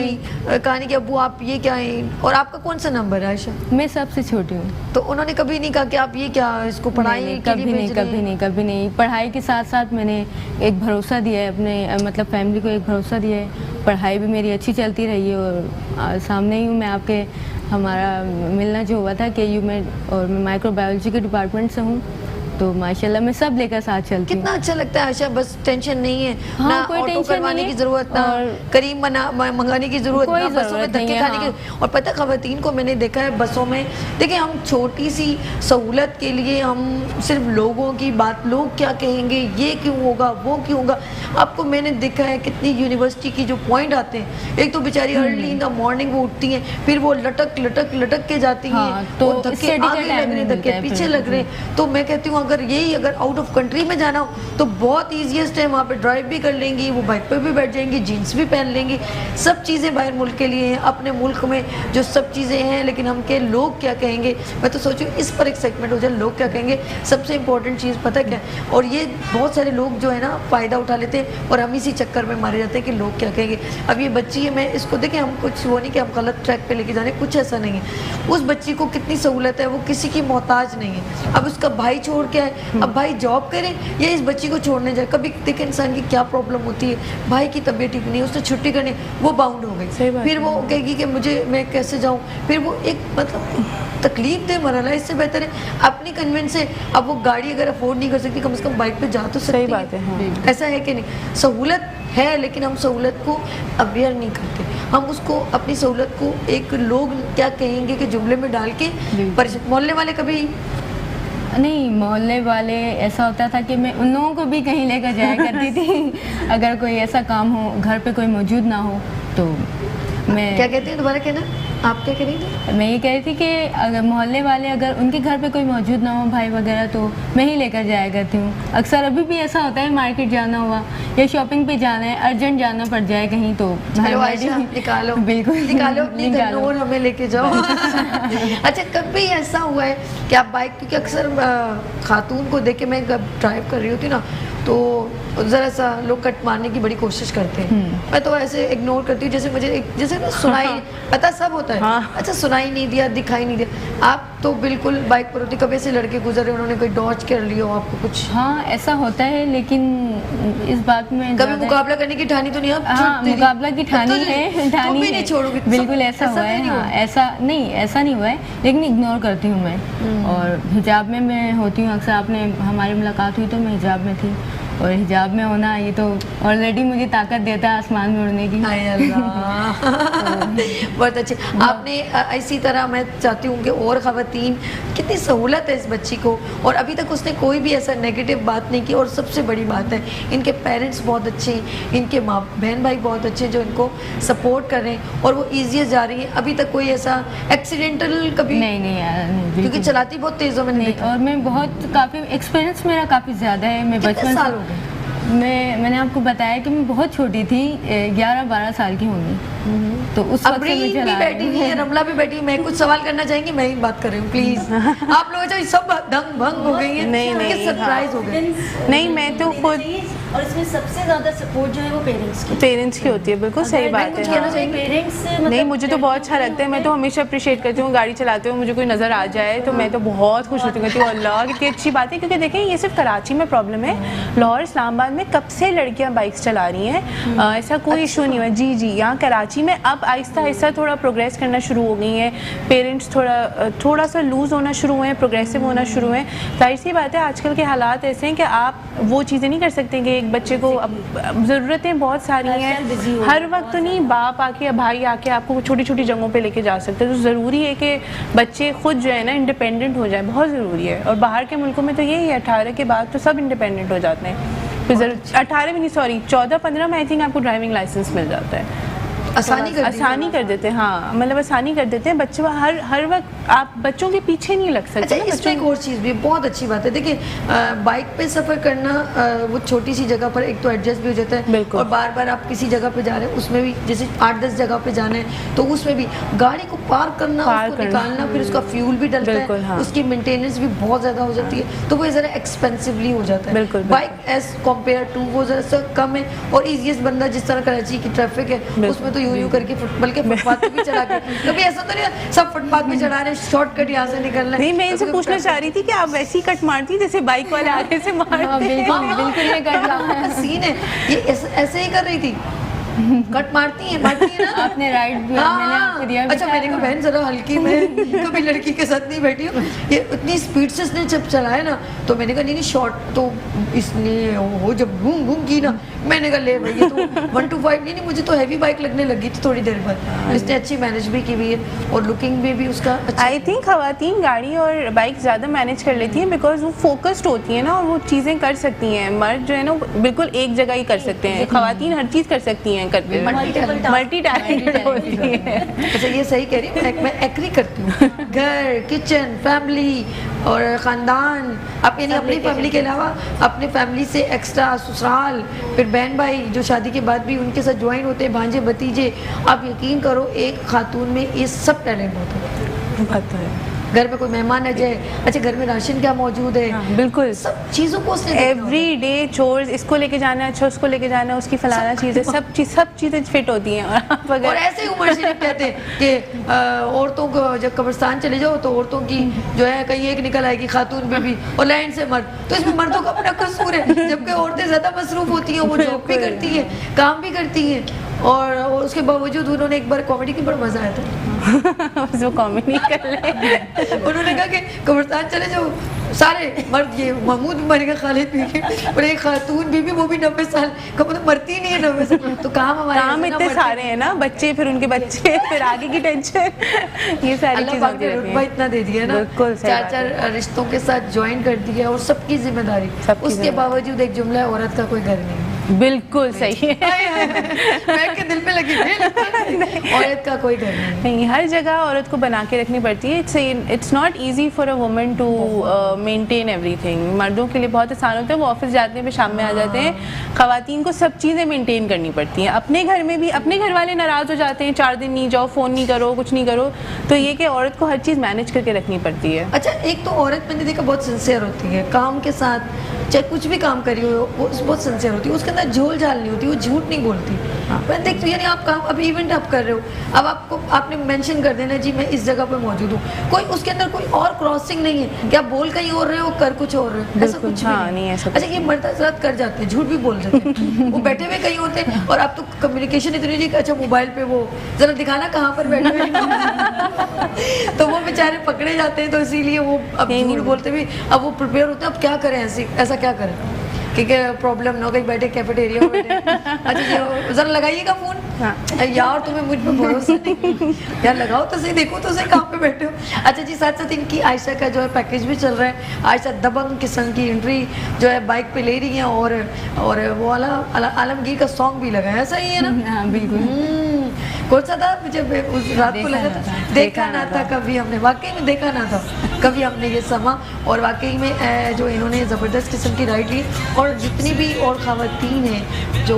कहा नहीं कि अब्बू आप ये क्या है? और आपका कौन सा नंबर है आयशा? मैं सबसे छोटी हूँ। तो उन्होंने कभी नहीं कहा कि आप ये क्या इसको पढ़ाई के लिए भेज रहे हैं? कभी नहीं। पढ़ाई के साथ साथ मैंने एक भरोसा दिया है अपने, मतलब फैमिली को एक भरोसा दिया है। पढ़ाई भी मेरी अच्छी चलती रही है और सामने ही मैं आपके, हमारा मिलना जो हुआ था KU में, और मैं माइक्रोबायोलॉजी के डिपार्टमेंट से हूँ, तो माशाल्लाह मैं सब लेकर साथ चलती हूँ। कितना अच्छा लगता है आयशा, बस टेंशन नहीं है। हाँ, ना कोई ऑटो करवाने की जरूरत, ना करीम मंगाने की जरूरत, ना बसों में धक्के खाने की। और पता, खवातीन को मैंने देखा है बसों में, देखिए हम छोटी सी सहूलत के लिए हम सिर्फ लोगों की बात, लोग क्या कहेंगे, ये क्यों होगा, वो क्यों होगा। आपको मैंने देखा है कितनी यूनिवर्सिटी की जो पॉइंट आते हैं, एक तो बेचारी अर्ली इन द मॉर्निंग वो उठती हैं, फिर वो लटक के जाती हैं, तो धक्के आगे लग रहे, धक्के पीछे लग रहे। तो मैं कहती हूँ अगर आउट ऑफ कंट्री में जाना हो तो बहुत ईजीएस्ट है, वहाँ पे ड्राइव भी कर लेंगी, वो बाइक पे भी बैठ जाएंगी, जीन्स भी पहन लेंगी, सब चीज़ें बाहर मुल्क के लिए हैं। अपने मुल्क में जो सब चीज़ें हैं, लेकिन हम के लोग क्या कहेंगे, मैं तो सोचूं इस पर एक सेगमेंट हो जाए, लोग क्या कहेंगे। सबसे इम्पोर्टेंट चीज़ पता क्या है, और ये बहुत सारे लोग जो है ना फ़ायदा उठा लेते हैं और हम इसी चक्कर में मारे जाते हैं कि लोग क्या कहेंगे। अब ये बच्ची है, मैं इसको देखें, हम कुछ वो नहीं कि हम गलत ट्रैक पे लेके जाने, कुछ ऐसा नहीं है। उस बच्ची को कितनी सहूलत है, वो किसी की मोहताज नहीं है। अब उसका भाई छोड़ के आए, अब भाई जॉब करें या इस बच्ची को छोड़ने जाए। कभी देखें इंसान की क्या प्रॉब्लम होती है, भाई की तबीयत ठीक नहीं, उसने छुट्टी करनी, वो बाउंड हो गई, फिर वो कहेगी कि मैं कैसे जाऊँ, फिर वो एक मतलब तकलीफ दे मरला। इससे बेहतर है अपनी कन्वेंस है। अब वो गाड़ी अगर अफोर्ड नहीं कर सकती, कम से कम बाइक पे जा तो सकती है। सही बात है, हाँ। ऐसा है कि नहीं, सहूलत है लेकिन हम सहूलत को अवेयर नहीं करते। हम उसको, अपनी सहूलत को एक लोग क्या कहेंगे के जुमले में डाल के, मोहल्ले वाले कभी नहीं, मोहल्ले वाले ऐसा होता था कि मैं उन लोगों को भी कहीं लेकर जाया करती थी। अगर कोई ऐसा काम हो, घर पे कोई मौजूद ना हो, तो मैं क्या कहती हैं, दोबारा कहना, आप क्या करेंगे? मैं ये कह रही थी कि अगर मोहल्ले वाले, अगर उनके घर पे कोई मौजूद ना हो, भाई वगैरह, तो मैं ही लेकर जाया करती हूँ। अक्सर अभी भी ऐसा होता है, मार्केट जाना हुआ या शॉपिंग पे जाना है, अर्जेंट जाना पड़ जाए कहीं, तो निकालो, बिल्कुल निकालो अपनी धनोर, हमें लेके जाओ। अच्छा, कभी ऐसा हुआ है कि आप बाइक, क्योंकि अक्सर खातून को देख के मैं ड्राइव कर रही होती ना, तो ज़रा सा लोग कट मारने की बड़ी कोशिश करते हैं। मैं तो ऐसे इग्नोर करती हूँ, जैसे मुझे जैसे ना सुनाई, पता सब होता है, अच्छा सुनाई नहीं दिया, दिखाई नहीं दिया। आप तो बिल्कुल बाइक पर होती, कभी ऐसे लड़के गुजरे, उन्होंने कोई डॉज कर लिया हो आपको कुछ? हाँ, ऐसा होता है, लेकिन इस बात में कभी मुकाबला करने की ठानी तो नहीं? आप हाँ, मुकाबला की ठानी है, ठानी भी नहीं छोड़ोगी? बिल्कुल ऐसा हुआ है। हाँ, ऐसा नहीं हुआ है, लेकिन इग्नोर करती हूँ मैं। और हिजाब में मैं होती हूँ अक्सर। आपने, हमारी मुलाकात हुई तो मैं हिजाब में थी, और हिजाब में होना ये तो ऑलरेडी मुझे ताकत देता है आसमान में उड़ने की। हाय अल्लाह। बहुत अच्छे। आपने इसी तरह मैं चाहती हूँ कि और ख़वातीन, कितनी सहूलत है इस बच्ची को, और अभी तक उसने कोई भी ऐसा नेगेटिव बात नहीं की। और सबसे बड़ी बात है, इनके पेरेंट्स बहुत अच्छे हैं, इनके माँ बहन भाई बहुत अच्छे हैं जो इनको सपोर्ट कर रहे हैं, और वो ईजी जा रही है। अभी तक कोई ऐसा एक्सीडेंटल कभी नहीं यार, क्योंकि चलाती बहुत तेज़ हो मैंने देखा। और मैं बहुत काफ़ी एक्सपीरियंस मेरा काफ़ी ज़्यादा है। मैं कितने साल हो गए? मैंने आपको बताया कि मैं बहुत छोटी थी, 11-12 साल की होंगी, तो उस वक्त से मैं चला बैठी हुई है, रमला भी बैठी। मैं कुछ सवाल करना चाहेंगी, मैं ही बात कर रही हूँ प्लीज। आप लोग जो सब दंग भंग हो गई है, नहीं सरप्राइज हो गए। नहीं, मैं तो खुद, और इसमें सबसे ज्यादा सपोर्ट जो है वो पेरेंट्स की होती है। बिल्कुल सही बात है। पेरेंट्स नहीं, मुझे तो बहुत अच्छा लगता है। मैं तो हमेशा अप्रिशिएट करती हूँ, गाड़ी चलाते हुए मुझे कोई नज़र आ जाए तो मैं तो बहुत खुश होती हूँ, अल्लाह कितनी अच्छी बात है। क्योंकि देखें, ये सिर्फ कराची में प्रॉब्लम है, लाहौर इस्लामाबाद में कब से लड़कियाँ बाइक्स चला रही हैं, ऐसा कोई इशू नहीं है। जी, यहाँ कराची में अब आहिस्ता आहिस्ता थोड़ा प्रोग्रेस करना शुरू हो गई हैं, पेरेंट्स थोड़ा सा लूज़ होना शुरू हुए हैं, प्रोग्रेसिव होना शुरू हुए हैं। जाहिर सी बात है, आजकल के हालात ऐसे हैं कि आप वो चीज़ें नहीं कर सकते कि एक बच्चे को, अब ज़रूरतें बहुत सारी हैं, हर वक्त तो नहीं बाप आके या भाई आके आपको छोटी छोटी जगहों पे लेके जा सकते हैं। तो ज़रूरी है कि बच्चे खुद जो है ना इंडिपेंडेंट हो जाए, बहुत ज़रूरी है। और बाहर के मुल्कों में तो यही है, 18 के बाद तो सब इंडिपेंडेंट हो जाते हैं। फिर 18 भी नहीं, सॉरी 14-15 में आई थिंक आपको ड्राइविंग लाइसेंस मिल जाता है। आसानी कर देते हैं। हाँ, मतलब आसानी कर देते हैं। बच्चे हर वक्त आप बच्चों के पीछे नहीं लग सकते। अच्छा, इसमें एक और चीज़ भी बहुत अच्छी बात है। देखिए, बाइक पे सफ़र करना, वो छोटी सी जगह पर एक तो एडजस्ट भी हो जाता है, और बार बार आप किसी जगह पे जा रहे हैं, उसमें भी जैसे 8-10 जगह पे जाना है तो उसमें भी गाड़ी को पार्क करना, उसको निकालना, फिर उसका फ्यूल भी डलता है, हाँ। उसकी मेंटेनेंस भी बहुत ज़्यादा हो जाती है, तो वो ज़रा एक्सपेंसिवली हो जाता है। बाइक एज कम्पेयर टू वो ज़रा सा कम है, और ईजीएस्ट बंदा जिस तरह कराची की ट्रैफिक है उसमें तो यूं करके बल्कि फुटपाथ पे भी चढ़ा के, कभी ऐसा तो नहीं सब फुटपाथ पे चढ़ा रहे, शॉर्टकट यहाँ से निकलना है। नहीं, मैं इनसे पूछना चाह रही थी कि आप वैसी कट मारती जैसे बाइक वाले आगे से मारते हैं। बिल्कुल मैं कट रहा सीन है ये, ऐसे ही कर रही थी, कट मारती है ना। आपने राइड भी मैंने आपको दिया। अच्छा, मैंने कहा बहन जरा हल्की, मैं कभी लड़की के साथ नहीं बैठी हूँ, ये इतनी स्पीड से इसने जब चलाया ना, तो मैंने कहा नहीं शॉर्ट तो इसने वो जब घूम घूम की ना, मैंने कहा ले भाई ये तो 125 नहीं, मुझे तो हैवी बाइक लगने लगी थी थोड़ी देर बाद। इसने अच्छी मैनेज भी की हुई है, और लुकिंग में भी उसका आई थिंक खवातीन गाड़ी और बाइक ज़्यादा मैनेज कर लेती हैं, बिकॉज वो फोकस्ड होती हैं ना, और वो चीज़ें कर सकती हैं। मर्द जो है ना बिल्कुल एक जगह ही कर सकते हैं, खवातीन हर चीज़ कर सकती हैं, करते मल्टी टैलेंटेड होती है। अच्छा, ये सही कह रही हूँ, मैं एग्री करती हूँ। घर, किचन, फैमिली और ख़ानदान, आप यानी अपनी फैमिली के अलावा अपने फैमिली से एक्स्ट्रा ससुराल, फिर बहन भाई जो शादी के बाद भी उनके साथ ज्वाइन होते हैं, भांजे भतीजे, आप यकीन करो एक खातून में ये सब टैलेंट होता है। घर में कोई मेहमान आ जाए, अच्छा घर में राशन क्या मौजूद है, हाँ, बिल्कुल सब चीज़ों को एवरी डे चोर्स, इसको लेके जाना है, अच्छा उसको लेके जाना है, उसकी फलाना चीज़ है, सब चीज़ें फिट होती हैं। और ऐसे ही उमर शरीफ कहते हैं कि औरतों को जब कब्रिस्तान चले जाओ तो औरतों की जो है कहीं एक निकल आएगी खातून बीबी और लाइन से मर्द, तो इसमें मर्दों का अपना कसूर है, जबकि औरतें ज़्यादा मसरूफ होती हैं, वो जॉब भी करती हैं, काम भी करती हैं, और उसके बावजूद उन्होंने एक बार कॉमेडी की बड़ा मजा आया था। वो कॉमेडी कर ले उन्होंने कहा कि कब्रिस्तान चले जाओ, सारे मर्द, ये महमूद भी मरेगा, खालिद भी, और एक खातून बीबी वो भी 90 साल, मतलब मरती नहीं है 90 साल, तो काम इतने सारे हैं ना, बच्चे, फिर उनके बच्चे, फिर आगे की टेंशन, ये सारी चीजें होती रहती हैं। इतना दे दिया ना, 4 रिश्तों के साथ ज्वाइन कर दिया, और सबकी जिम्मेदारी, उसके बावजूद एक जुमला, औरत का कोई घर नहीं। बिल्कुल सही है। मैं के दिल में लगी, औरत का कोई घर नहीं, हर जगह औरत को बना के रखनी पड़ती है। It's not easy for a woman to maintain everything. मर्दों के लिए बहुत आसान होता है, वो ऑफिस जाते हैं, फिर शाम में आ जाते हैं। खवातीन को सब चीज़ें मेंटेन करनी पड़ती हैं। अपने घर में भी अपने घर वाले नाराज़ हो जाते हैं, 4 दिन नहीं जाओ, फ़ोन नहीं करो, कुछ नहीं करो, तो ये कि औरत को हर चीज़ मैनेज करके रखनी पड़ती है। अच्छा, एक तो औरत मैंने देखा बहुत सिंसियर होती है काम के साथ, चाहे कुछ भी काम करी हो वो बहुत सिंसियर होती है, उसके अंदर झोल झाल नहीं होती, वो झूठ नहीं बोलती। मैं देखती हूँ, यानी आप काम, अब इवेंट आप कर रहे हो, अब आपने मेंशन कर देना जी मैं इस जगह पे मौजूद हूँ, कोई उसके अंदर कोई और क्रॉसिंग नहीं है कि आप बोल कहीं और रहे हो कर कुछ और रहे हो, ऐसा कुछ नहीं है। अच्छा, ये मर्द हज़रात कर जाते हैं, झूठ भी बोल जाते हैं, वो बैठे हुए कहीं होते हैं, और अब तो कम्युनिकेशन इतनी जी, अच्छा मोबाइल पे वो जरा दिखाना कहाँ पर बैठे हुए तो वो बेचारे पकड़े जाते हैं, तो इसीलिए वो अब झूठ बोलते भी, अब वो प्रिपेयर होते हैं, अब क्या करें, ऐसा क्या करें क्योंकि प्रॉब्लम ना हो, कहीं बैठे कैफेटेरिया में बैठे। अच्छा ये जरा लगाइएगा फोन। हाँ। यार तुम्हें मुझ पर भरोसा नहीं यार, लगाओ तो सही, देखो तो सही कहाँ पे बैठे हो। अच्छा जी, साथ साथ इनकी आयशा का जो है पैकेज भी चल रहा है। आयशा दबंग किस्म की एंट्री जो है बाइक पे ले रही है, और वो आलमगीर का सॉन्ग भी लगा है, ऐसा ही है ना? हाँ बिल्कुल। कौन सा था? मुझे उस रात को लगा था देखा ना था कभी हमने, वाकई में देखा ना था कभी हमने ये समा। और वाकई में जो इन्होंने ज़बरदस्त किस्म की राइड ली। और जितनी भी और ख़वातीन हैं जो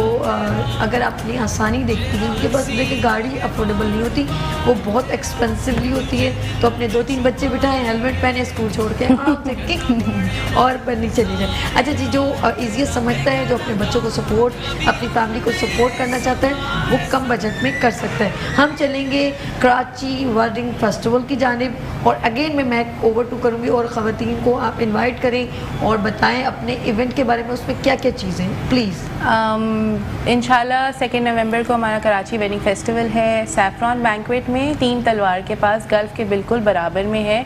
अगर अपनी आसानी देखती हैं, उनके पास देखिए गाड़ी अफोर्डेबल नहीं होती, वो बहुत एक्सपेंसिवली होती है। तो अपने 2-3 बच्चे बिठाएं, हेलमेट पहने, स्कूल छोड़ के आराम से किक और नीचे ले जाए। अच्छा जी, जो ईजीएस्ट समझता है, जो अपने बच्चों को सपोर्ट, अपनी फैमिली को सपोर्ट करना चाहता है, वो कम बजट में कर सकता है। हम चलेंगे कराची वर्डिंग फेस्टिवल की जानिब, और अगेन मैं ओवर टू करूँगी और ख़वातीन को आप इनवाइट करें और बताएं अपने इवेंट के बारे में, उसमें क्या क्या चीज़ें प्लीज़। इंशाल्लाह 2 नवंबर को हमारा कराची वेडिंग फेस्टिवल है, सैफरॉन बैंक्वेट में, 3 तलवार के पास, गल्फ़ के बिल्कुल बराबर में है।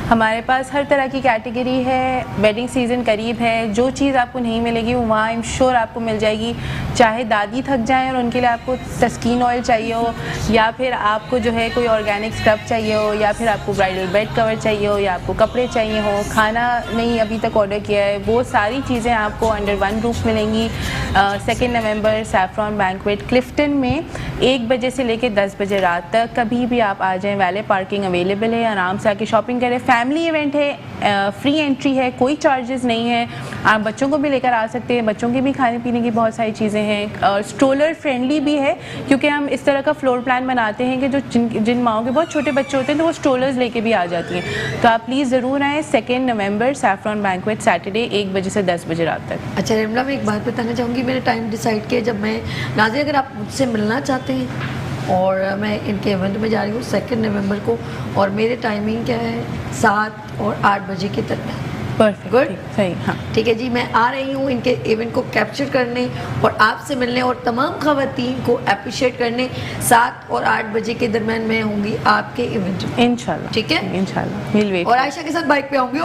हमारे पास हर तरह की कैटेगरी है, वेडिंग सीज़न करीब है, जो चीज़ आपको नहीं मिलेगी वो वहाँ आई एम श्योर आपको मिल जाएगी। चाहे दादी थक जाएँ और उनके लिए आपको तस्कीन ऑयल चाहिए हो, या फिर आपको जो है कोई ऑर्गेनिक स्क्रब चाहिए हो, या फिर आपको ब्राइडल बेड कवर चाहिए हो, या आपको कपड़े चाहिए हो, खाना नहीं अभी तक ऑर्डर किया है, वो सारी चीज़ें आपको अंडर वन रूफ मिलेंगी। 2 नवंबर सैफरॉन बैंक्वेट क्लिफ्टन में 1 बजे से लेकर 10 बजे रात तक, कभी भी आप आ जाएं, वैले पार्किंग अवेलेबल है, आराम से आके शॉपिंग करें। फैमिली इवेंट है, फ्री एंट्री है, कोई चार्जेस नहीं है, आप बच्चों को भी लेकर आ सकते हैं, बच्चों के भी खाने पीने की बहुत सारी चीज़ें हैं, और स्ट्रोलर फ्रेंडली भी है, क्योंकि हम इस तरह का फ्लोर प्लान बनाते हैं कि जो जिन माओं के बहुत छोटे बच्चे होते हैं तो वो स्ट्रोलर्स लेके भी आ जाती हैं। तो आप प्लीज़ ज़रूर आएँ 2 नवंबर सैफरॉन बैंक्वेट, सैटरडे 1 बजे से 10 बजे रात तक। अच्छा रिमला, मैं एक बात बताना चाहूँगी, मैंने टाइम डिसाइड किया जब मैं नाज़रीन, अगर आप मुझसे मिलना चाहते हैं और मैं इनके इवेंट में जा रही हूँ 2 नवंबर को, और मेरे टाइमिंग क्या है 7 और 8 बजे के दरमियान। परफेक्ट, गुड, सही, हाँ ठीक है जी। मैं आ रही हूँ इनके इवेंट को कैप्चर करने और आपसे मिलने और तमाम ख़वातीन को अप्रिशिएट करने। 7 और 8 बजे के दरमियान मैं होंगी आपके इवेंट में इंशाल्लाह। ठीक है, इंशाल्लाह मिल वेट। और आयशा के साथ बाइक पे आऊँगी।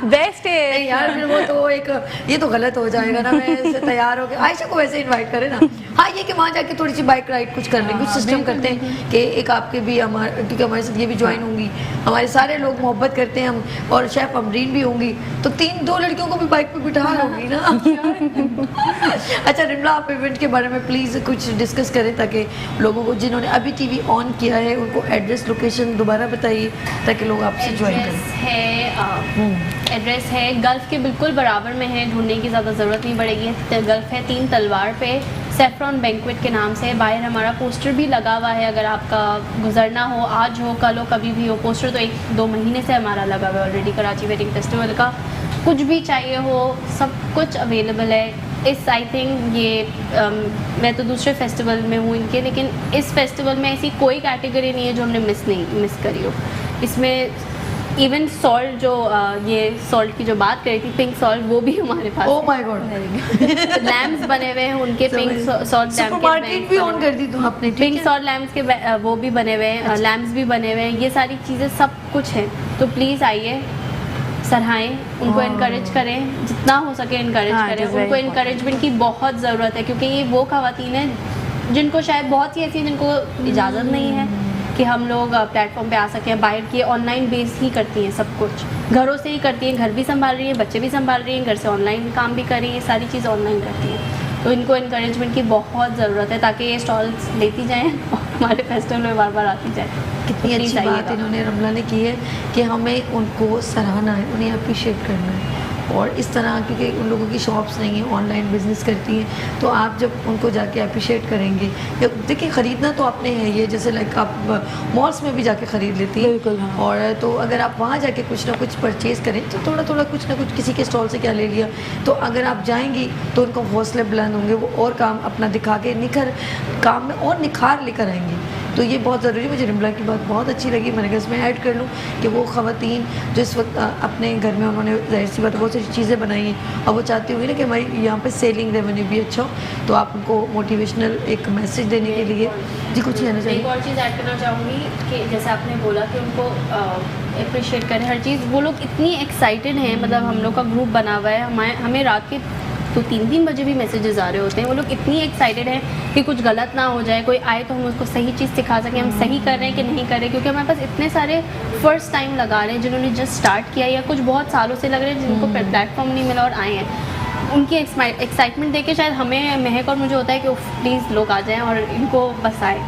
बेस्ट है। नहीं यार, फिर वो तो एक ये तो गलत हो जाएगा ना, मैं इससे तैयार हो गया। आयशा को वैसे इन्वाइट करें ना। हाँ, ये कि वहाँ जाके थोड़ी सी बाइक राइड कुछ कर लें, कुछ सिस्टम करते हैं कि एक आपके भी हमारे, क्योंकि हमारे साथ ये भी ज्वाइन होंगी, हमारे सारे लोग मोहब्बत करते हैं हम, और शेफ अमरीन भी होंगी, तो 2 लड़कियों को भी बाइक पे बिठा लोगी ना। अच्छा रिमला, आप इवेंट के बारे में प्लीज़ कुछ डिस्कस करें, ताकि लोगों को जिन्होंने अभी टीवी ऑन किया है उनको एड्रेस लोकेशन दोबारा बताइए, ताकि लोग आपसे ज्वाइन करें। एड्रेस है गल्फ़ के बिल्कुल बराबर में है, ढूंढने की ज़्यादा ज़रूरत नहीं पड़ेगी। गल्फ़ है 3 तलवार पे, सैफरॉन बैंक्वेट के नाम से। बाहर हमारा पोस्टर भी लगा हुआ है, अगर आपका गुजरना हो, आज हो, कल हो, कभी भी हो। पोस्टर तो 1-2 महीने से हमारा लगा हुआ है ऑलरेडी, कराची वेडिंग फेस्टिवल का। कुछ भी चाहिए हो सब कुछ अवेलेबल है। इस आई थिंक ये मैं तो दूसरे फेस्टिवल में हूँ इनके, लेकिन इस फेस्टिवल में ऐसी कोई कैटेगरी नहीं है जो हमने मिस करी हो। इसमें इवन सॉल्ट, जो ये सॉल्ट की जो बात करी थी, पिंक सॉल्ट, वो भी हमारे पास। Oh my god. लैम्प्स बने हुए हैं उनके, पिंक सॉल्ट लैम्प के मार्केट भी ऑन कर दी तो आपने। पिंक सॉल्ट लैम्प्स के वो भी बने हुए हैं, लैम्प्स भी बने हुए हैं, ये सारी चीज़ें सब कुछ है। तो प्लीज़ आइए, सराहें, उनको इनकरेज करें, जितना हो सके इनकरेज करें। उनको इनकरेजमेंट की बहुत ज़रूरत है, क्योंकि ये वो ख़वातीन हैं जिनको शायद बहुत सी ऐसी जिनको इजाज़त नहीं है कि हम लोग प्लेटफॉर्म पे आ सकें। बाहर की ऑनलाइन बेस ही करती हैं, सब कुछ घरों से ही करती हैं, घर भी संभाल रही हैं, बच्चे भी संभाल रही हैं, घर से ऑनलाइन काम भी कर रही हैं, सारी चीज़ ऑनलाइन करती हैं। तो इनको इनकरेजमेंट की बहुत ज़रूरत है, ताकि ये स्टॉल्स लेती जाएँ और हमारे फेस्टिवल में बार बार आती जाए। कितनी अच्छी बात इन्होंने रमला ने की है कि हमें उनको सराहना है, उन्हें अप्रिशिएट करना है। और इस तरह, क्योंकि उन लोगों की शॉप्स नहीं है, ऑनलाइन बिजनेस करती हैं, तो आप जब उनको जाके अप्रिशिएट करेंगे, या देखिए ख़रीदना तो आपने है ये, जैसे लाइक आप मॉल्स में भी जाके ख़रीद लेती हैं। बिल्कुल, हाँ। और तो अगर आप वहाँ जाके कुछ ना कुछ परचेज़ करें, तो थोड़ा थोड़ा कुछ ना कुछ किसी के स्टॉल से क्या ले लिया, तो अगर आप जाएंगी तो उनको हौसले बुलंद होंगे, वो और काम अपना दिखा के काम में और निखार लेकर आएंगे। तो ये बहुत ज़रूरी है। मुझे रिमला की बात बहुत अच्छी लगी, मैंने कहा इसमें ऐड कर लूँ कि वो ख़वातीन जो इस वक्त अपने घर में उन्होंने ज़ाहिर सी बात बहुत सारी चीज़ें बनाई हैं और वो चाहती होंगी ना कि हमारी यहाँ पे सेलिंग रेवेन्यू भी अच्छा हो, तो आप उनको मोटिवेशनल एक मैसेज देने के लिए जी कुछ कहना चाहिए? एक और चीज़ ऐड करना चाहूँगी कि जैसे आपने बोला कि उनको अप्रिशिएट करें हर चीज़, वो लोग इतनी एक्साइटेड हैं, मतलब हम लोग का ग्रुप बना हुआ है, हमें रात के तो 3-3 बजे भी मैसेजेस आ रहे होते हैं। वो लोग इतनी एक्साइटेड हैं कि कुछ गलत ना हो जाए, कोई आए तो हम उसको सही चीज़ सिखा सकें, हम सही कर रहे हैं कि नहीं कर रहे, क्योंकि हमारे पास इतने सारे फर्स्ट टाइम लगा रहे हैं जिन्होंने जस्ट स्टार्ट किया या कुछ बहुत सालों से लग रहे हैं जिनको प्लेटफॉर्म नहीं मिला और आए हैं। उनकी एक्साइटमेंट देख के शायद हमें, महक और मुझे होता है कि प्लीज़ लोग आ जाएँ और इनको बस आए,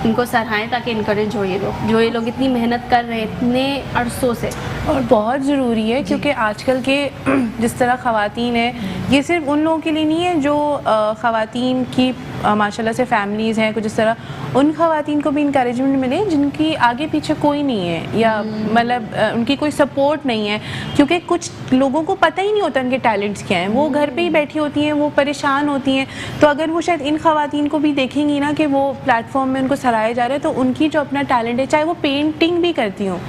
इनको सराहें ताकि इनकरेज हो जो ये लोग इतनी मेहनत कर रहे हैं इतने अरसों से। और बहुत ज़रूरी है क्योंकि आजकल के जिस तरह ख़वातीन है, ये सिर्फ उन लोगों के लिए नहीं है जो ख़वातीन की माशाल्लाह से फैमिलीज़ हैं कुछ इस तरह, उन ख़वातीन को भी इंकरेजमेंट मिले जिनकी आगे पीछे कोई नहीं है या मतलब उनकी कोई सपोर्ट नहीं है, क्योंकि कुछ लोगों को पता ही नहीं होता उनके टैलेंट्स क्या हैं, वो घर पे ही बैठी होती हैं, वो परेशान होती हैं। तो अगर वो शायद इन ख़वातीन को भी देखेंगी ना कि वो प्लेटफॉर्म में उनको सराहे जा रहे हैं, तो उनकी जो अपना टैलेंट है, चाहे वो पेंटिंग भी करती हूँ,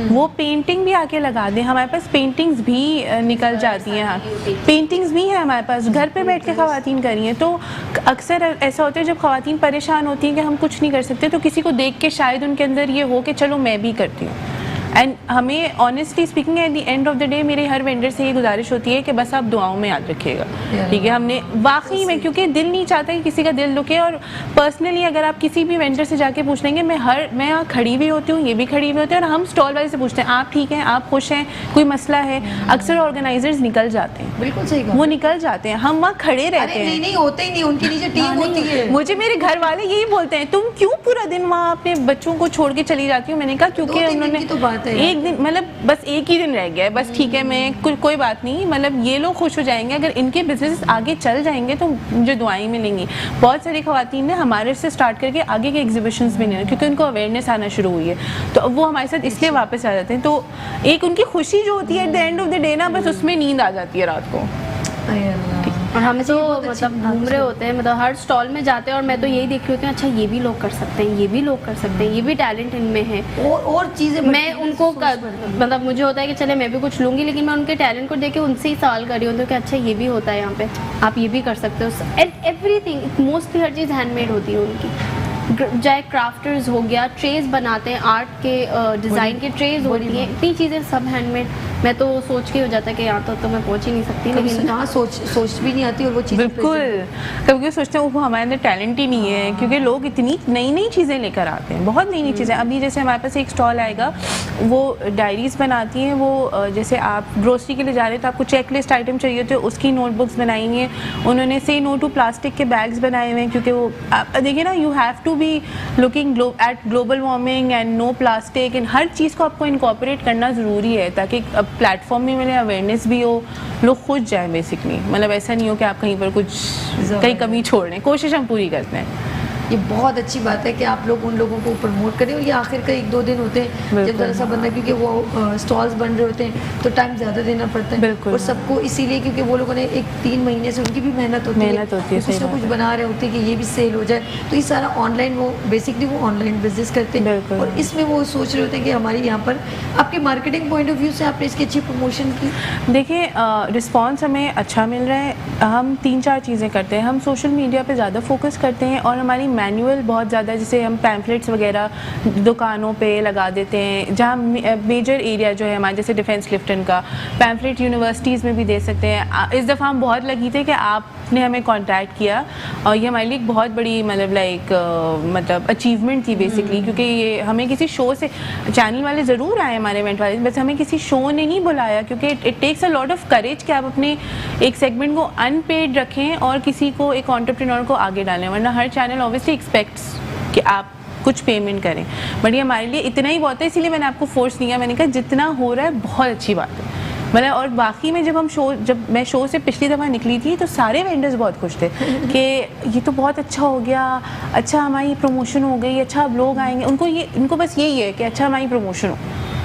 वो पेंटिंग भी आके लगा दें। हमारे पास पेंटिंग्स भी निकल जाती हैं, हाँ पेंटिंग्स भी हैं हमारे पास, घर पे बैठ के ख़वातीन करी हैं। तो अक्सर ऐसा होता है जब ख़वातीन परेशान होती हैं कि हम कुछ नहीं कर सकते, तो किसी को देख के शायद उनके अंदर ये हो कि चलो मैं भी करती हूँ। एंड हमें honestly speaking at the end of the day मेरे हर वेंडर से ये गुजारिश होती है कि बस आप दुआओं में याद रखिएगा, ठीक है। हमने वाकई में, क्योंकि दिल नहीं चाहता कि किसी का दिल दुखे, और पर्सनली अगर आप किसी भी वेंडर से जाके पूछ लेंगे, मैं यहाँ खड़ी भी होती हूँ, ये भी खड़ी हुई होती है, और हम स्टॉल वाले से पूछते हैं आप ठीक हैं, आप खुश हैं, कोई मसला है। अक्सर ऑर्गेनाइजर्स निकल जाते हैं, बिल्कुल सही, वो निकल जाते हैं, हम वहाँ खड़े रहते हैं। नहीं होते ही नहीं, उनकी नीचे टीम होती है। मुझे मेरे घर वाले यही बोलते हैं, तुम क्यों पूरा दिन वहाँ अपने बच्चों को छोड़ के चली जाती हो? मैंने कहा क्योंकि उन्होंने एक दिन, मतलब बस एक ही दिन रह गया है, बस ठीक है, मैं कोई बात नहीं, मतलब ये लोग खुश हो जाएंगे, अगर इनके बिजनेस आगे चल जाएंगे तो मुझे दुआएं मिलेंगी। बहुत सारी ख़वातीन ने हमारे से स्टार्ट करके आगे के एग्जीबिशंस भी नहीं, क्योंकि उनको अवेयरनेस आना शुरू हुई है, तो अब वो हमारे साथ इसलिए वापस आ जाते हैं। तो एक उनकी खुशी जो होती है at the end of the day ना, बस उसमें नींद आ जाती है रात को। और हम तो मतलब घूम रहे होते हैं, मतलब हर स्टॉल में जाते हैं, और मैं तो यही देख रही होती हूँ, अच्छा ये भी लोग कर सकते हैं, ये भी लोग कर सकते हैं, ये भी टैलेंट इनमें है, और चीज़ें मैं उनको मतलब मुझे होता है कि चले मैं भी कुछ लूँगी, लेकिन मैं उनके टैलेंट को देख के उनसे ही सवाल कर रही होती हूँ कि अच्छा ये भी होता है यहाँ पे, आप ये भी कर सकते हो। एवरीथिंग, मोस्टली हर चीज़ हैंडमेड होती है उनकी, चाहे क्राफ्टर्स हो गया, ट्रेज बनाते हैं, आर्ट के डिज़ाइन के ट्रेज होती हैं, इतनी चीज़ें सब हैंडमेड। मैं तो सोच के हो जाता है कि यहाँ तो मैं पहुँच ही नहीं सकती, लेकिन कहाँ सोच भी नहीं आती, और वो चीज़ बिल्कुल कभी सोचते हैं वो हमारे अंदर टैलेंट ही नहीं है, क्योंकि लोग इतनी नई नई चीज़ें लेकर आते हैं, बहुत नई नई चीज़ें। अभी जैसे हमारे पास एक स्टॉल आएगा, वो डायरीज़ बनाती हैं, वो जैसे आप ग्रोसरी के लिए जा रहे हैं तो आपको चेक लिस्ट आइटम चाहिए होते हैं, उसकी नोटबुक्स बनाई हैं उन्होंने। से नो टू प्लास्टिक के बैग्स बनाए हुए हैं, क्योंकि वो देखिए ना, you have to be looking at global warming and no plastic, and हर चीज़ को आपको इनकॉर्पोरेट करना ज़रूरी है, ताकि प्लेटफॉर्म भी मिले, अवेयरनेस भी हो, लोग खुद जाएं बेसिकली। मतलब ऐसा नहीं हो कि आप कहीं पर कुछ कहीं कमी छोड़ रहे हैं, कोशिश हम पूरी करते हैं। ये बहुत अच्छी बात है कि आप लोग उन लोगों को प्रमोट करें, और ये आखिर का 1-2 दिन होते हैं जब ज़रा सा बंदा, क्योंकि वो स्टॉल्स बन रहे होते हैं तो टाइम ज़्यादा देना पड़ता है, और सबको इसीलिए क्योंकि वो लोगों ने 3 महीने से उनकी भी मेहनत होती है, कुछ ना कुछ बना रहे होते हैं कि ये भी सेल हो जाए। तो ये सारा ऑनलाइन, वो बेसिकली वो ऑनलाइन बिजनेस करते हैं, और इसमें वो सोच रहे होते हैं कि हमारी यहाँ पर आपके मार्केटिंग पॉइंट ऑफ व्यू से आपने इसकी अच्छी प्रमोशन की। देखिए रिस्पॉन्स हमें अच्छा मिल रहा है। हम 3-4 चीज़ें करते हैं, हम सोशल मीडिया पर ज़्यादा फोकस करते हैं, और हमारी मैनुअल बहुत ज़्यादा, जैसे हम पैम्फलेट्स वगैरह दुकानों पे लगा देते हैं, जहाँ मेजर एरिया जो है हमारे, जैसे डिफेंस क्लिफ्टन का पैम्फलेट यूनिवर्सिटीज़ में भी दे सकते हैं। इस दफ़ा हम बहुत लगी थे कि आपने हमें कांटेक्ट किया, और ये हमारे लिए एक बहुत बड़ी मतलब अचीवमेंट थी बेसिकली, क्योंकि ये हमें किसी शो से, चैनल वाले ज़रूर आए हमारे इवेंट वाले, बस हमें किसी शो ने नहीं बुलाया, क्योंकि it takes a lot of courage कि आप अपने एक सेगमेंट को अनपेड रखें और किसी को, एक एंटरप्रेन्योर को आगे डालें, वरना हर चैनल ऑब्वियसली एक्सपेक्ट्स कि आप कुछ पेमेंट करें। बट ये हमारे लिए इतना ही बहुत है, इसीलिए मैंने आपको फोर्स किया, मैंने कहा जितना हो रहा है बहुत अच्छी बात है, मतलब। और बाकी में जब मैं शो से पिछली दफ़ा निकली थी तो सारे वेंडर्स बहुत खुश थे कि ये तो बहुत अच्छा हो गया, अच्छा हमारी प्रमोशन हो गई, अच्छा अब लोग आएंगे, उनको बस यही है कि अच्छा हमारी प्रमोशन हो,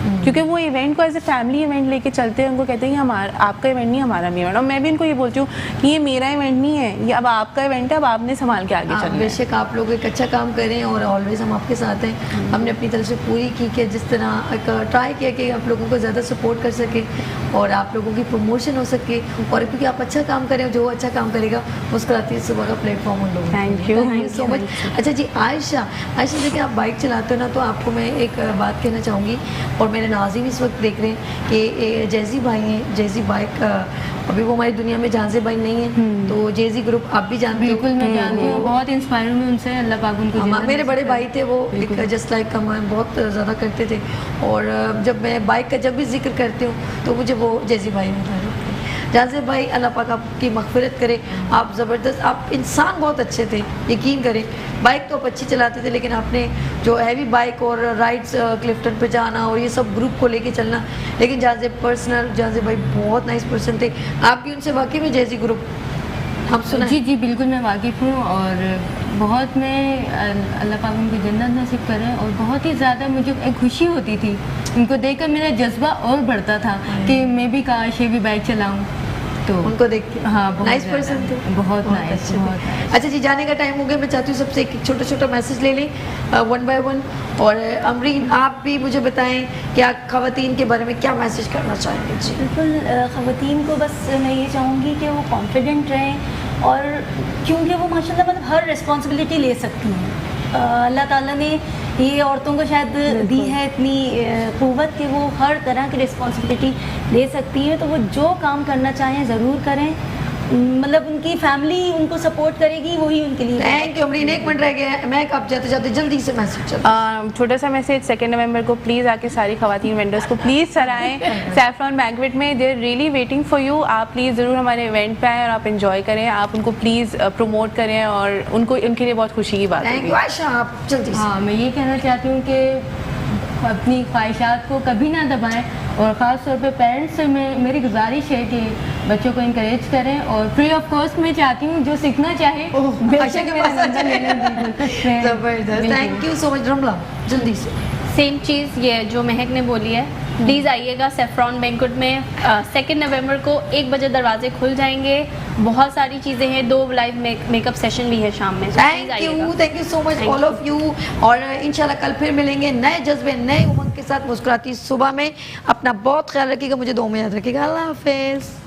क्योंकि वो इवेंट को एज ए फैमिली इवेंट लेके चलते हैं, उनको कहते हैं कि हमारा आपका इवेंट नहीं हमारा भी इवेंट। और मैं भी इनको ये बोलती हूँ कि ये मेरा इवेंट नहीं है, ये अब आपका इवेंट है, अब आपने संभाल के आगे चलना है। बेशक आप लोग एक अच्छा काम करें और ऑलवेज हम आपके साथ हैं। हमने अपनी तरफ से पूरी की कि जिस तरह एक ट्राई किया कि आप लोगों को ज़्यादा सपोर्ट कर सके और आप लोगों की प्रमोशन हो सके, और क्योंकि आप अच्छा काम करें, जो अच्छा काम करेगा मुस्कुराती सुबह का प्लेटफॉर्म उन लोगों। Thank you so much. अच्छा जी, आयशा देखिए आप बाइक चलाते हो ना, तो आपको मैं एक बात कहना चाहूँगी, और मेरे नाज़रीन इस वक्त देख रहे हैं कि जेजी भाई हैं, जेजी बाइक अभी वो हमारी दुनिया में झांसे भाई नहीं है, तो जेजी ग्रुप आप भी जानते हो। बिल्कुल मैं जानती हूँ, बहुत इंस्पायर हूँ उनसे, अल्लाह पाक उनको। मेरे बड़े भाई थे, वो एक जस्ट लाइक का बहुत ज़्यादा करते थे, और जब मैं बाइक का जब भी जिक्र करती हूँ तो मुझे वो जेजी भाई बता रहे थे। जाज़े भाई अल्लाह पाक आपकी मग़फ़िरत करे, आप ज़बरदस्त, आप इंसान बहुत अच्छे थे, यकीन करें। बाइक तो आप अच्छी चलाते थे, लेकिन आपने जो हैवी बाइक और राइड्स क्लिफ्टन पे जाना और ये सब ग्रुप को लेके चलना, लेकिन जाज़े पर्सनल जाज़े भाई बहुत नाइस पर्सन थे। आप भी उनसे वाकई में जेजी ग्रुप हम सुना? जी जी बिल्कुल मैं वाकिफ़ हूँ, और बहुत मैं अल्लाह पाक उनको जन्नत नसीब करें, और बहुत ही ज़्यादा मुझे एक खुशी होती थी उनको देखकर, मेरा जज्बा और बढ़ता था कि मैं भी काश ये भी बाइक चलाऊँ। तो उनको देख के हाँ, नाइस पर्सन थे, बहुत नाइस। अच्छा जी, जाने का टाइम हो गया, मैं चाहती हूँ सबसे एक छोटा छोटा मैसेज ले लें वन बाय वन। और अमरीन आप भी मुझे बताएं क्या ख़वातीन के बारे में क्या मैसेज करना चाहेंगे? जी बिल्कुल, ख़वातीन को बस मैं ये चाहूँगी कि वो कॉन्फिडेंट रहें, और क्योंकि वो माशाल्लाह मतलब हर रिस्पॉन्सिबिलिटी ले सकती हैं। अल्लाह ताला ने ये औरतों को शायद दी है इतनी क़ुव्वत कि वो हर तरह की रिस्पॉन्सिबिलिटी ले सकती हैं, तो वो जो काम करना चाहें ज़रूर करें, मतलब उनकी फैमिली उनको सपोर्ट करेगी, वही उनके लिए। थैंक यू अमरीन, 1 मिनट रह गया है, मैं आप जाते जाते जल्दी से मैसेज छोटा सा मैसेज, 2 नवंबर को प्लीज़ आके सारी ख़वातीन वेंडर्स को प्लीज़ सराएं सैफरॉन बैंक्वेट में, they are really waiting for you. आप प्लीज़ ज़रूर हमारे इवेंट पे आएँ और आप इंजॉय करें, आप उनको प्लीज़ प्रमोट करें, और उनको उनके लिए बहुत खुशी की बात है। आप जल्दी। हाँ, मैं ये कहना चाहती हूँ कि अपनी ख्वाहिशात को कभी ना दबाएं, और ख़ास तौर पे पेरेंट्स से मेरी गुजारिश है कि बच्चों को इनकरेज करें, और फ्री ऑफ कॉस्ट मैं चाहती हूँ जो सीखना चाहे जबरदस्त। थैंक यू सो मच रमला, जल्दी से। सेम चीज़ ये जो महक ने बोली है, प्लीज़ आइएगा सैफरॉन बैंक्वेट में। 2 नवंबर को 1 बजे दरवाजे खुल जाएंगे, बहुत सारी चीज़ें हैं, 2 लाइव मेकअप सेशन भी है शाम में। Thank you so much all of you, और इंशाल्लाह कल फिर मिलेंगे नए जज्बे नए उमंग के साथ मुस्कुराती सुबह में। अपना बहुत ख्याल रखिएगा, मुझे 2 में याद रखिएगा। अल्लाह हाफिज़।